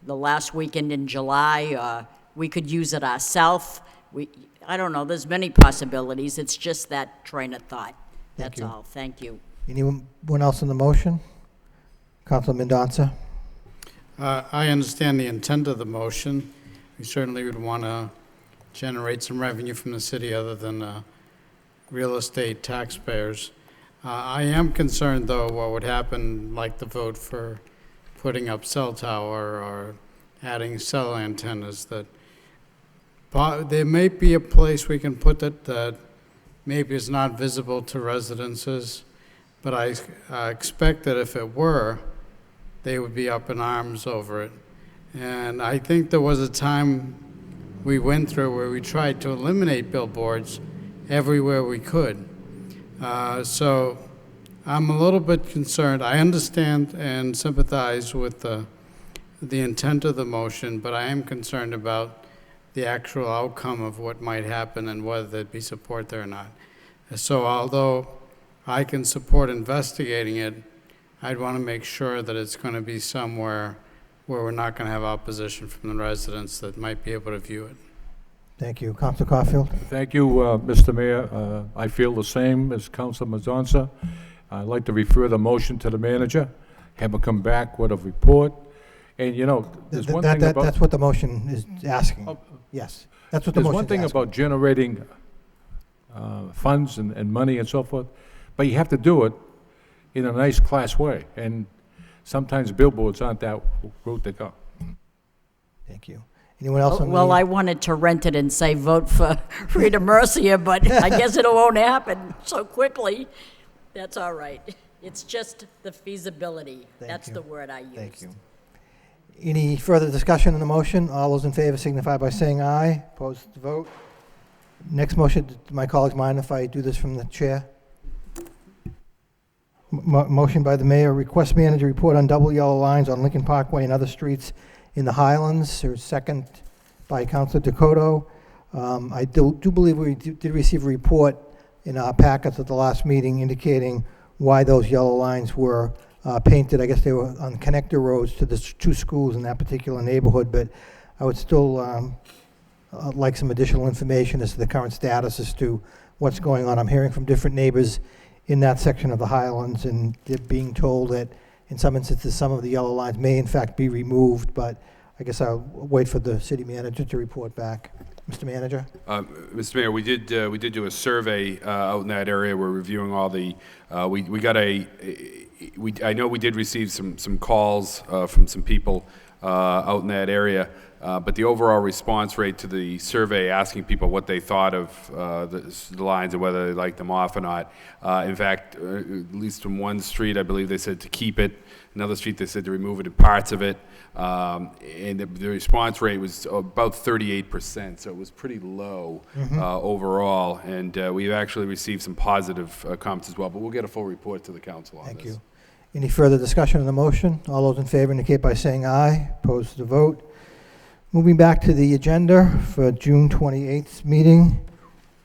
the last weekend in July. We could use it ourselves. I don't know, there's many possibilities. It's just that train of thought. That's all. Thank you. Anyone else on the motion? Councilor Mendonça. I understand the intent of the motion. We certainly would want to generate some revenue from the city other than real estate taxpayers. I am concerned, though, what would happen, like the vote for putting up cell tower or adding cell antennas, that there may be a place we can put it that maybe is not visible to residences, but I expect that if it were, they would be up in arms over it. And I think there was a time we went through where we tried to eliminate billboards everywhere we could. So I'm a little bit concerned. I understand and sympathize with the intent of the motion, but I am concerned about the actual outcome of what might happen and whether there'd be support there or not. So although I can support investigating it, I'd want to make sure that it's going to be somewhere where we're not going to have opposition from the residents that might be able to view it. Thank you. Councilor Caulfield? Thank you, Mr. Mayor. I feel the same as Councilor Mazanza. I'd like to refer the motion to the manager, have him come back with a report. And, you know, there's one thing about... That's what the motion is asking. Yes, that's what the motion is asking. There's one thing about generating funds and money and so forth, but you have to do it in a nice class way. And sometimes billboards aren't that route to go. Thank you. Anyone else on Well, the... I wanted to rent it and say vote for Rita Mercia, but I guess it won't happen so quickly. That's all right. It's just the feasibility. That's the word I used. Thank you. Any further discussion on the motion? All those in favor signify by saying aye. Opposed to vote. Next motion, do my colleagues mind if I do this from the chair? Motion by the mayor, request manager report on double yellow lines on Lincoln Parkway and other streets in the Highlands. There's second by Councilor Dakota. I do believe we did receive a report in our packets at the last meeting indicating why those yellow lines were painted. I guess they were on connector roads to the two schools in that particular neighborhood, but I would still like some additional information as to the current status as to what's going on. I'm hearing from different neighbors in that section of the Highlands, and they're being told that in some instances some of the yellow lines may in fact be removed, but I guess I'll wait for the city manager to report back. Mr. Manager? Mr. Mayor, we did do a survey out in that area. We're reviewing all the, we got I know we did receive some calls from some people out in that area, but the overall response rate to the survey asking people what they thought of the lines and whether they liked them off or not. In fact, at least from one street, I believe they said to keep it. Another street, they said to remove it in parts of it. And the response rate was about 38%, so it was pretty low overall. And we've actually received some positive comments as well, but we'll get a full report to the council on this. Thank you. Any further discussion on the motion? All those in favor indicate by saying aye. Opposed to vote. Moving back to the agenda for June 28th meeting.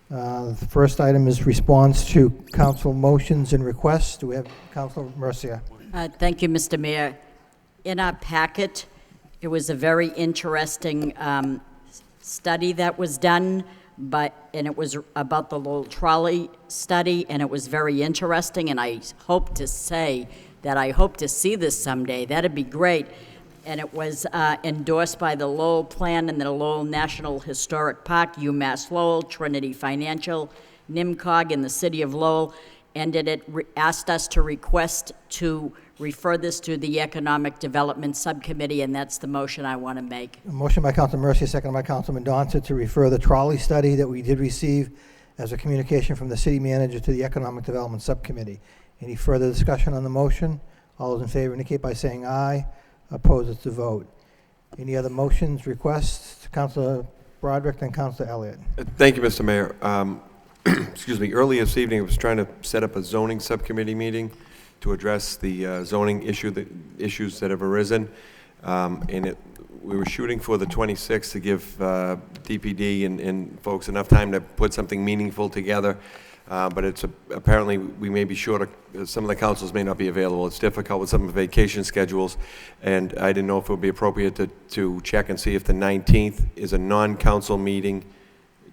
The first item is response to council motions and requests. Do we have Councilor Mercia? Thank you, Mr. Mayor. In our packet, it was a very interesting study that was done, and it was about the Lowell trolley study, and it was very interesting, and I hope to say that I hope to see this someday. That'd be great. And it was endorsed by the Lowell Plan and the Lowell National Historic Park, UMass Lowell, Trinity Financial, NIMCOG, and the City of Lowell, and it asked us to request to refer this to the Economic Development Subcommittee, and that's the motion I want to make. A motion by Councilor Mercia, second by Councilman Donta to refer the trolley study that we did receive as a communication from the city manager to the Economic Development Subcommittee. Any further discussion on the motion? All those in favor indicate by saying aye. Opposed to vote. Any other motions, requests? Councilor Broderick, then Councilor Elliott. Thank you, Mr. Mayor. Excuse me. Earlier this evening, I was trying to set up a zoning subcommittee meeting to address the zoning issues that have arisen, and we were shooting for the 26th to give DPD and folks enough time to put something meaningful together. But it's apparently we may be short of, some of the councils may not be available. It's difficult with some of the vacation schedules, and I didn't know if it would be appropriate to check and see if the 19th is a non-council meeting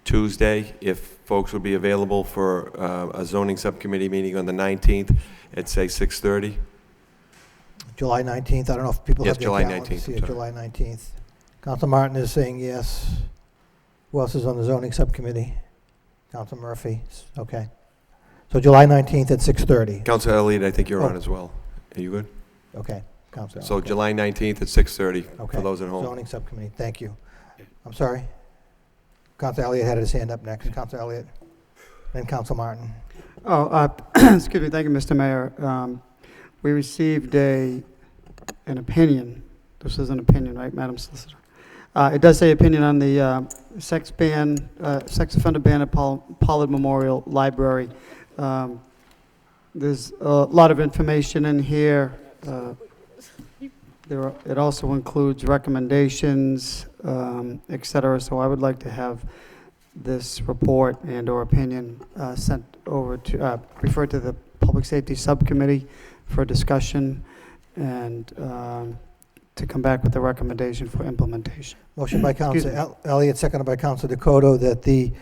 Tuesday, if folks would be available for a zoning subcommittee meeting on the 19th at, say, 6:30. July 19th. I don't know if people Yes, have their July calendars 19th, to see it. July 19th. Councilor Martin is saying yes. Who else is on the zoning subcommittee? Councilor Murphy. Okay. So July 19th at 6:30. Councilor Elliott, I think you're on as well. Are you good? Okay. Councilor. So okay. July 19th at 6:30 Okay. for those at home. Zoning subcommittee. Thank you. I'm sorry. Councilor Elliott had his hand up next. Councilor Elliott. Then Councilor Martin. Excuse me. Thank you, Mr. Mayor. We received an opinion. This is an opinion, right, Madam Solicitor? It does say opinion on the sex offender ban at Pollard Memorial Library. There's a lot of information in here. It also includes recommendations, et cetera. So I would like to have this report and/or opinion sent over to, referred to the Public Safety Subcommittee for discussion and to come back with a recommendation for implementation. Motion by Councilor Elliott, seconded by Councilor Dakota, that the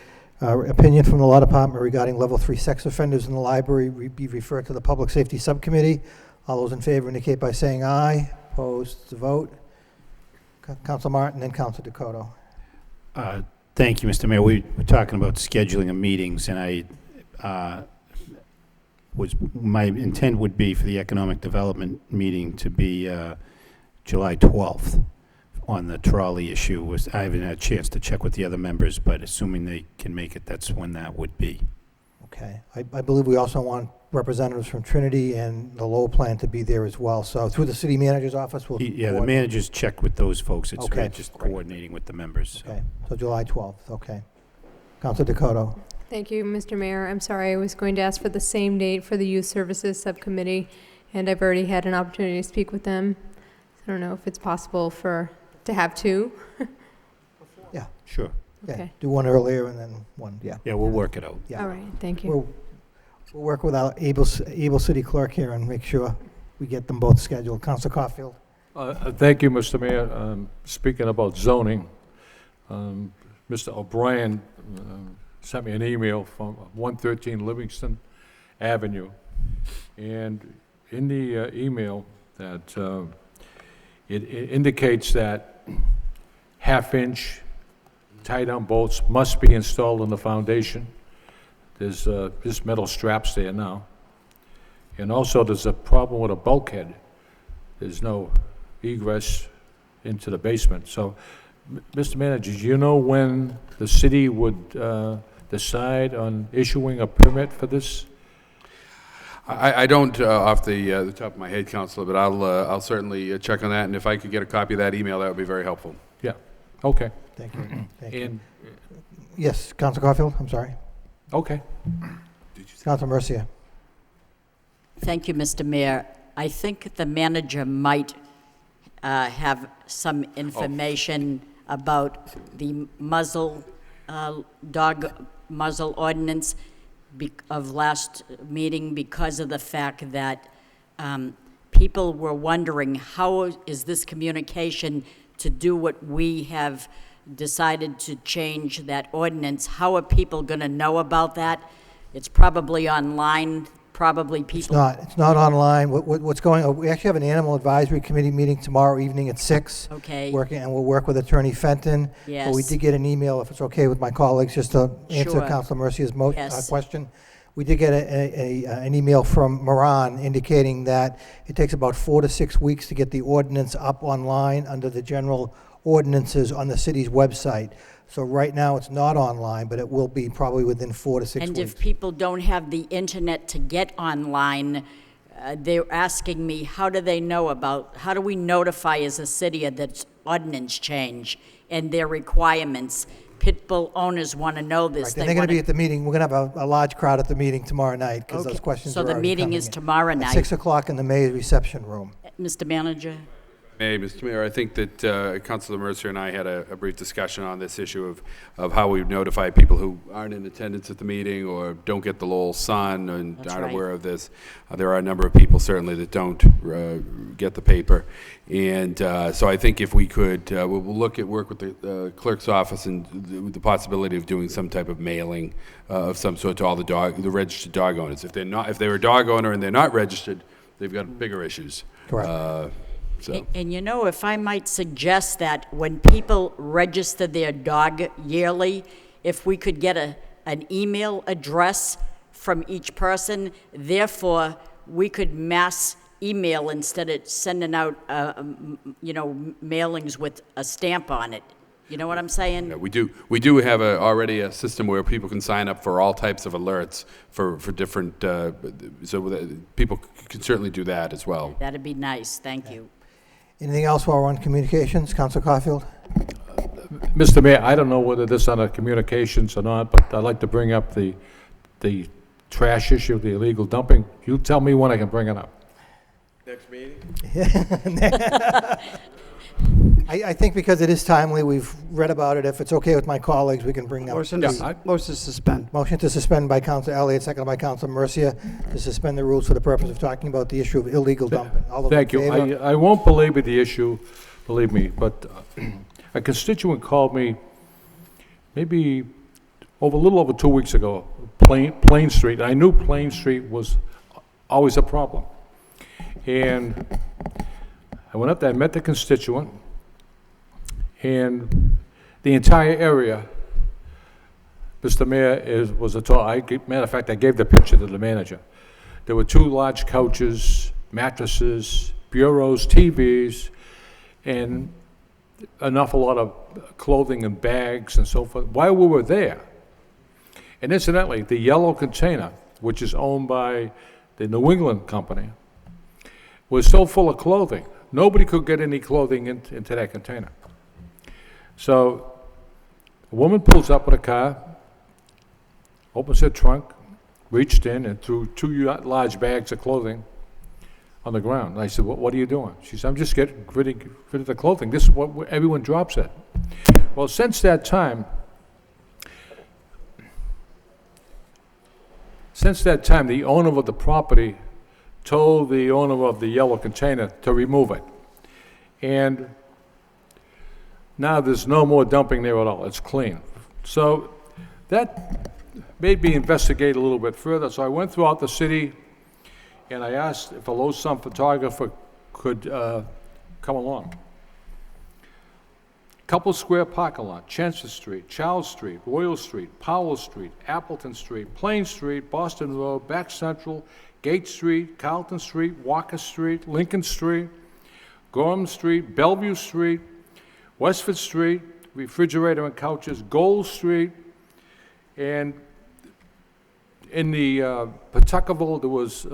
opinion from the Law Department regarding Level 3 sex offenders in the library be referred to the Public Safety Subcommittee. All those in favor indicate by saying aye. Opposed, to vote. Councilor Martin and Councilor Dakota. Thank you, Mr. Mayor. We're talking about scheduling of meetings, and my intent would be for the economic development meeting to be July 12th on the trolley issue. I haven't had a chance to check with the other members, but assuming they can make it, that's when that would be. Okay. I believe we also want representatives from Trinity and the Lowell plant to be there as well. So through the city manager's office, we'll... Yeah, the managers checked with those folks. It's Okay. really just coordinating with the members. Okay, so July 12th, okay. Councilor Dakota. Thank you, Mr. Mayor. I'm sorry, I was going to ask for the same date for the Youth Services Subcommittee, and I've already had an opportunity to speak with them. I don't know if it's possible to have two. Yeah. Sure. Yeah, Okay. do one earlier and then one, yeah. Yeah, we'll work it out. Yeah. All right, thank you. We'll work with our able city clerk here and make sure we get them both scheduled. Councilor Caulfield. Thank you, Mr. Mayor. Speaking about zoning, Mr. O'Brien sent me an email from 113 Livingston Avenue, and in the email that it indicates that half-inch tie-down bolts must be installed in the foundation. There's just metal straps there now. And also there's a problem with a bulkhead. There's no egress into the basement. So, Mr. Manager, do you know when the city would decide on issuing a permit for this? I don't off the top of my head, Councilor, but I'll certainly check on that, and if I could get a copy of that email, that would be very helpful. Yeah, okay. Thank you. Thank you. And Yes, Councilor Caulfield, I'm sorry. okay. Councilor Mercia. Thank you, Mr. Mayor. I think the manager might have some information about the dog muzzle ordinance of last meeting, because of the fact that people were wondering how is this communication to do what we have decided to change that ordinance. How are people going to know about that? It's probably online, probably people... It's not online. What's going on, we actually have an animal advisory committee meeting tomorrow evening at 6. Okay. And we'll work with Attorney Fenton. Yes. But we did get an email, if it's okay with my colleagues, just to answer Sure. Councilor Mercia's Yes. question. We did get an email from Moran indicating that it takes about 4 to 6 weeks to get the ordinance up online under the general ordinances on the city's website. So right now, it's not online, but it will be probably within 4 to 6 And weeks. if people don't have the internet to get online, they're asking me, how do we notify as a city that ordinance change and their requirements? Pit bull owners want to know this. Right, and they're going to be at the meeting. We're going to have a large crowd at the meeting tomorrow night because those questions So are the already meeting coming is in. tomorrow At night. 6 o'clock in the Mayor's reception room. Mr. Manager? Hey, Mr. Mayor, I think that Councilor Mercer and I had a brief discussion on this issue of how we notify people who aren't in attendance at the meeting or don't get the Lowell Sun and That's aren't right. aware of this. There are a number of people certainly that don't get the paper. And so I think if we could, we'll work with the clerk's office and the possibility of doing some type of mailing of some sort to all the registered dog owners. If they're a dog owner and they're not registered, they've got bigger issues. Correct. And you know, if I might suggest that when people register their dog yearly, if we could get an email address from each person, therefore we could mass email instead of sending out, mailings with a stamp on it. You know what I'm saying? Yeah, we do have already a system where people can sign up for all types of alerts for different, so that people can certainly do that as well. That'd be nice, thank you. Anything else while we're on communications? Councilor Caulfield? Mr. Mayor, I don't know whether this is under communications or not, but I'd like to bring up the trash issue, the illegal dumping. You tell me when I can bring it up. Next meeting? I think because it is timely, we've read about it. If it's okay with my colleagues, we can bring up. Motion to suspend. Motion to suspend by Council Elliott, seconded by Council Mercia, to suspend the rules for the purpose of talking about the issue of illegal dumping. All those in Thank you. favor? I won't belabor the issue, believe me, but a constituent called me maybe a little over 2 weeks ago, Plain Street. I knew Plain Street was always a problem. And I went up there, I met the constituent, and the entire area, Mr. Mayor, was a total. Matter of fact, I gave the picture to the manager. There were 2 large couches, mattresses, bureaus, TVs, and an awful lot of clothing and bags and so forth. While we were there, and incidentally, the yellow container, which is owned by the New England company, was so full of clothing, nobody could get any clothing into that container. So a woman pulls up with a car, opens her trunk, reached in and threw 2 large bags of clothing on the ground. And I said, what are you doing? She said, I'm just getting rid of the clothing. This is what everyone drops it. Well, since that time, the owner of the property told the owner of the yellow container to remove it. And now there's no more dumping there at all. It's clean. So that made me investigate a little bit further. So I went throughout the city and I asked if a low-sum photographer could come along. Couple Square parking lot, Chancellor Street, Charles Street, Royal Street, Powell Street, Appleton Street, Plain Street, Boston Road, Back Central, Gate Street, Carlton Street, Walker Street, Lincoln Street, Gorham Street, Bellevue Street, Westford Street, refrigerator and couches, Gold Street, and in the Pawtuckaville, there was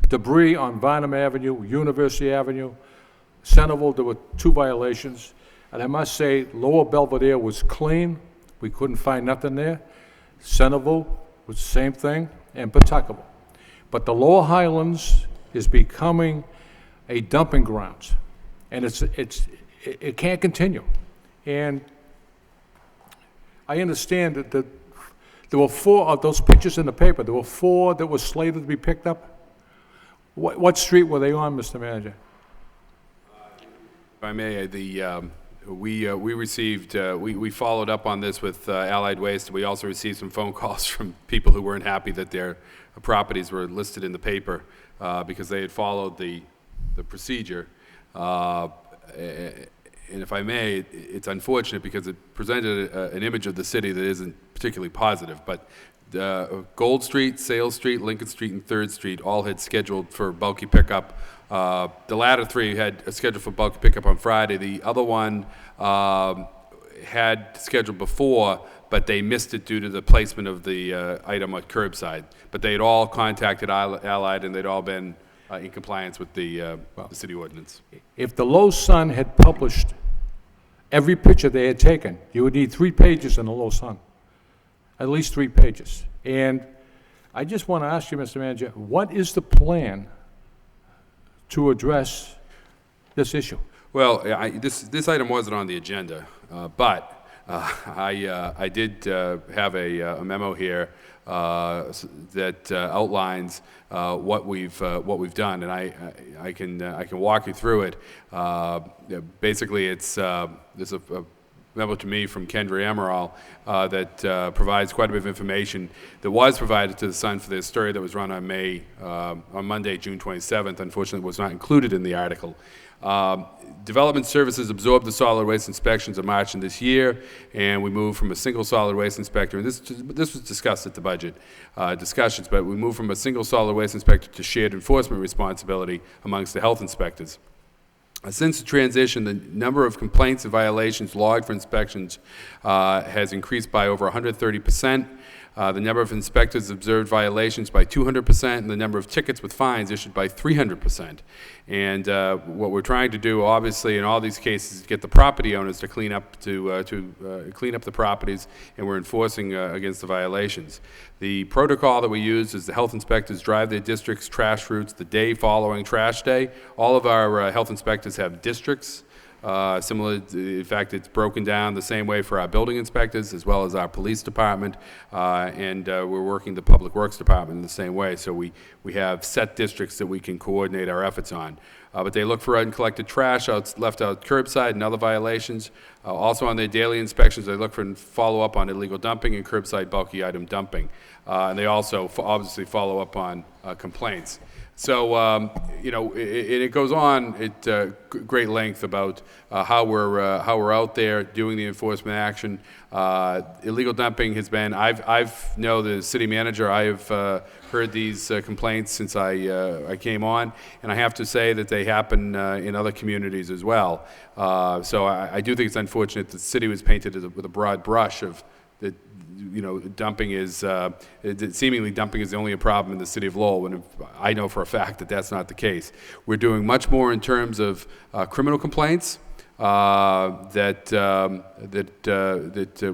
debris on Varnum Avenue, University Avenue. Centerville, there were 2 violations. And I must say, Lower Belvedere was clean. We couldn't find nothing there. Centerville was the same thing, and Pawtuckaville. But the Lower Highlands is becoming a dumping ground, and it can't continue. And I understand that there were 4 of those pictures in the paper. There were 4 that were slated to be picked up. What street were they on, Mr. Manager? If I may, we received, we followed up on this with Allied Waste. We also received some phone calls from people who weren't happy that their properties were listed in the paper because they had followed the procedure. And if I may, it's unfortunate because it presented an image of the city that isn't particularly positive. But Gold Street, Sales Street, Lincoln Street, and 3rd Street all had scheduled for bulky pickup. The latter 3 had a schedule for bulky pickup on Friday. The other one had scheduled before, but they missed it due to the placement of the item at curbside. But they had all contacted Allied, and they'd all been in compliance with the city ordinance. If the Low Sun had published every picture they had taken, you would need 3 pages in the Low Sun, at least 3 pages. And I just want to ask you, Mr. Manager, what is the plan to address this issue? Well, this item wasn't on the agenda, but I did have a memo here that outlines what we've done, and I can walk you through it. Basically, there's a memo to me from Kendra Amaral that provides quite a bit of information that was provided to the Sun for their story that was run on Monday, June 27th. Unfortunately, it was not included in the article. Development Services absorbed the solid waste inspections in March of this year, and we moved from a single solid waste inspector, and this was discussed at the budget discussions, but we moved from a single solid waste inspector to shared enforcement responsibility amongst the health inspectors. Since the transition, the number of complaints and violations logged for inspections has increased by over 130%. The number of inspectors observed violations by 200%, and the number of tickets with fines issued by 300%. And what we're trying to do, obviously, in all these cases, is get the property owners to clean up clean up the properties, and we're enforcing against the violations. The protocol that we use is the health inspectors drive their district's trash routes the day following trash day. All of our health inspectors have districts. Similar, in fact, it's broken down the same way for our building inspectors as well as our police department, and we're working the public works department in the same way. So we have set districts that we can coordinate our efforts on. But they look for uncollected trash left out curbside and other violations. Also on their daily inspections, they look for and follow up on illegal dumping and curbside bulky item dumping. And they also obviously follow up on complaints. So, you know, it goes on at great length about how we're out there doing the enforcement action. Illegal dumping has been, I've know the city manager, I have heard these complaints since I came on, and I have to say that they happen in other communities as well. So I do think it's unfortunate that the city was painted with a broad brush of that. You know, dumping is, seemingly dumping is the only problem in the city of Lowell, when I know for a fact that that's not the case. We're doing much more in terms of criminal complaints that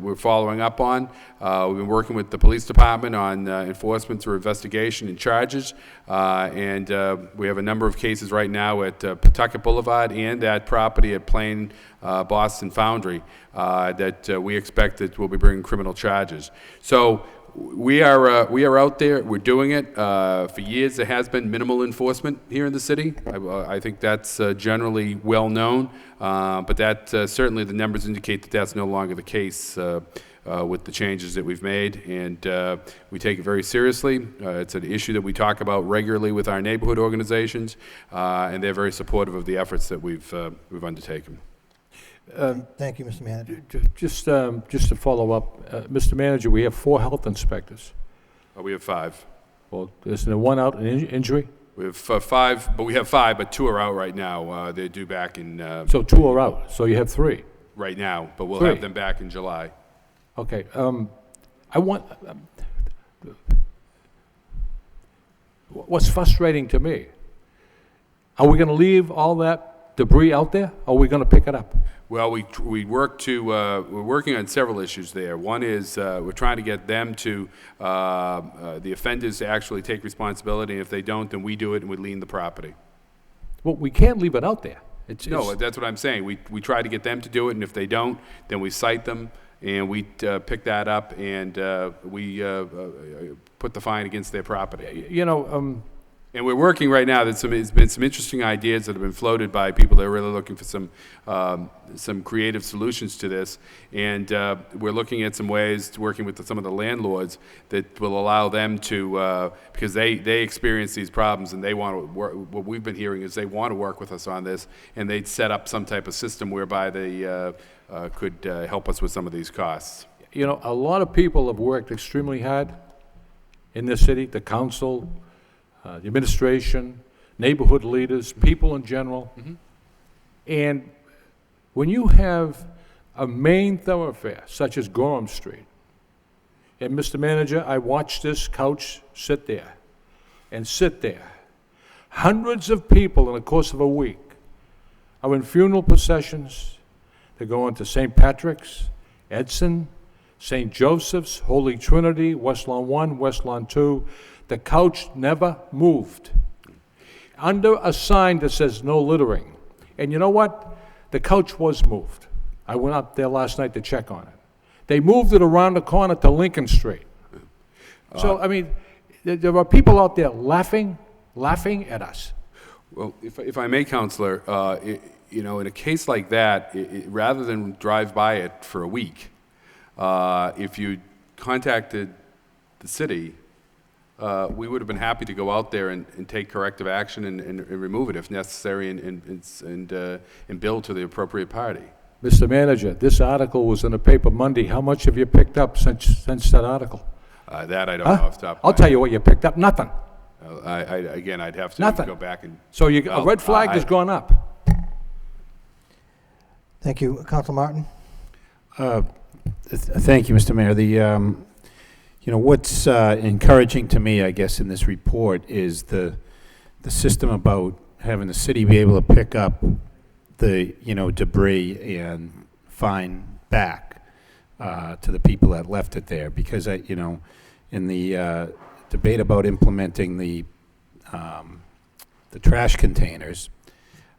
we're following up on. We've been working with the police department on enforcement through investigation and charges, and we have a number of cases right now at Pawtucket Boulevard and at property at Plain Boston Foundry that we expect that we'll be bringing criminal charges. So we are out there. We're doing it. For years, there has been minimal enforcement here in the city. I think that's generally well known, but that certainly the numbers indicate that that's no longer the case with the changes that we've made, and we take it very seriously. It's an issue that we talk about regularly with our neighborhood organizations, and they're very supportive of the efforts that we've undertaken. Thank you, Mr. Manager. Just to follow up, Mr. Manager, we have 4 health inspectors. We have 5. Well, isn't there one out in injury? We have 5, but we have 5, but 2 are out right now. They're due back in... So 2 are out, so you have 3? Right now, but we'll 3. have them back in July. Okay, I want... what's frustrating to me, are we going to leave all that debris out there, or are we going to pick it up? Well, we work to, we're working on several issues there. One is we're trying to get them to, the offenders to actually take responsibility. And if they don't, then we do it and we lien the property. Well, we can't leave it out there. No, that's what I'm saying. We try to get them to do it, and if they don't, then we cite them, and we pick that up, and we put the fine against their property. You know... And we're working right now. There's been some interesting ideas that have been floated by people that are really looking for some creative solutions to this. And we're looking at some ways to working with some of the landlords that will allow them to, because they experience these problems and they want to work. What we've been hearing is they want to work with us on this, and they'd set up some type of system whereby they could help us with some of these costs. You know, a lot of people have worked extremely hard in this city, the council, the administration, neighborhood leaders, people in general. Mm-hmm. And when you have a main thoroughfare, such as Gorham Street, and Mr. Manager, I watched this couch sit there and sit there. Hundreds of people in the course of a week are in funeral processions. They're going to St. Patrick's, Edson, St. Joseph's, Holy Trinity, West Lawn 1, West Lawn 2. The couch never moved. Under a sign that says no littering. And you know what? The couch was moved. I went up there last night to check on it. They moved it around the corner to Lincoln Street. So, I mean, there are people out there laughing at us. Well, if I may, Counselor, you know, in a case like that, rather than drive by it for a week, if you contacted the city, we would have been happy to go out there and take corrective action and remove it if necessary and bill to the appropriate party. Mr. Manager, this article was in the paper Monday. How much have you picked up since that article? That I don't know off the top of my I'll tell you what you picked up. Nothing. Again, I'd have to go back and... So a red flag has gone up. Thank you. Council Martin? Thank you, Mr. Mayor. what's encouraging to me, I guess, in this report is the system about having the city be able to pick up the, debris and fine back to the people that left it there. Because, in the debate about implementing the trash containers,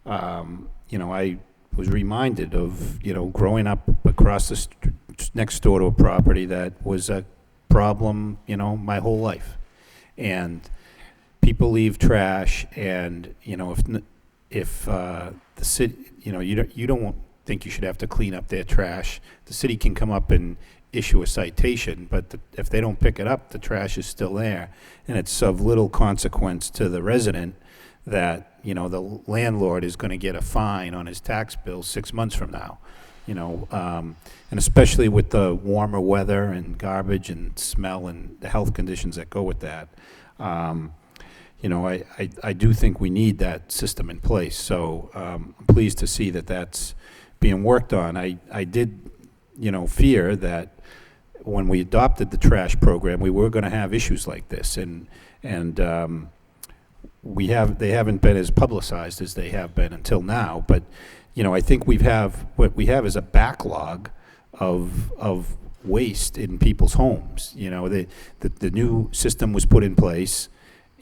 I was reminded of, growing up across the next door to a property that was a problem, my whole life. And people leave trash, and, if the city, you don't think you should have to clean up their trash. The city can come up and issue a citation, but if they don't pick it up, the trash is still there. And it's of little consequence to the resident that, the landlord is going to get a fine on his tax bill 6 months from now. And especially with the warmer weather and garbage and smell and the health conditions that go with that. I do think we need that system in place. So I'm pleased to see that that's being worked on. I did, fear that when we adopted the trash program, we were going to have issues like this, and they haven't been as publicized as they have been until now. But I think what we have is a backlog of waste in people's homes. The new system was put in place,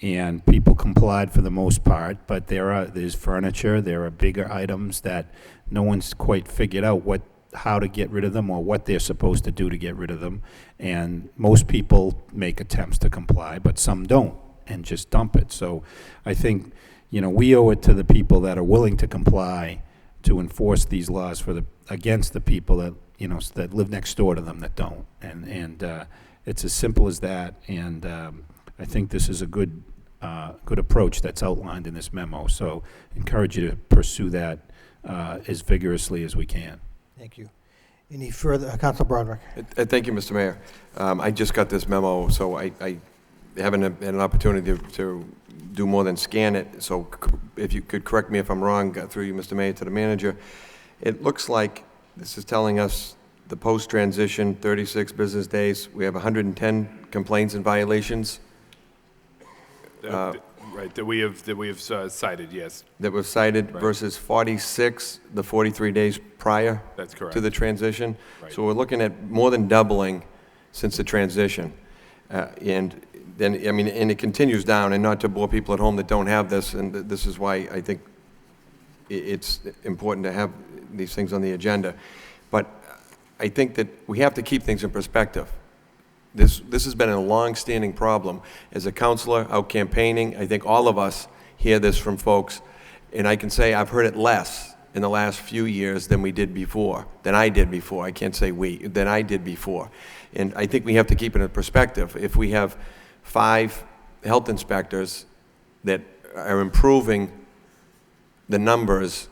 and people complied for the most part. But there's furniture, there are bigger items that no one's quite figured out how to get rid of them or what they're supposed to do to get rid of them. And most people make attempts to comply, but some don't and just dump it. So I think, we owe it to the people that are willing to comply to enforce these laws against the people that, that live next door to them that don't. And it's as simple as that. And I think this is a good approach that's outlined in this memo. So I encourage you to pursue that as vigorously as we can. Thank you. Any further, Council Broderick? Thank you, Mr. Mayor. I just got this memo, so I haven't had an opportunity to do more than scan it. So if you could correct me if I'm wrong, through you, Mr. Mayor, to the manager. It looks like this is telling us the post-transition 36 business days, we have 110 complaints and violations. Right, that we have cited, yes. That was cited, right, versus 46 the 43 days prior. That's correct. To the transition. Right. So we're looking at more than doubling since the transition. And then, and it continues down, and not to bore people at home that don't have this, and this is why I think it's important to have these things on the agenda. But I think that we have to keep things in perspective. This has been a long-standing problem. As a counselor out campaigning, I think all of us hear this from folks, and I can say I've heard it less in the last few years than I did before. I can't say than I did before. And I think we have to keep it in perspective. If we have 5 health inspectors that are improving the numbers,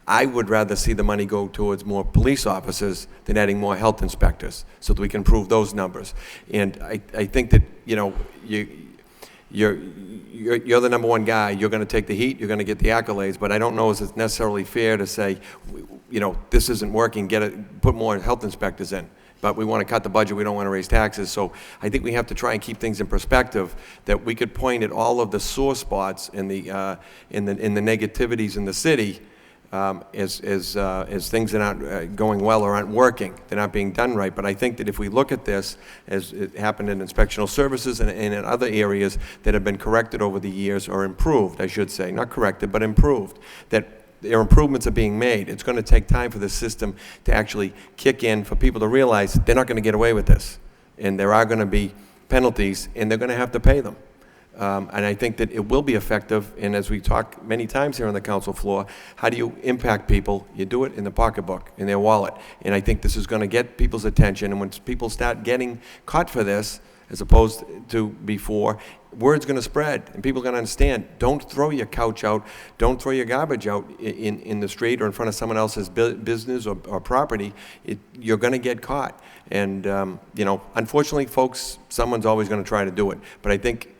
I would rather see the money go towards more police officers than adding more health inspectors so that we can improve those numbers. And I think that, you're the number one guy, you're going to take the heat, you're going to get the accolades, but I don't know if it's necessarily fair to say, this isn't working, put more health inspectors in. But we want to cut the budget, we don't want to raise taxes. So I think we have to try and keep things in perspective, that we could point at all of the sore spots in the negativities in the city, as things that aren't going well or aren't working. They're not being done right. But I think that if we look at this, as it happened in inspectional services and in other areas that have been corrected over the years, or improved, I should say, not corrected, but improved, that their improvements are being made. It's going to take time for the system to actually kick in, for people to realize they're not going to get away with this. And there are going to be penalties, and they're going to have to pay them. And I think that it will be effective, and as we talk many times here on the council floor, how do you impact people? You do it in the pocketbook, in their wallet. And I think this is going to get people's attention, and when people start getting caught for this, as opposed to before, word's going to spread, and people are going to understand, don't throw your couch out, don't throw your garbage out in the street or in front of someone else's business or property. You're going to get caught. And, unfortunately, folks, someone's always going to try to do it. But I think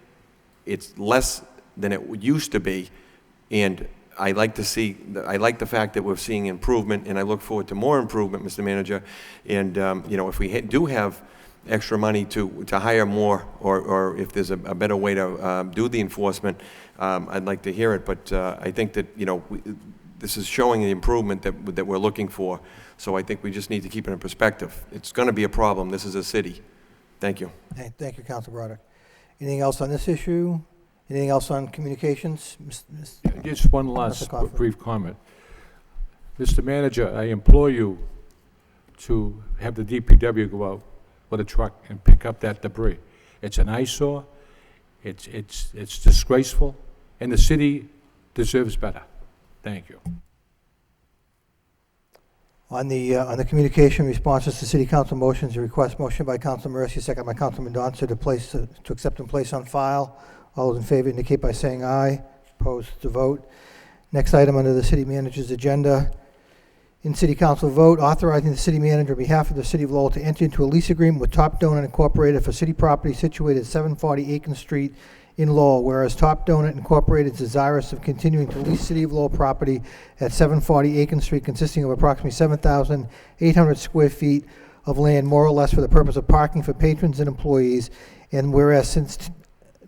it's less than it used to be, and I like the fact that we're seeing improvement, and I look forward to more improvement, Mr. Manager. And, if we do have extra money to hire more, or if there's a better way to do the enforcement, I'd like to hear it. But I think that, you know, this is showing the improvement that we're looking for. So I think we just need to keep it in perspective. It's going to be a problem. This is a city. Thank you. Thank you, Council Broderick. Anything else on this issue? Anything else on communications? Just one last Mr. Coughlin. brief comment. Mr. Manager, I implore you to have the DPW go out with a truck and pick up that debris. It's an eyesore, it's disgraceful, and the city deserves better. Thank you. On the communication responses to City Council motions, a request motion by Council Mercy, second by Council Mendonça to accept and place on file. All those in favor indicate by saying aye. Opposed to vote. Next item under the City Manager's agenda. In City Council vote, authorizing the City Manager on behalf of the City of Lowell to enter into a lease agreement with Top Donut Incorporated for city property situated at 740 Aiken Street in Lowell, whereas Top Donut Incorporated is desirous of continuing to lease City of Lowell property at 740 Aiken Street, consisting of approximately 7,800 square feet of land, more or less, for the purpose of parking for patrons and employees, and whereas since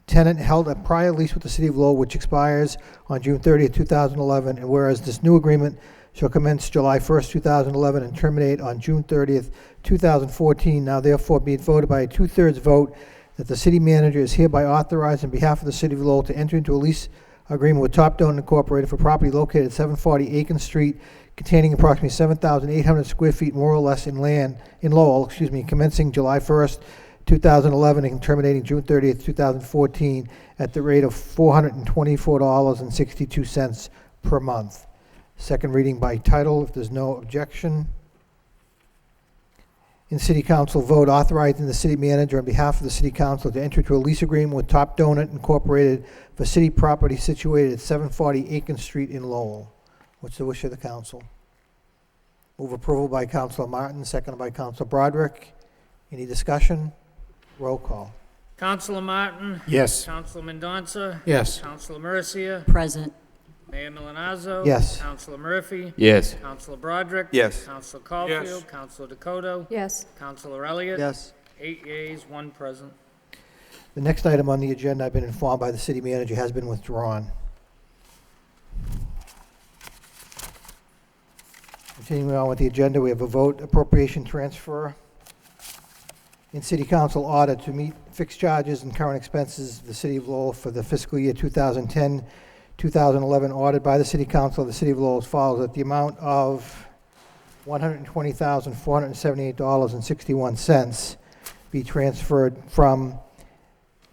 tenant held a prior lease with the City of Lowell, which expires on June 30th, 2011, and whereas this new agreement shall commence July 1st, 2011, and terminate on June 30th, 2014, now therefore be it voted by a 2/3 vote that the City Manager is hereby authorized on behalf of the City of Lowell to enter into a lease agreement with Top Donut Incorporated for property located at 740 Aiken Street, containing approximately 7,800 square feet, more or less, in Lowell, commencing July 1st, 2011, and terminating June 30th, 2014, at the rate of $424.62 per month. Second reading by title, if there's no objection. In City Council vote, authorizing the City Manager on behalf of the City Council to enter into a lease agreement with Top Donut Incorporated for city property situated at 740 Aiken Street in Lowell. What's the wish of the council? Move approval by Councilor Martin, seconded by Councilor Broderick. Any discussion? Roll call. Councilor Martin? Yes. Councilor Mendonça? Yes. Councilor Mercia? Present. Mayor Milanazzo? Yes. Councilor Murphy? Yes. Councilor Broderick? Yes. Councilor Caulfield? Yes. Councilor Dakota? Yes. Councilor Elliott? Yes. 8 yeas, 1 present. The next item on the agenda, I've been informed by the City Manager, has been withdrawn. Continuing on with the agenda, we have a vote appropriation transfer in City Council order to meet fixed charges and current expenses of the City of Lowell for the fiscal year 2010-2011, ordered by the City Council of the City of Lowell as follows: at the amount of $120,478.61 be transferred from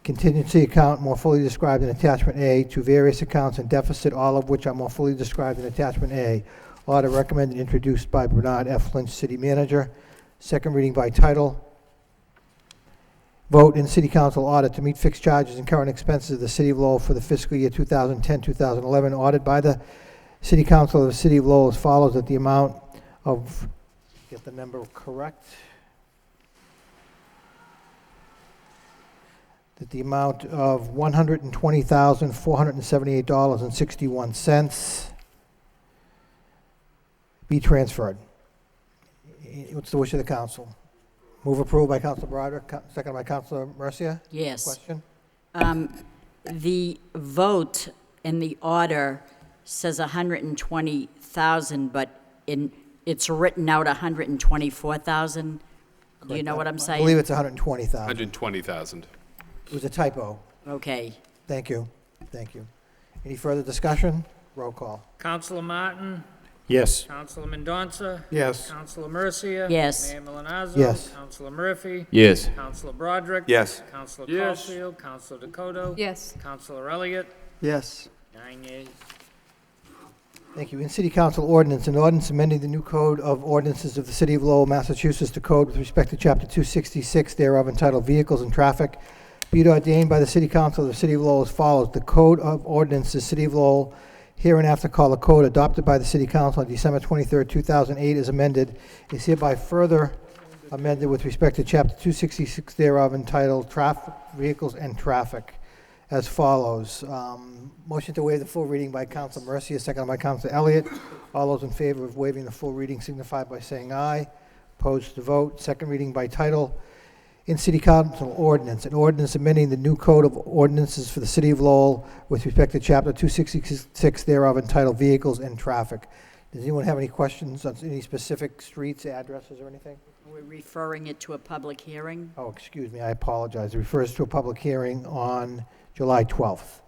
contingency account more fully described in Attachment A to various accounts in deficit, all of which are more fully described in Attachment A. Order recommended and introduced by Bernard F. Lynch, City Manager. Second reading by title. Vote in City Council order to meet fixed charges and current expenses of the City of Lowell for the fiscal year 2010-2011, ordered by the City Council of the City of Lowell as follows: at the amount of, get the number correct, that the amount of $120,478.61 be transferred. What's the wish of the council? Move approval by Councilor Broderick, second by Councilor Mercia. Yes. Question? The vote in the order says 120,000, but it's written out 124,000. Do you know what I'm I saying? believe it's 120,000. 120,000. It was a typo. Okay. Thank you. Thank you. Any further discussion? Roll call. Councilor Martin? Yes. Councilor Mendonça? Yes. Councilor Mercia? Yes. Mayor Milanazzo? Yes. Councilor Murphy? Yes. Councilor Broderick? Yes. Councilor Yes. Caulfield? Councilor Dakota? Yes. Councilor Elliott? Yes. 9 yeas. Thank you. In City Council ordinance, an ordinance amending the new code of ordinances of the City of Lowell, Massachusetts, the code with respect to Chapter 266 thereof entitled Vehicles and Traffic, be it ordained by the City Council of the City of Lowell as follows: the Code of Ordinances, City of Lowell, hereinafter called the Code, adopted by the City Council on December 23rd, 2008, is amended, is hereby further amended with respect to Chapter 266 thereof entitled Vehicles and Traffic, as follows. Motion to waive the full reading by Councilor Mercia, seconded by Councilor Elliott. All those in favor of waiving the full reading signify by saying aye. Opposed to vote. Second reading by title. in City Council ordinance, an ordinance amending the new code of ordinances for the City of Lowell with respect to Chapter 266 thereof entitled Vehicles and Traffic. Does anyone have any questions on any specific streets, addresses, or anything? We're referring it to a public hearing. Oh, excuse me, I apologize. It refers to a public hearing on July 12th.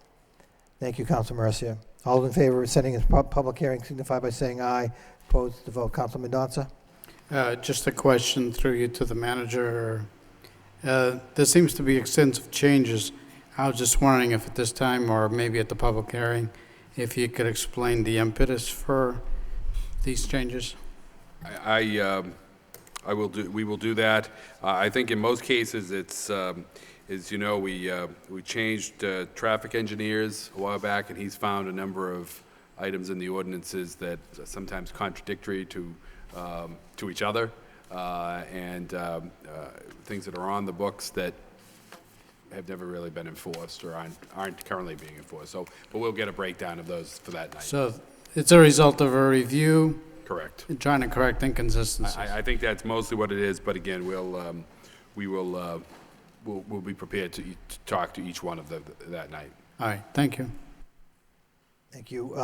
Thank you, Council Mercia. All those in favor of sending it to public hearing signify by saying aye. Opposed to vote. Council Mendonça? Just a question through you to the manager. There seems to be extensive changes. I was just wondering if at this time, or maybe at the public hearing, if you could explain the impetus for these changes. We will do that. I think in most cases, it's, as you know, we changed traffic engineers a while back, and he's found a number of items in the ordinances that are sometimes contradictory to each other, and things that are on the books that have never really been enforced or aren't currently being enforced. So, but we'll get a breakdown of those for that night. So it's a result of a review? Correct. And trying to correct inconsistencies? I think that's mostly what it is, but again, we'll be prepared to talk to each one of them that night. All right, thank you. Thank you.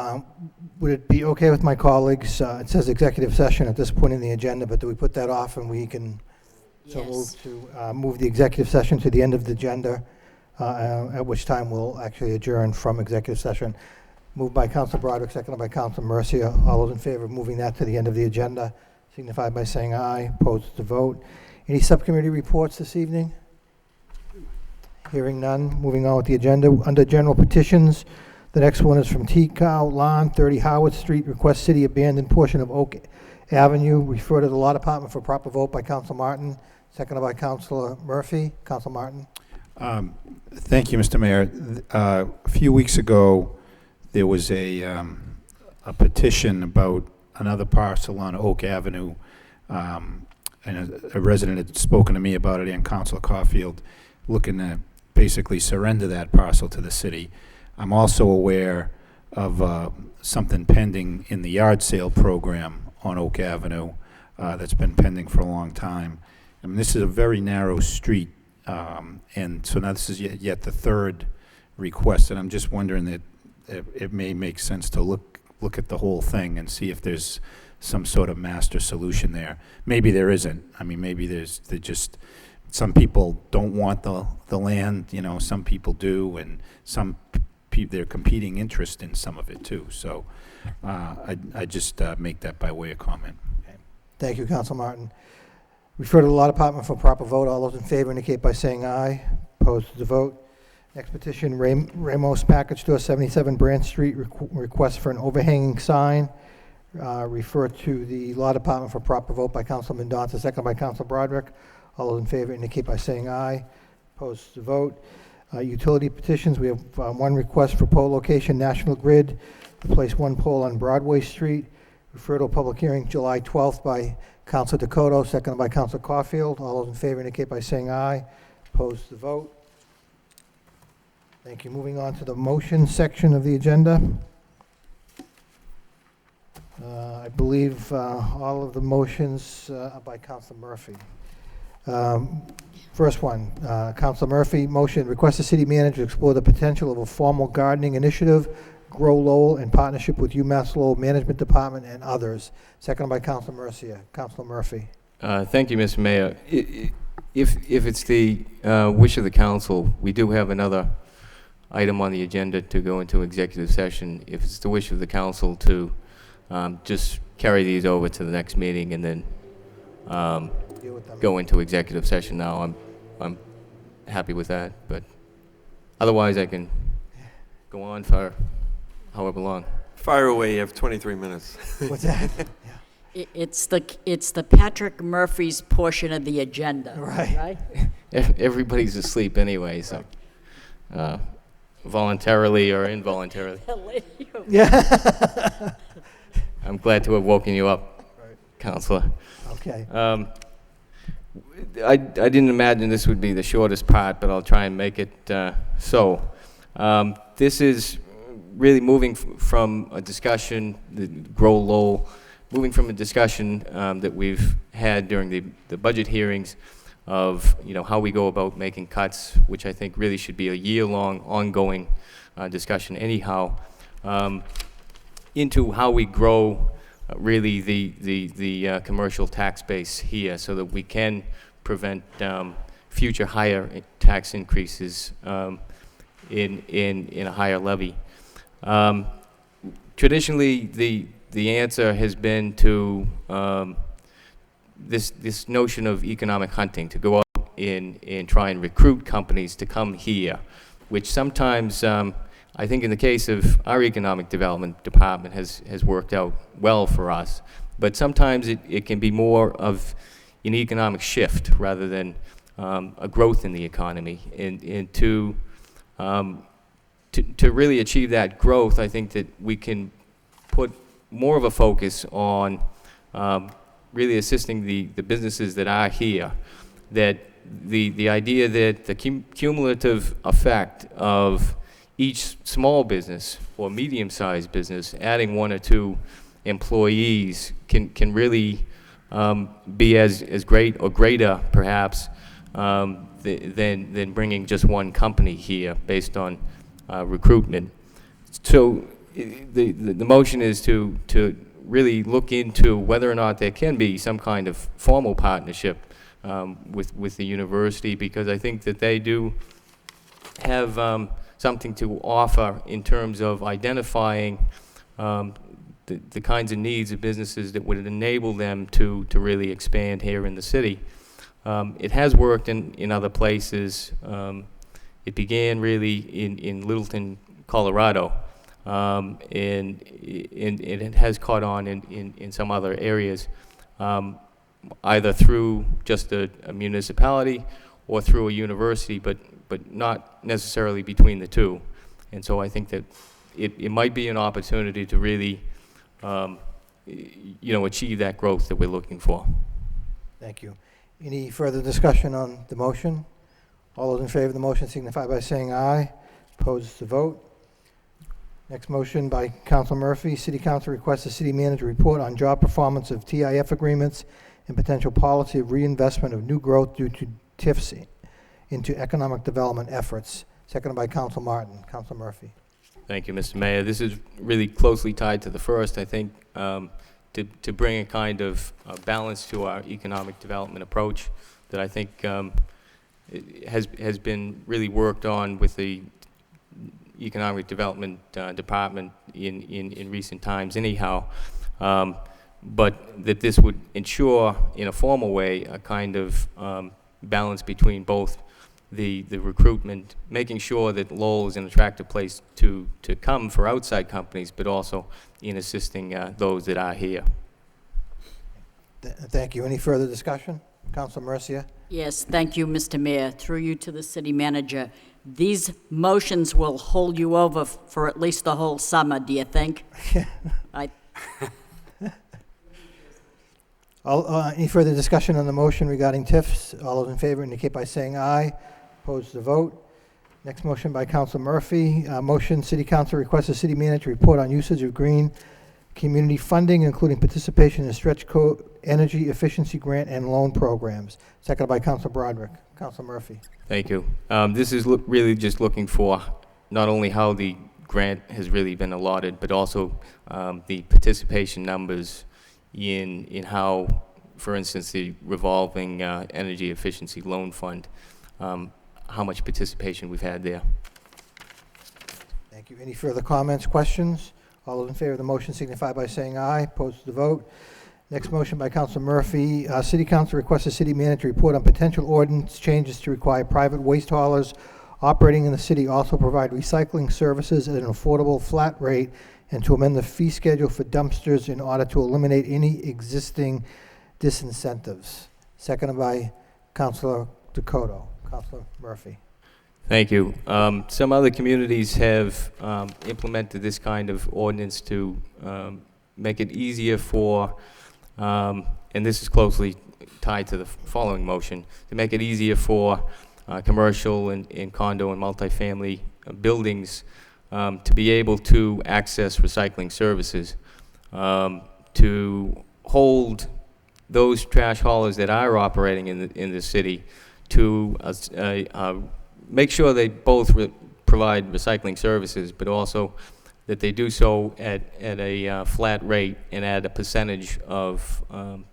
Would it be okay with my colleagues? It says executive session at this point in the agenda, but do we put that off and we can move the executive session to the end of the agenda, at which time we'll actually adjourn from executive session. Moved by Council Broderick, seconded by Council Mercia. All those in favor of moving that to the end of the agenda signify by saying aye. Opposed to vote. Any subcommittee reports this evening? Hearing none. Moving on with the agenda. Under general petitions, the next one is from T. Cow Lawn, 30 Howard Street. Request city abandoned portion of Oak Avenue. Refer to the Law Department for proper vote by Council Martin, seconded by Councilor Murphy. Council Martin. Thank you, Mr. Mayor. A few weeks ago, there was a petition about another parcel on Oak Avenue, and a resident had spoken to me about it, and Councilor Caulfield, looking to basically surrender that parcel to the city. I'm also aware of something pending in the yard sale program on Oak Avenue that's been pending for a long time. I mean, this is a very narrow street, and so now this is yet the third request, and I'm just wondering that it may make sense to look at the whole thing and see if there's some sort of master solution there. Maybe there isn't. I mean, maybe there's just some people don't want the land, you know, some people do, and some they're competing interest in some of it too. So I just make that by way of comment. Okay. Thank you, Council Martin. Refer to the Law Department for proper vote. All those in favor indicate by saying aye. Opposed to the vote. Next petition, Ramos Package Store, 77 Branch Street, request for an overhanging sign. Refer to the Law Department for proper vote by Council Mendonça, second by Council Broderick. All those in favor indicate by saying aye. Opposed to vote. Utility petitions, we have one request for pole location, National Grid, to place one pole on Broadway Street. Refer to a public hearing July 12th by Council Dakota, seconded by Council Caulfield. All those in favor indicate by saying aye. Opposed to vote. Thank you. Moving on to the motion section of the agenda. I believe all of the motions are by Council Murphy. First one, Council Murphy, motion, request the city manager to explore the potential of a formal gardening initiative, Grow Lowell, in partnership with UMass Lowell Management Department and others. Second by Council Mercia. Council Murphy. Thank you, Mr. Mayor. If it's the wish of the council, we do have another item on the agenda to go into executive session. If it's the wish of the council to just carry these over to the next meeting and then go into executive session now, I'm happy with that. But otherwise, I can go on for however long. Fire away. You have 23 minutes. What's that? It's the Patrick Murphy's portion of the agenda, right? Everybody's asleep anyway, so voluntarily or involuntarily. Yeah. I'm glad to have woken you up, Counselor. Okay. I didn't imagine this would be the shortest part, but I'll try and make it so. This is really moving from a discussion, the Grow Lowell, moving from a discussion that we've had during the budget hearings of how we go about making cuts, which I think really should be a year-long, ongoing discussion anyhow, into how we grow really the commercial tax base here, so that we can prevent future higher tax increases in a higher levy. Traditionally, the answer has been to this notion of economic hunting, to go out and try and recruit companies to come here, which sometimes, I think in the case of our economic development department, has worked out well for us. But sometimes it can be more of an economic shift rather than a growth in the economy. And to really achieve that growth, I think that we can put more of a focus on really assisting the businesses that are here. That the idea that the cumulative effect of each small business or medium-sized business adding 1 or 2 employees can really be as great or greater, perhaps, than bringing just one company here based on recruitment. So the motion is to really look into whether or not there can be some kind of formal partnership with the university, because I think that they do have something to offer in terms of identifying the kinds of needs of businesses that would enable them to really expand here in the city. It has worked in other places. It began really in Littleton, Colorado, and it has caught on in some other areas, either through just a municipality or through a university, but not necessarily between the two. And so I think that it might be an opportunity to really achieve that growth that we're looking for. Thank you. Any further discussion on the motion? All those in favor of the motion signify by saying aye. Opposed to vote. Next motion by Council Murphy. City Council requests the city manager report on job performance of TIF agreements and potential policy of reinvestment of new growth due to TIFs into economic development efforts. Seconded by Council Martin. Council Murphy. Thank you, Mr. Mayor. This is really closely tied to the first, I think, to bring a kind of balance to our economic development approach that I think has been really worked on with the economic development department in recent times anyhow, but that this would ensure in a formal way a kind of balance between both the recruitment, making sure that Lowell is an attractive place to come for outside companies, but also in assisting those that are here. Thank you. Any further discussion? Council Mercia? Yes, thank you, Mr. Mayor. Through you to the city manager. These motions will hold you over for at least the whole summer, do you think? Any further discussion on the motion regarding TIFs? All those in favor indicate by saying aye. Opposed to vote. Next motion by Council Murphy. Motion, City Council requests the city manager report on usage of green community funding, including participation in stretch code energy efficiency grant and loan programs. Seconded by Council Broderick. Council Murphy. Thank you. This is really just looking for not only how the grant has really been allotted, but also the participation numbers in how, for instance, the revolving energy efficiency loan fund, how much participation we've had there. Thank you. Any further comments, questions? All those in favor of the motion signify by saying aye. Opposed to the vote. Next motion by Council Murphy. City Council requests the city manager report on potential ordinance changes to require private waste haulers operating in the city also provide recycling services at an affordable flat rate, and to amend the fee schedule for dumpsters in order to eliminate any existing disincentives. Seconded by Councilor Dakota. Councilor Murphy. Thank you. Some other communities have implemented this kind of ordinance to make it easier for, and this is closely tied to the following motion, to make it easier for commercial and condo and multifamily buildings to be able to access recycling services, to hold those trash haulers that are operating in the city to make sure they both provide recycling services, but also that they do so at a flat rate and at a percentage of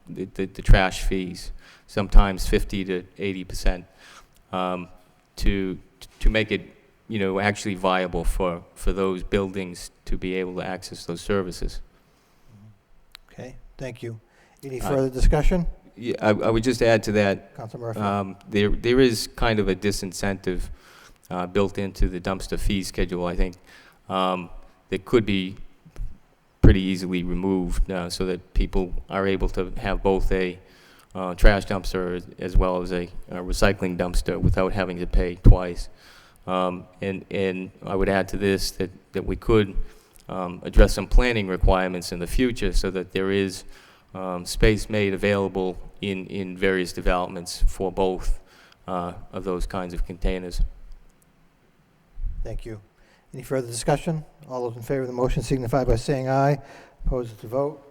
the trash fees, sometimes 50 to 80%, to make it, you know, actually viable for those buildings to be able to access those services. Okay, thank you. Any further discussion? Yeah, I would just add to that. Councilor Murphy. There is kind of a disincentive built into the dumpster fee schedule, I think, that could be pretty easily removed so that people are able to have both a trash dumpster as well as a recycling dumpster without having to pay twice. And I would add to this that we could address some planning requirements in the future so that there is space made available in various developments for both of those kinds of containers. Thank you. Any further discussion? All those in favor of the motion signify by saying aye. Opposed to vote.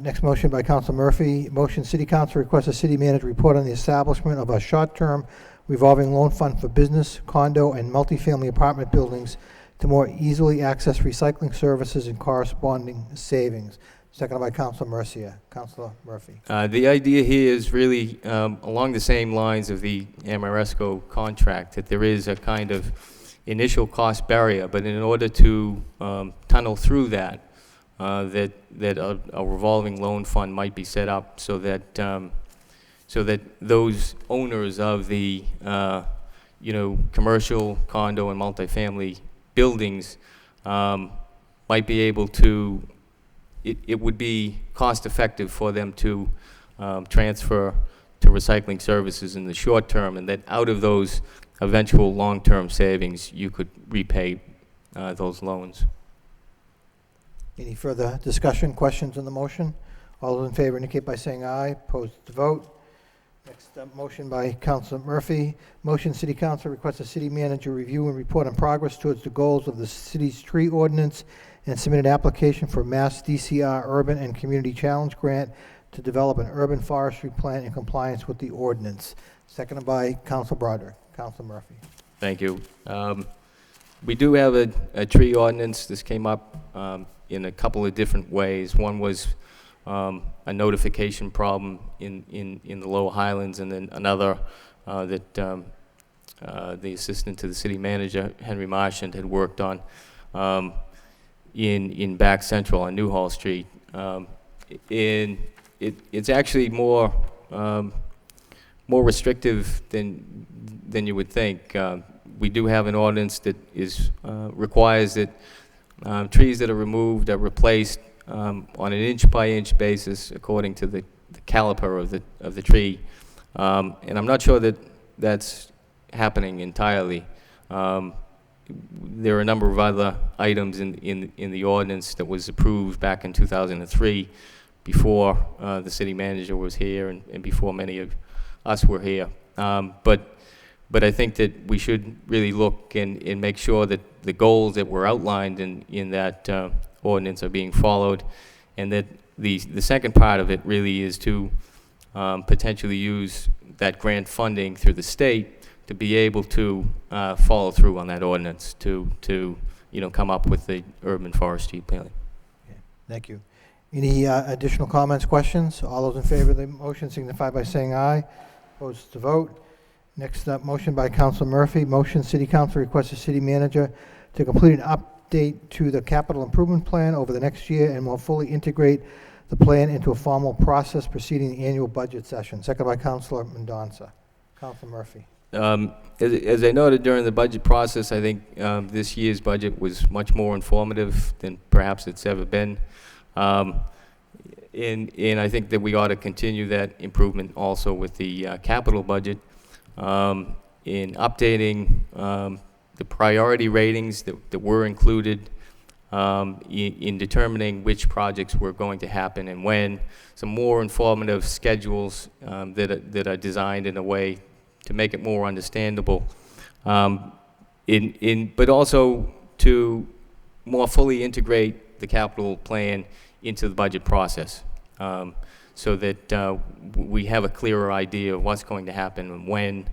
Next motion by Councilor Murphy. Motion, City Council requests the city manager report on the establishment of a short-term revolving loan fund for business, condo, and multifamily apartment buildings to more easily access recycling services and corresponding savings. Seconded by Councilor Mercia. Councilor Murphy. The idea here is really along the same lines of the Amoresco contract, that there is a kind of initial cost barrier, but in order to tunnel through that, that a revolving loan fund might be set up so that those owners of the commercial, condo, and multifamily buildings might be able to. It would be cost effective for them to transfer to recycling services in the short term, and that out of those eventual long-term savings, you could repay those loans. Any further discussion, questions on the motion? All those in favor indicate by saying aye. Opposed to vote. Next motion by Councilor Murphy. Motion, City Council requests the city manager review and report on progress towards the goals of the city's tree ordinance and submit an application for Mass DCR Urban and Community Challenge Grant to develop an urban forestry plan in compliance with the ordinance. Seconded by Councilor Broderick. Councilor Murphy. Thank you. We do have a tree ordinance. This came up in a couple of different ways. One was a notification problem in the Lowell Highlands, and then another that the assistant to the city manager, Henry Marchand, had worked on in Back Central on Newhall Street. It's actually more restrictive than you would think. We do have an ordinance that requires that trees that are removed are replaced on an inch-by-inch basis according to the caliper of the tree, and I'm not sure that that's happening entirely. There are a number of other items in the ordinance that was approved back in 2003, before the city manager was here and before many of us were here. But I think that we should really look and make sure that the goals that were outlined in that ordinance are being followed, and that the second part of it really is to potentially use that grant funding through the state to be able to follow through on that ordinance to come up with the urban forestry plan. Okay, thank you. Any additional comments, questions? All those in favor of the motion signify by saying aye. Opposed to vote. Next up, motion by Councilor Murphy. Motion, City Council requests the city manager to complete an update to the capital improvement plan over the next year and more fully integrate the plan into a formal process preceding the annual budget session. Second by Councilor Mendonça. Councilor Murphy. As I noted during the budget process, I think this year's budget was much more informative than perhaps it's ever been. And I think that we ought to continue that improvement also with the capital budget in updating the priority ratings that were included in determining which projects were going to happen and when, some more informative schedules that are designed in a way to make it more understandable, but also to more fully integrate the capital plan into the budget process. so that we have a clearer idea of what's going to happen and when.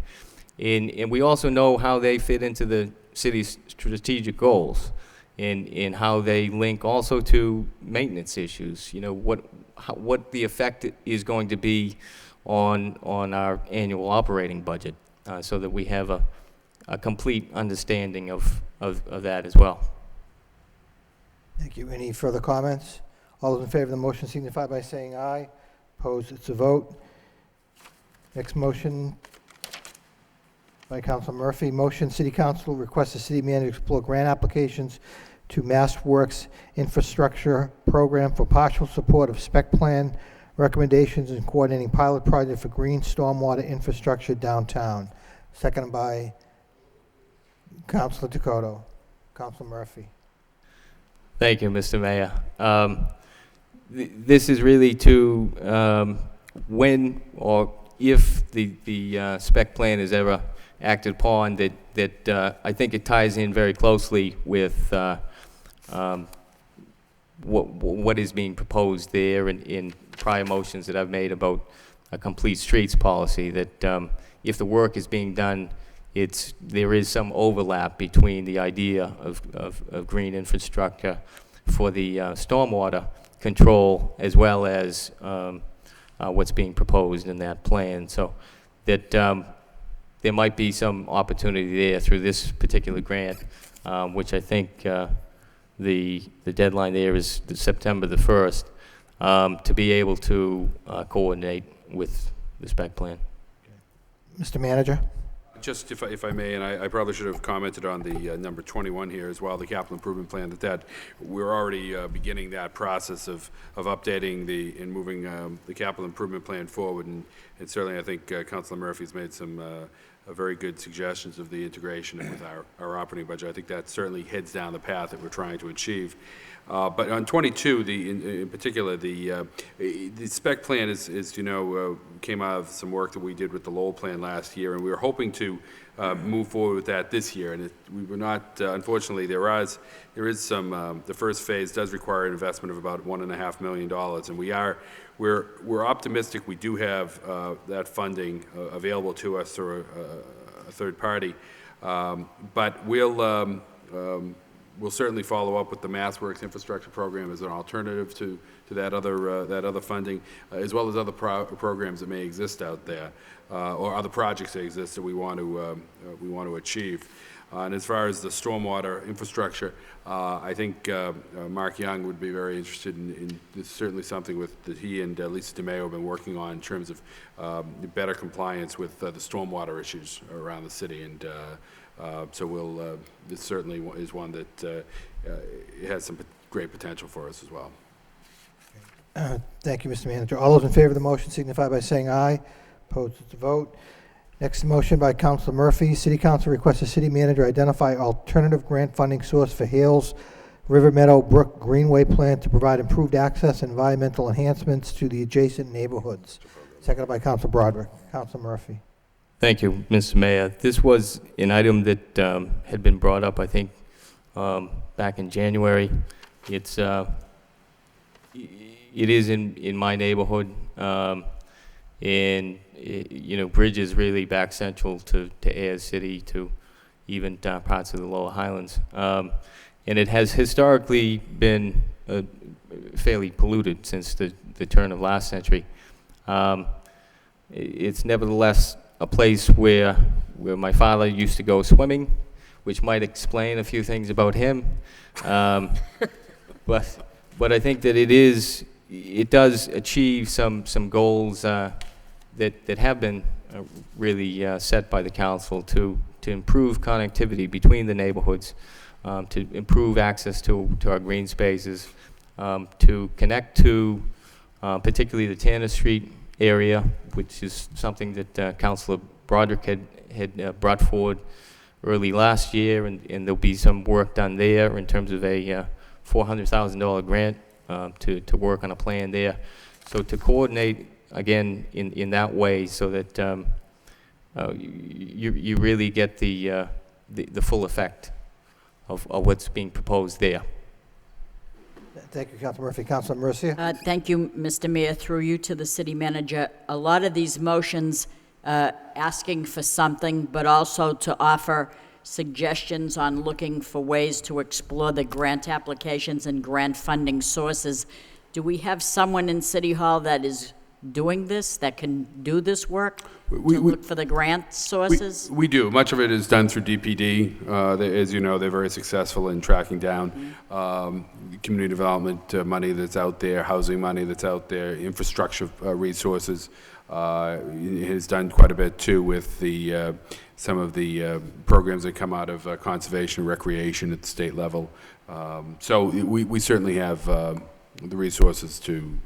And we also know how they fit into the city's strategic goals, and how they link also to maintenance issues. You know, what the effect is going to be on our annual operating budget, so that we have a complete understanding of that as well. Thank you. Any further comments? All those in favor of the motion signify by saying aye. Opposed, it's a vote. Next motion by Councilor Murphy. Motion, City Council requests the city manager explore grant applications to Mass Works Infrastructure Program for partial support of spec plan recommendations and coordinating pilot project for green stormwater infrastructure downtown. Seconded by Councilor Dakota. Councilor Murphy. Thank you, Mr. Mayor. This is really to when or if the spec plan is ever acted upon, that I think it ties in very closely with what is being proposed there in prior motions that I've made about a complete streets policy, that if the work is being done, there is some overlap between the idea of green infrastructure for the stormwater control as well as what's being proposed in that plan. So that there might be some opportunity there through this particular grant, which I think the deadline there is September the 1st, to be able to coordinate with the spec plan. Mr. Manager? Just if I may, and I probably should have commented on the number 21 here as well, the capital improvement plan, that we're already beginning that process of updating and moving the capital improvement plan forward, and certainly I think Councilor Murphy's made some very good suggestions of the integration with our operating budget. I think that certainly heads down the path that we're trying to achieve. But on 22, in particular, the spec plan is you know, came out of some work that we did with the Lowell plan last year, and we were hoping to move forward with that this year. And we were not, unfortunately, there is some, the first phase does require an investment of about $1.5 million, and we're optimistic we do have that funding available to us through a third party. But we'll certainly follow up with the MassWorks infrastructure program as an alternative to that other funding, as well as other programs that may exist out there, or other projects that exist that we want to achieve. And as far as the stormwater infrastructure, I think Mark Young would be very interested in this. Certainly something that he and Lisa DeMeo have been working on in terms of better compliance with the stormwater issues around the city. And so this certainly is one that has some great potential for us as well. Thank you, Mr. Manager. All those in favor of the motion signify by saying aye. Opposed, it's a vote. Next motion by Councilor Murphy. City Council requests the city manager identify alternative grant funding source for Hales River Meadow Brook Greenway plan to provide improved access and environmental enhancements to the adjacent neighborhoods. Seconded by Councilor Broderick. Councilor Murphy. Thank you, Mr. Mayor. This was an item that had been brought up, I think, back in January. It is in my neighborhood, and you know, Bridge is really back central to Ayers City, to even parts of the Lower Highlands, and it has historically been fairly polluted since the turn of last century. It's nevertheless a place where my father used to go swimming, which might explain a few things about him. But I think that it does achieve some goals that have been really set by the council to improve connectivity between the neighborhoods, to improve access to our green spaces, to connect to particularly the Tanner Street area, which is something that Councilor Broderick had brought forward early last year, and there'll be some work done there in terms of a $400,000 grant to work on a plan there. So to coordinate again in that way, so that you really get the full effect of what's being proposed there. Thank you, Councilor Murphy. Councilor Mercia? Thank you, Mr. Mayor. Through you to the city manager. A lot of these motions asking for something, but also to offer suggestions on looking for ways to explore the grant applications and grant funding sources. Do we have someone in City Hall that is doing this, that can do this work, to look for the grant sources? We do. Much of it is done through DPD. As you know, they're very successful in tracking down community development money that's out there, housing money that's out there, infrastructure resources. It has done quite a bit, too, with the some of the programs that come out of conservation, recreation at the state level. So we certainly have the resources to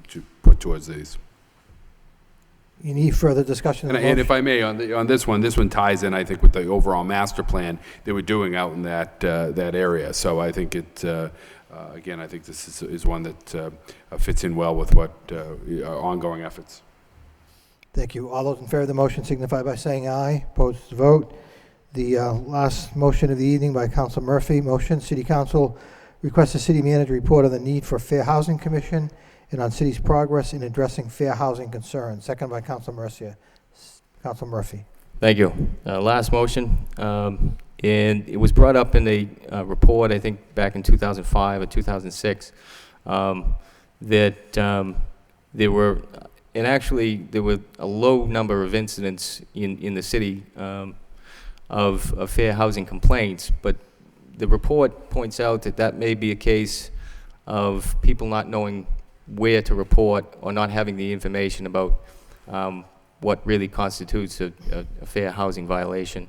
put towards these. You need further discussion? And if I may, on this one ties in, I think, with the overall master plan they were doing out in that area. So I think it, again, I think this is one that fits in well with what our ongoing efforts. Thank you. All those in favor of the motion signify by saying aye. Opposed to vote. The last motion of the evening by Councilor Murphy. Motion, City Council requests the city manager report on the need for Fair Housing Commission and on city's progress in addressing fair housing concerns. Second by Councilor Mercia. Councilor Murphy. Thank you. Last motion, and it was brought up in a report, I think, back in 2005 or 2006, that there were, and actually there were a low number of incidents in the city of fair housing complaints, but the report points out that that may be a case of people not knowing where to report or not having the information about what really constitutes a fair housing violation.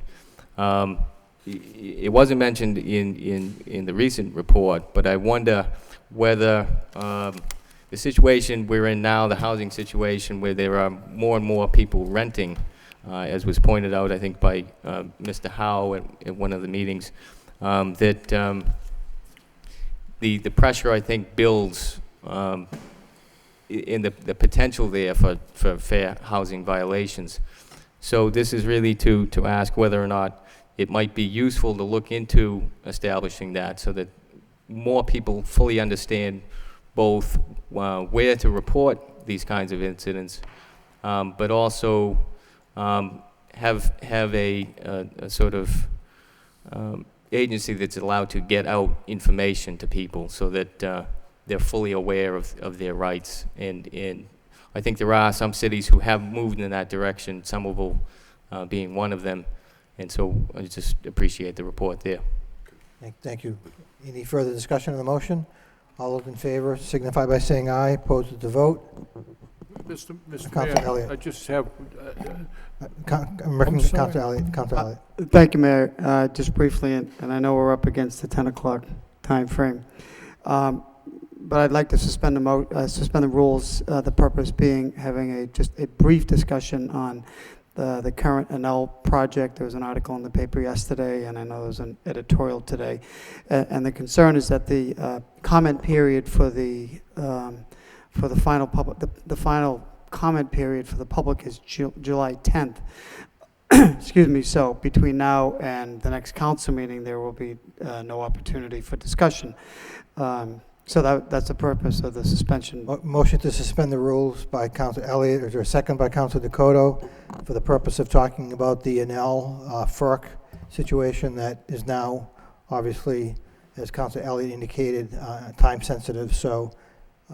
It wasn't mentioned in the recent report, but I wonder whether the situation we're in now, the housing situation where there are more and more people renting, as was pointed out, I think, by Mr. Howe at one of the meetings, that the pressure, I think, builds in the potential there for fair housing violations. So this is really to ask whether or not it might be useful to look into establishing that so that more people fully understand both where to report these kinds of incidents, but also have a sort of agency that's allowed to get out information to people so that they're fully aware of their rights. And I think there are some cities who have moved in that direction, Somerville being one of them. And so I just appreciate the report there. Thank you. Any further discussion on the motion? All those in favor signify by saying aye. Opposed to vote. Mr. Councilor Mayor, Elliott. I just have... Councilor Elliott. Councilor Elliott. Thank you, Mayor. Just briefly, and I know we're up against the 10 o'clock time frame, but I'd like to suspend the rules, the purpose being having just a brief discussion on the current NL project. There was an article in the paper yesterday, and I know there's an editorial today. And the concern is that the comment period for the final public, the final comment period for the public is July 10th. Excuse me. So between now and the next council meeting, there will be no opportunity for discussion. So that's the purpose of the suspension. Motion to suspend the rules by Councilor Elliott. Is there a second by Councilor Dakota for the purpose of talking about the NL FERC situation that is now, obviously, as Councilor Elliott indicated, time sensitive. So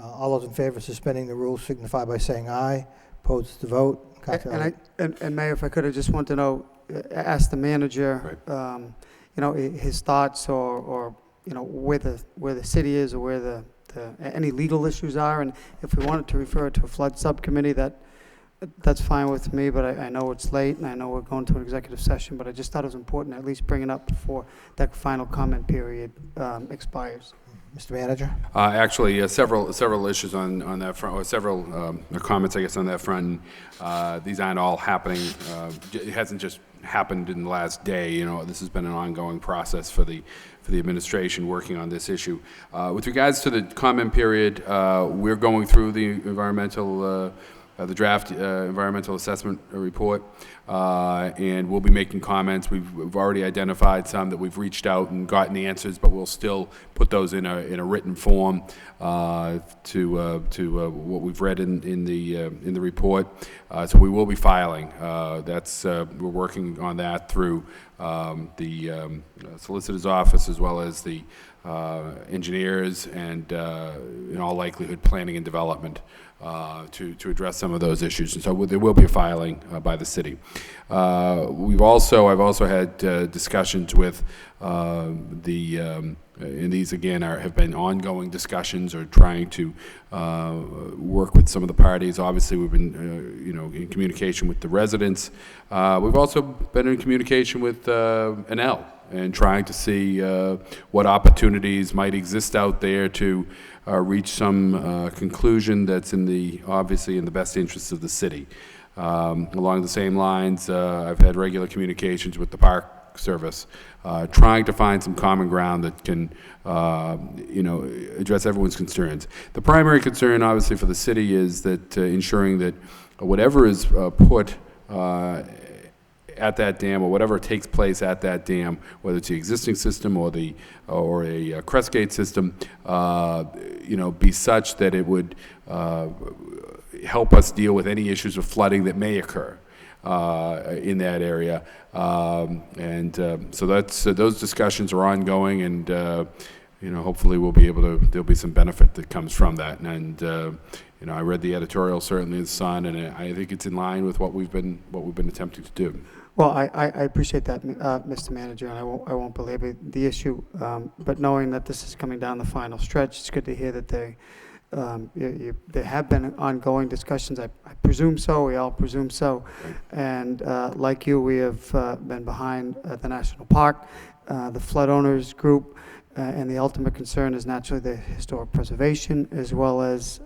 all those in favor of suspending the rules signify by saying aye. Opposed to vote. And Mayor, if I could, I just want to know, ask the manager, you know, his thoughts or you know, where the city is or where any legal issues are, and if we wanted to refer it to a flood subcommittee, that's fine with me, but I know it's late and I know we're going to an executive session, but I just thought it was important to at least bring it up before that final comment period expires. Mr. Manager? Actually, several issues on that front, or several comments, I guess, on that front. These aren't all happening. It hasn't just happened in the last day. You know, this has been an ongoing process for the administration working on this issue. With regards to the comment period, we're going through the environmental the draft environmental assessment report, and we'll be making comments. We've already identified some that we've reached out and gotten answers, but we'll still put those in a written form to what we've read in the report. So we will be filing. We're working on that through the solicitor's office, as well as the engineers, and in all likelihood planning and development to address some of those issues. And so there will be a filing by the city. I've also had discussions with and these again have been ongoing discussions, or trying to work with some of the parties. Obviously, we've been in communication with the residents. We've also been in communication with NL, and trying to see what opportunities might exist out there to reach some conclusion that's obviously in the best interests of the city. Along the same lines, I've had regular communications with the Park Service, trying to find some common ground that can address everyone's concerns. The primary concern, obviously, for the city is that ensuring that whatever is put at that dam, or whatever takes place at that dam, whether it's the existing system or a crest gate system, be such that it would help us deal with any issues of flooding that may occur in that area. So those discussions are ongoing, and hopefully there'll be some benefit that comes from that. And I read the editorial certainly in the Sun, and I think it's in line with what we've been attempting to do. Well, I appreciate that, Mr. Manager, and I won't belabor the issue. But knowing that this is coming down the final stretch, it's good to hear that there have been ongoing discussions. I presume so. We all presume so. And like you, we have been behind the National Park, the flood owners group, and the ultimate concern is naturally the historic preservation, as well as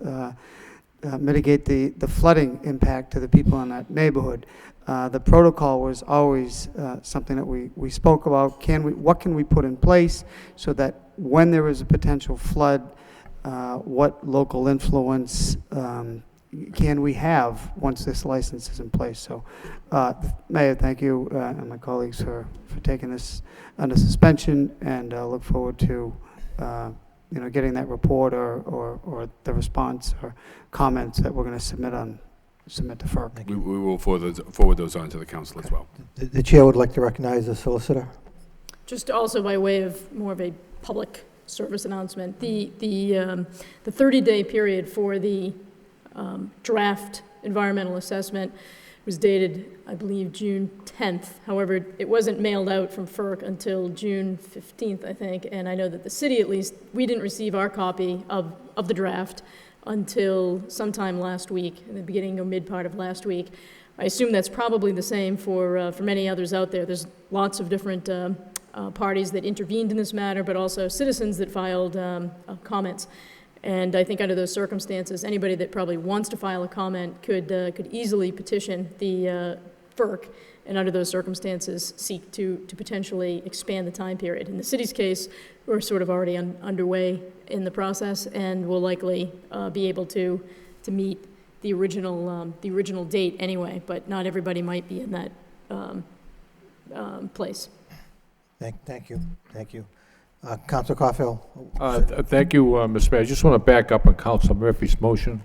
mitigate the flooding impact to the people in that neighborhood. The protocol was always something that we spoke about. What can we put in place so that when there is a potential flood, what local influence can we have once this license is in place? So, Mayor, thank you and my colleagues for taking this under suspension, and look forward to getting that report or the response or comments that we're going to submit to FERC. We will forward those on to the council as well. The chair would like to recognize the solicitor. Just also by way of more of a public service announcement, the 30-day period for the draft environmental assessment was dated, I believe, June 10th. However, it wasn't mailed out from FERC until June 15th, I think, and I know that the city, at least, we didn't receive our copy of the draft until sometime last week, in the beginning or mid part of last week. I assume that's probably the same for many others out there. There's lots of different parties that intervened in this matter, but also citizens that filed comments. And I think under those circumstances, anybody that probably wants to file a comment could easily petition the FERC, and under those circumstances seek to potentially expand the time period. In the city's case, we're sort of already underway in the process, and will likely be able to meet the original date anyway, but not everybody might be in that place. Thank you. Councilor Caulfield. Thank you, Mr. Mayor. I just want to back up on Councilor Murphy's motion,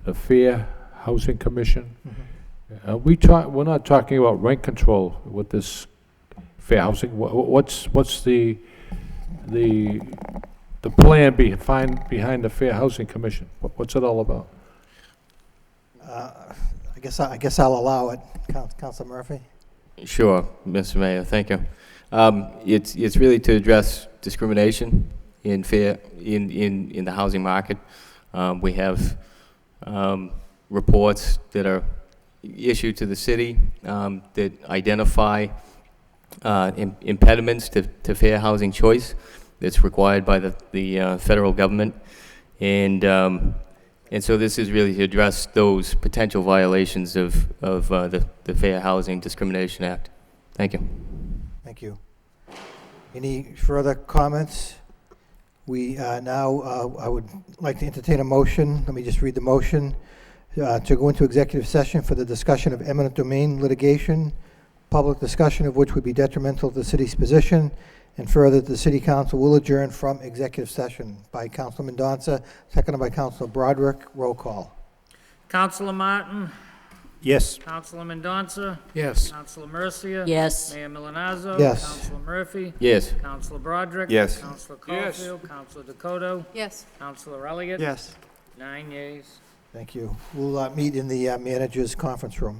the Fair Housing Commission. Mm-hmm. We're not talking about rent control with this fair housing. What's the plan behind the Fair Housing Commission? What's it all about? I guess I'll allow it, Councilor Murphy. Sure, Mr. Mayor, thank you. It's really to address discrimination in the housing market. We have reports that are issued to the city that identify impediments to fair housing choice that's required by the federal government, and so this is really to address those potential violations of the Fair Housing Discrimination Act. Thank you. Thank you. Any further comments? We now, I would like to entertain a motion. Let me just read the motion. to go into executive session for the discussion of eminent domain litigation, public discussion of which would be detrimental to the city's position, and further, the city council will adjourn from executive session. By Councilor Mendonça, seconded by Councilor Broderick. Roll call. Councilor Martin? Yes. Councilor Mendonça? Yes. Councilor Mercia? Yes. Mayor Milanazzo? Yes. Councilor Murphy? Yes. Councilor Broderick? Yes. Councilor Yes. Caulfield? Councilor Dakota? Yes. Councilor Elliott? Yes. 9 yeas. Thank you. We'll meet in the manager's conference room.